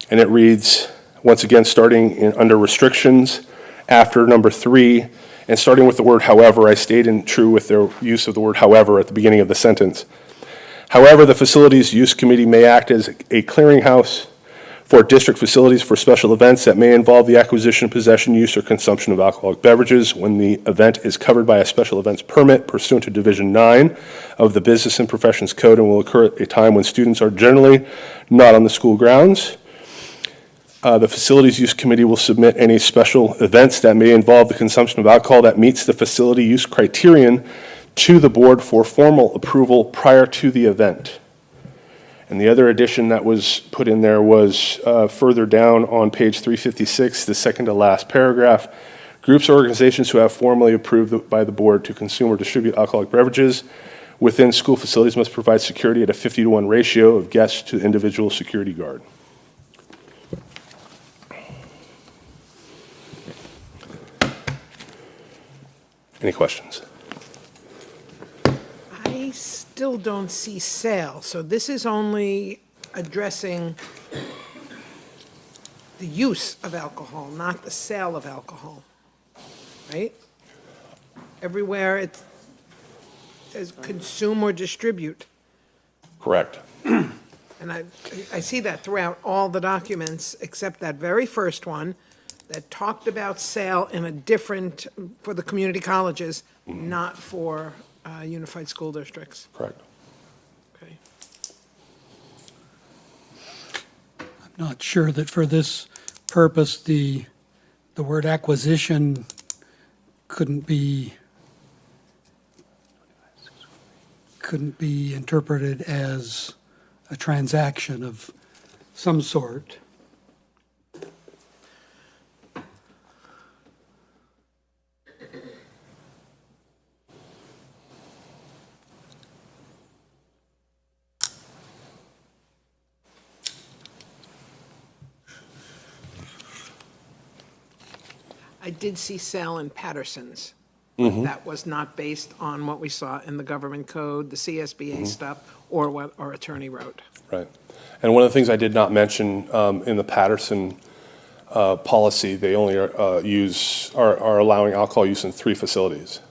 And it reads, once again, starting under restrictions, after number 3, and starting with the word however, I stayed true with their use of the word however at the beginning of the sentence. However, the Facilities Use Committee may act as a clearinghouse for district facilities for special events that may involve the acquisition, possession, use, or consumption of alcoholic beverages when the event is covered by a special events permit pursuant to Division 9 of the Business and Professions Code and will occur at a time when students are generally not on the school grounds. The Facilities Use Committee will submit any special events that may involve the consumption of alcohol that meets the facility use criterion to the board for formal approval prior to the event. And the other addition that was put in there was further down on page 356, the second to last paragraph. Groups or organizations who have formally approved by the board to consume or distribute alcoholic beverages within school facilities must provide security at a 50-to-1 ratio of guests to individual security guard. Any questions? I still don't see sale, so this is only addressing the use of alcohol, not the sale of alcohol, right? Everywhere it says consume or distribute. Correct. And I see that throughout all the documents, except that very first one that talked about sale in a different, for the community colleges, not for unified school districts. Correct. Okay. I'm not sure that for this purpose, the word acquisition couldn't be interpreted as a transaction of some sort. I did see sale in Patterson's. Mhm. That was not based on what we saw in the government code, the CSBA stuff, or what our attorney wrote. Right. And one of the things I did not mention in the Patterson policy, they only are allowing alcohol use in 3 facilities.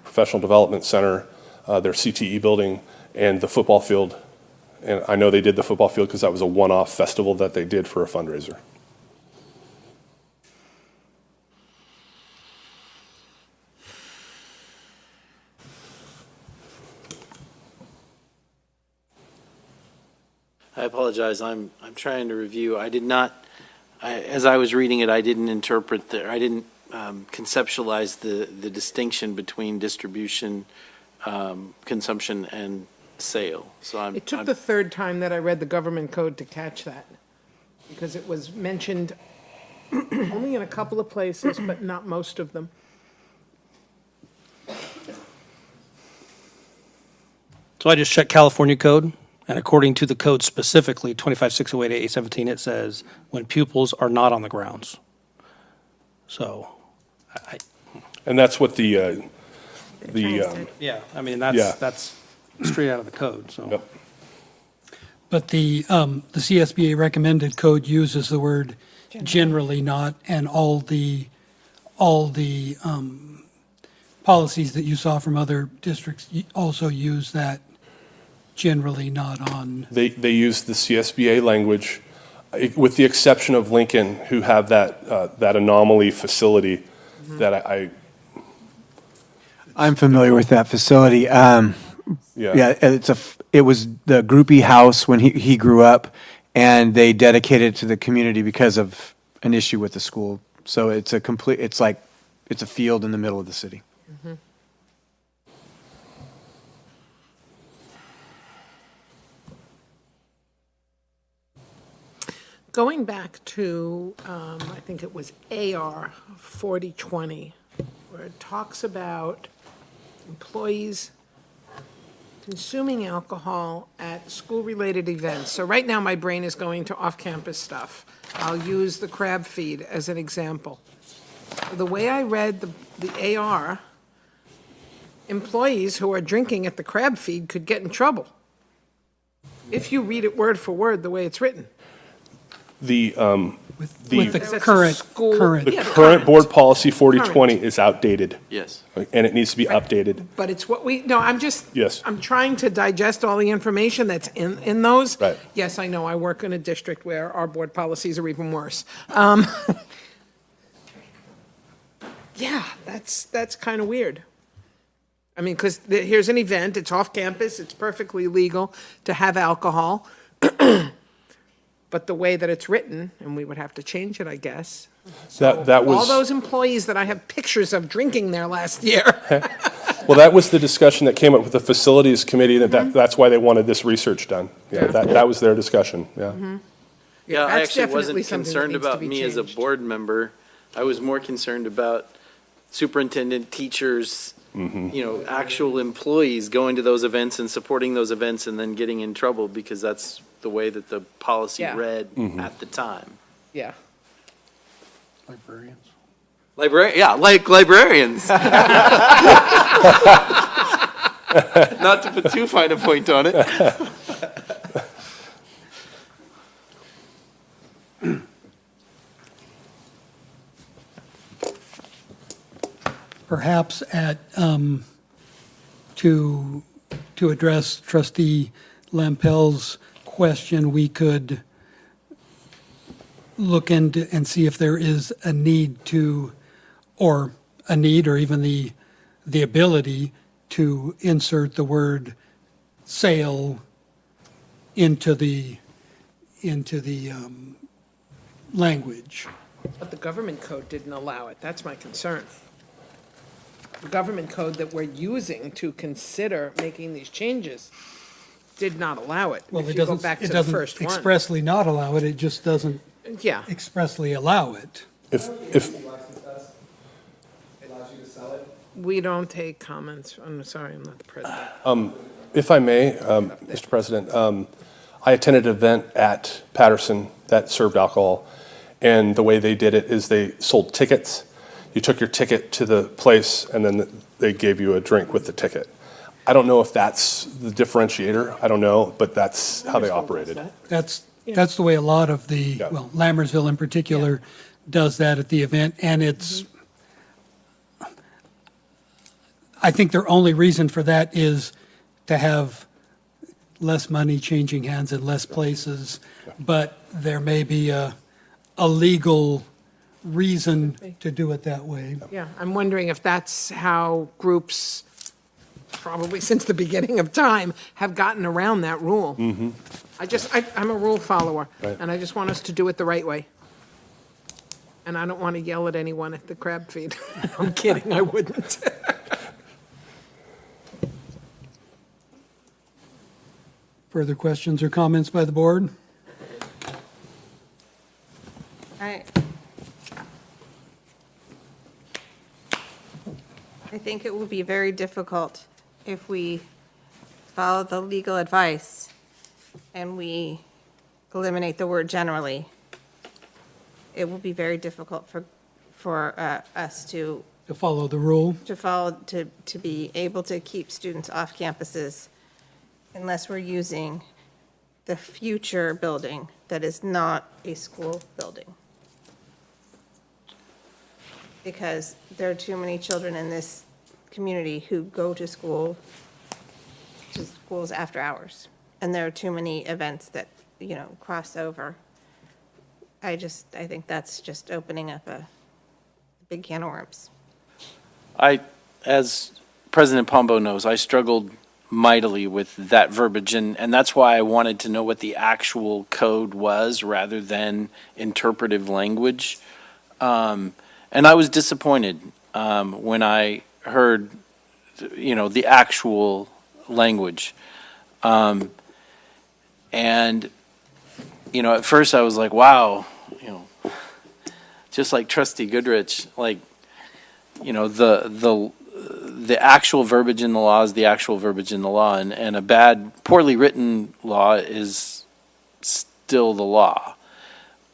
Professional Development Center, their CTE building, and the football field. And I know they did the football field because that was a one-off festival that they did for a fundraiser. I apologize. I'm trying to review. I did not, as I was reading it, I didn't interpret I didn't conceptualize the distinction between distribution, consumption, and sale. So It took the third time that I read the government code to catch that, because it was mentioned only in a couple of places, but not most of them. So I just checked California code, and according to the code specifically, 25-608-817, it says when pupils are not on the grounds. So, And that's what yeah, I mean, that's straight out of the code, so. Yep. But the CSBA recommended code uses the word generally not, and all the policies that you saw from other districts also use that generally not on. They use the CSBA language, with the exception of Lincoln, who have that anomaly facility that I'm familiar with that facility. Yeah, it was the groupie house when he grew up, and they dedicated it to the community because of an issue with the school. So it's a field in the middle of the city. Going back to, I think it was AR 4020, where it talks about employees consuming alcohol at school-related events. So right now, my brain is going to off-campus stuff. I'll use the crab feed as an example. The way I read the AR, employees who are drinking at the crab feed could get in trouble if you read it word for word the way it's written. The With the That's a current, school- current. The Yeah, current board policy 4020 is outdated. Yes. And it needs to be updated. But it's what we, no, Yes. I'm trying to digest all the information that's in those. Right. Yes, I know, I work in a district where our board policies are even worse. Yeah, that's kind of weird. I mean, because here's an event, it's off campus, it's perfectly legal to have alcohol. But the way that it's written, and we would have to change it, I guess. That All was, those employees that I have pictures of drinking there last year. well, that was the discussion that came up with the facilities committee, that's why they wanted this research done. Yeah, that was their discussion, yeah. Yeah, I That's actually definitely wasn't something that concerned needs to about be me as a changed. board member. I was more concerned about superintendent, teachers, actual employees going to those events and supporting those events and then getting in trouble because that's the way that the policy Yeah. read at the time. Yeah. Librarians. Like librarians. Not to put too fine a point on it. Perhaps to address Trustee Lampel's question, we could look into and see if there is a need to, or even the ability to insert the word sale into the language. But the government code didn't allow it, that's my concern. The government code that we're using to consider making these changes did not allow it. Well, If it you go doesn't, back it to the doesn't first one. expressly not allow it, it just doesn't Yeah, expressly allow it. If, we don't take comments, I'm sorry, I'm not the president. if I may, Mr. President, I attended an event at Patterson that served alcohol, and the way they did it is they sold tickets. You took your ticket to the place, and then they gave you a drink with the ticket. I don't know if that's the differentiator, I don't know, but that's how they operated. That's the way a lot of well, Lammersville in particular does that at the event, and it's, I think their only reason for that is to have less money changing hands in less places, but there may be a legal reason to do it that way. Yeah, I'm wondering if that's how groups, probably since the beginning of time, have gotten around that rule. I'm a rule follower, Right. and I just want us to do it the right way. And I don't want to yell at anyone at the crab feed. I'm kidding, I wouldn't. Further questions or comments by the board? I think it will be very difficult if we follow the legal advice and we eliminate the word generally. It will be very difficult for us to follow the rule? To be able to keep students off campuses unless we're using the future building that is not a school building. Because there are too many children in this community who go to schools after hours. And there are too many events that, cross over. I think that's just opening up a big can of worms. As President Pombo knows, I struggled mightily with that verbiage, and that's why I wanted to know what the actual code was rather than interpretive language. And I was disappointed when I heard, the actual language. And at first I was like, wow, just like Trustee Goodrich, like, the actual verbiage in the law is the actual verbiage in the law, and a poorly written law is still the law.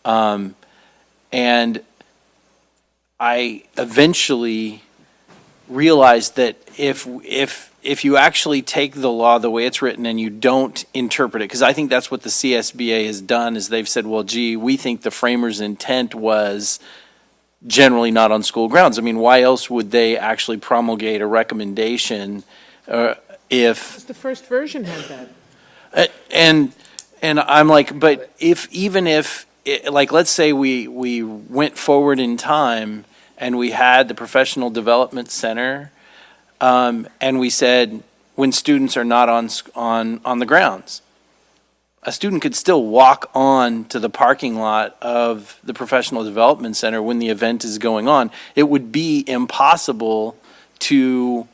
And I eventually realized that if you actually take the law the way it's written and you don't interpret it, because I think that's what the CSBA has done, is they've said, well, gee, we think the framers' intent was generally not on school grounds. I mean, why else would they actually promulgate a recommendation if... The first version had that. And I'm like, but even if, let's say we went forward in time and we had the Professional Development Center, and we said when students are not on the grounds, a student could still walk on to the parking lot of the Professional Development Center when the event is going on. It would be impossible to,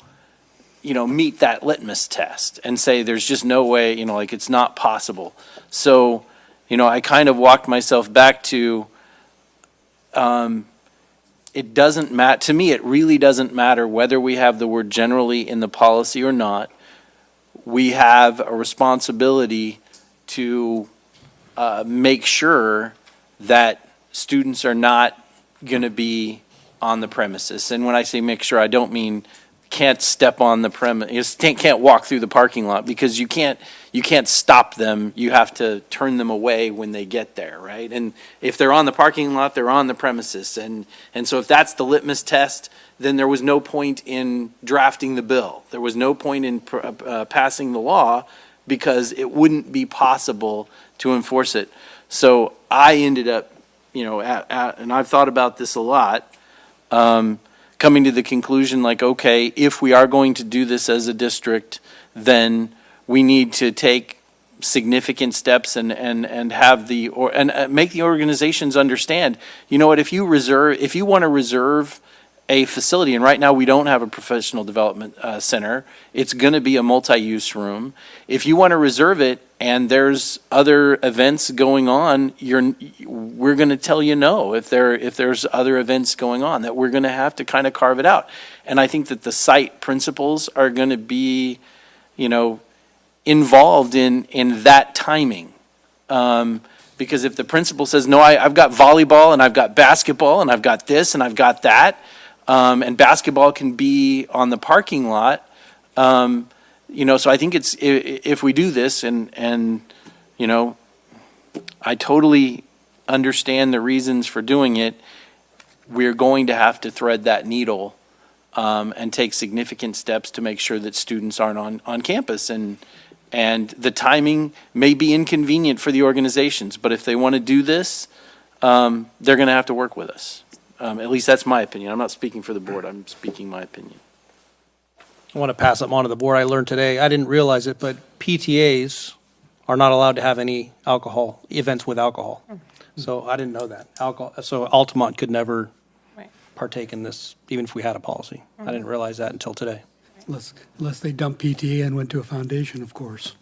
meet that litmus test and say there's just no way, it's not possible. So, I kind of walked myself back to, it doesn't matter, to me, it really doesn't matter whether we have the word generally in the policy or not. We have a responsibility to make sure that students are not going to be on the premises. And when I say make sure, I don't mean can't step on the premise, can't walk through the parking lot, because you can't stop them. You have to turn them away when they get there, right? And if they're on the parking lot, they're on the premises. And so if that's the litmus test, then there was no point in drafting the bill. There was no point in passing the law, because it wouldn't be possible to enforce it. So I ended up, and I've thought about this a lot, coming to the conclusion, like, okay, if we are going to do this as a district, then we need to take significant steps and have make the organizations understand, what, if you want to reserve a facility, and right now we don't have a professional development center, it's going to be a multi-use room. If you want to reserve it and there's other events going on, we're going to tell you no. If there's other events going on, that we're going to have to kind of carve it out. And I think that the site principals are going to be, involved in that timing. Because if the principal says, no, I've got volleyball and I've got basketball and I've got this and I've got that, and basketball can be on the parking lot, so I think it's, if we do this, and I totally understand the reasons for doing it, we're going to have to thread that needle and take significant steps to make sure that students aren't on campus. And the timing may be inconvenient for the organizations, but if they want to do this, they're going to have to work with us. At least that's my opinion. I'm not speaking for the board. I'm speaking my opinion. I want to pass something on to the board. I learned today, I didn't realize it, but PTAs are not allowed to have any events with alcohol. So I didn't know that. So Altamont could never partake in this, even if we had a policy. I didn't realize that until today. Unless they dump PTA and went to a foundation, of course.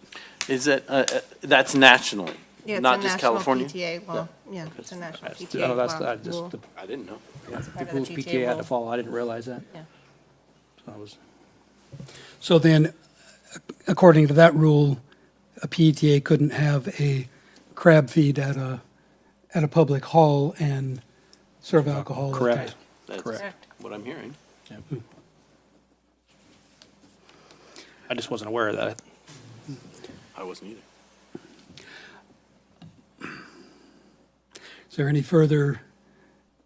Is that, that's nationally, Yeah, it's not a just national California? PTA law. Yeah, it's a national Oh, PTA that's, law. I just, rule. I didn't know. That's the part of rules the PTA had to rule. follow. I didn't realize that. Yeah. So I was. So then, according to that rule, a PTA couldn't have a crab feed at a public hall and serve alcohol. Correct. That's Correct. what I'm hearing. Yeah. I just wasn't aware of that. I wasn't either. Is there any further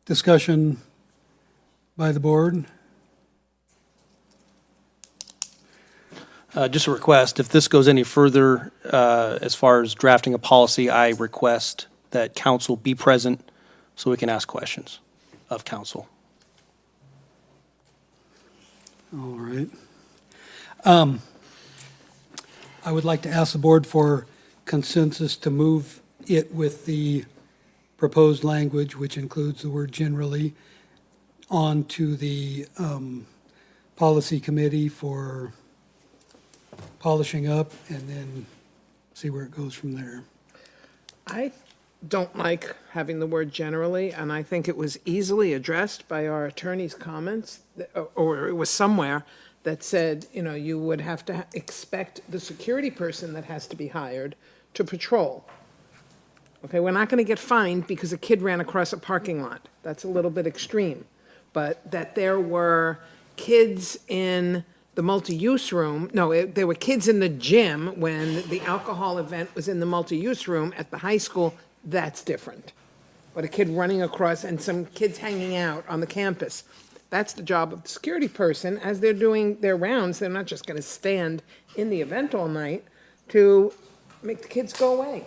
discussion by the board? Just a request, if this goes any further, as far as drafting a policy, I request that council be present so we can ask questions of council. All right. I would like to ask the board for consensus to move it with the proposed language, which includes the word generally, on to the policy committee for polishing up, and then see where it goes from there. I don't like having the word generally, and I think it was easily addressed by our attorney's comments, or it was somewhere that said, you know, you would have to expect the security person that has to be hired to patrol. Okay, we're not going to get fined because a kid ran across a parking lot. That's a little bit extreme. But that there were kids in the multi-use room, there were kids in the gym when the alcohol event was in the multi-use room at the high school, that's different. But a kid running across and some kids hanging out on the campus, that's the job of the security person. As they're doing their rounds, they're not just going to stand in the event all night to make the kids go away.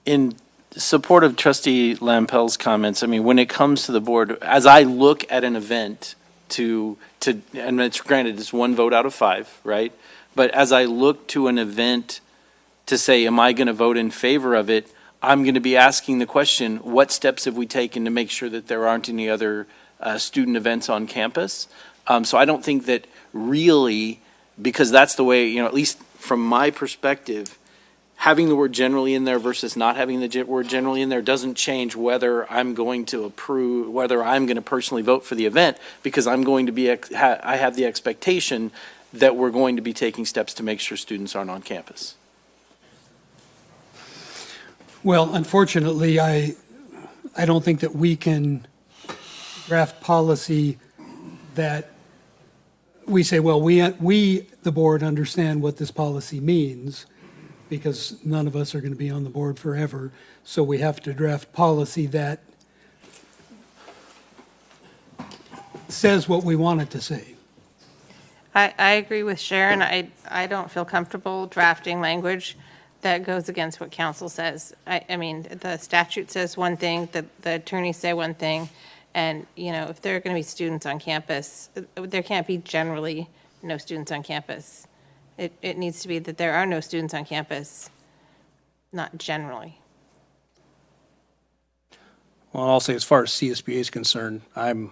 In support of Trustee Lampel's comments, I mean, when it comes to the board, as I look at an event and it's granted, it's 1 vote out of 5, right? But as I look to an event to say, am I going to vote in favor of it, I'm going to be asking the question, what steps have we taken to make sure that there aren't any other student events on campus? So I don't think that really, because that's the way, at least from my perspective, having the word generally in there versus not having the word generally in there doesn't change whether I'm going to approve, whether I'm going to personally vote for the event, because I'm going to be, I have the expectation that we're going to be taking steps to make sure students aren't on campus. Well, unfortunately, I don't think that we can draft policy that we say, well, we, the board, understand what this policy means, because none of us are going to be on the board forever. So we have to draft policy that says what we want it to say. I agree with Sharon. I don't feel comfortable drafting language that goes against what council says. I mean, the statute says one thing, the attorneys say one thing, and, if there are going to be students on campus, there can't be generally no students on campus. It needs to be that there are no students on campus, not generally. Well, I'll say as far as CSBA is concerned, I'm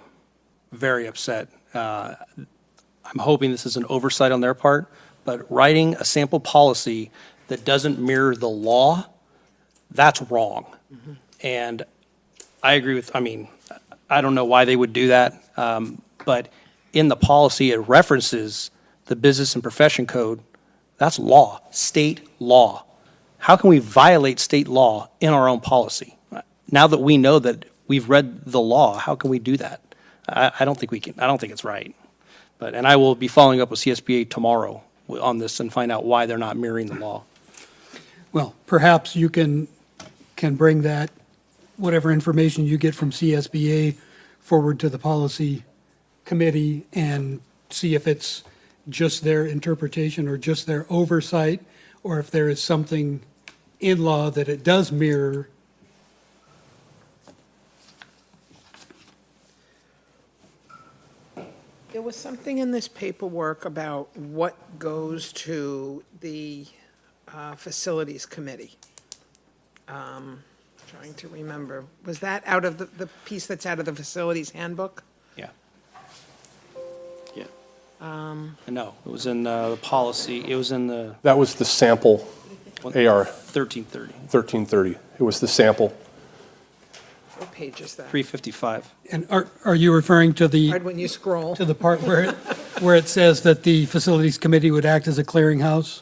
very upset. I'm hoping this is an oversight on their part, but writing a sample policy that doesn't mirror the law, that's wrong. Mm-hmm. And I agree with, I don't know why they would do that, but in the policy, it references the business and profession code. That's law, state law. How can we violate state law in our own policy? Now that we know that we've read the law, how can we do that? I don't think we can. I don't think it's right. And I will be following up with CSBA tomorrow on this and find out why they're not mirroring the law. Well, perhaps you can bring that, whatever information you get from CSBA, forward to the policy committee and see if it's just their interpretation or just their oversight, or if there is something in law that it does mirror. There was something in this paperwork about what goes to the facilities committee. Trying to remember. Was that out of the piece that's out of the facilities handbook? Yeah. Yeah. No, it was in the policy. It was in the That was the sample AR 1330. 1330. It was the sample. What page is that? 355. And are you referring to the Hard when you scroll. to the part where it says that the facilities committee would act as a clearinghouse?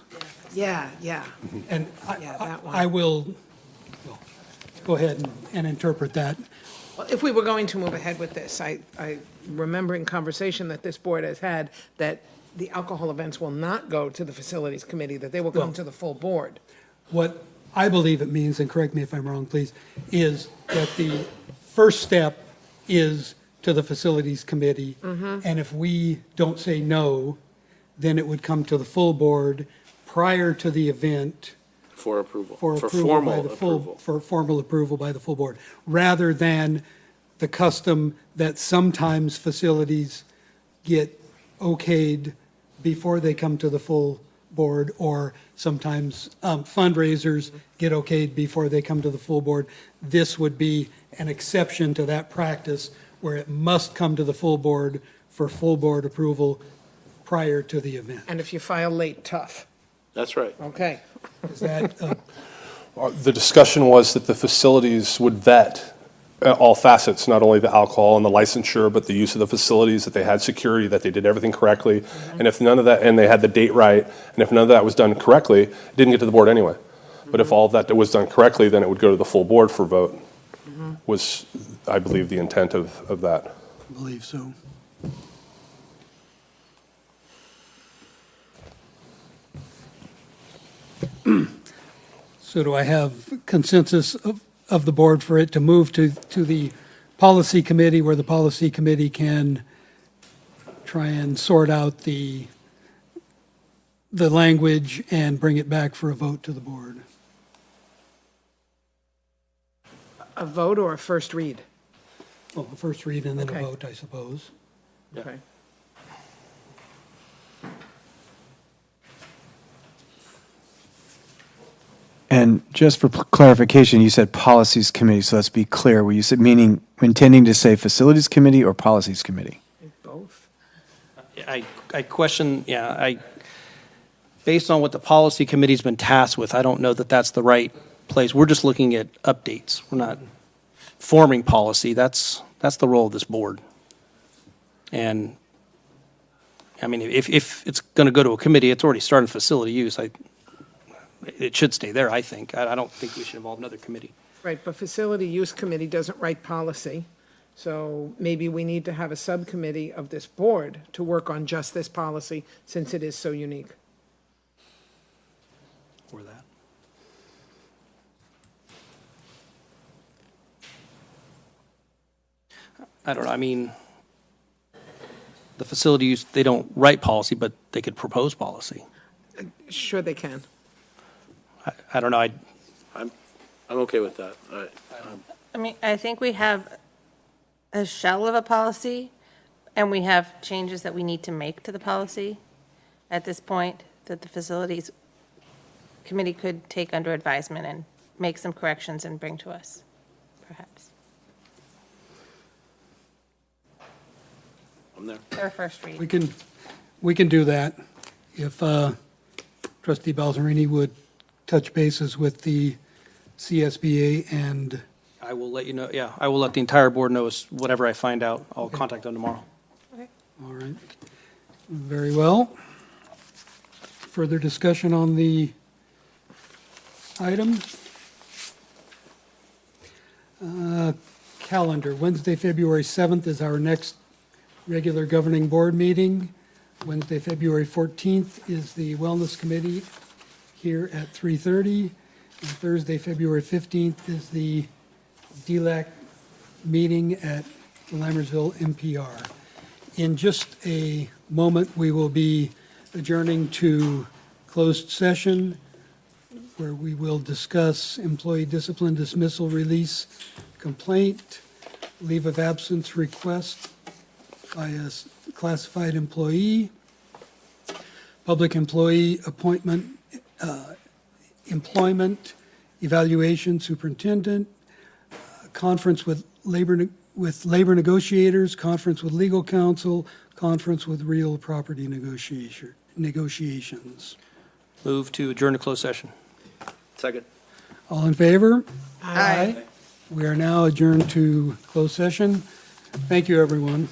Yeah. And that one. I will go ahead and interpret that. Well, if we were going to move ahead with this, I remember in conversation that this board has had that the alcohol events will not go to the facilities committee, that they will come to the full board. What I believe it means, and correct me if I'm wrong, please, is that the first step is to the facilities committee. Mm-hmm. And if we don't say no, then it would come to the full board prior to the event For approval. for approval by the full, for formal approval by the full board, rather than the custom that sometimes facilities get okayed before they come to the full board, or sometimes fundraisers get okayed before they come to the full board. This would be an exception to that practice where it must come to the full board for full board approval prior to the event. And if you file late, tough. That's right. Okay. Is that, The discussion was that the facilities would vet all facets, not only the alcohol and the licensure, but the use of the facilities, that they had security, that they did everything correctly. And if none of that, and they had the date right, and if none of that was done correctly, it didn't get to the board anyway. But if all of that was done correctly, then it would go to the full board for vote, was, I believe, the intent of that. I believe so. So do I have consensus of the board for it to move to the policy committee, where the policy committee can try and sort out the language and bring it back for a vote to the board? A vote or a first read? Well, a first read and then Okay. a vote, I suppose. Okay. And just for clarification, you said policies committee, so let's be clear. Were you said meaning intending to say facilities committee or policies committee? Both. I question, based on what the policy committee's been tasked with, I don't know that that's the right place. We're just looking at updates. We're not forming policy. That's the role of this board. And, I mean, if it's going to go to a committee, it's already started facility use. It should stay there, I think. I don't think we should involve another committee. Right, but Facility Use Committee doesn't write policy, so maybe we need to have a subcommittee of this board to work on just this policy, since it is so unique. Or that. I don't know, I mean, the facility use, they don't write policy, but they could propose policy. Sure they can. I don't know, I'm okay with that. I mean, I think we have a shell of a policy, and we have changes that we need to make to the policy at this point, that the facilities committee could take under advisement and make some corrections and bring to us, perhaps. I'm there. Or first read. We can do that. If Trustee Balzerini would touch bases with the CSBA, and I will let you know, I will let the entire board know whatever I find out. I'll contact them tomorrow. all right. Very well. Further discussion on the item? Calendar, Wednesday, February 7th is our next regular governing board meeting. Wednesday, February 14th is the Wellness Committee here at 3:30. And Thursday, February 15th is the DLAC meeting at the Lammersville MPR. In just a moment, we will be adjourning to closed session, where we will discuss employee discipline, dismissal, release, complaint, leave of absence request by a classified employee, public employee appointment, employment, evaluation, superintendent, conference with labor negotiators, conference with legal counsel, conference with real property negotiations. Move to adjourn to closed session. Second. All in favor? Aye. We are now adjourned to closed session. Thank you, everyone.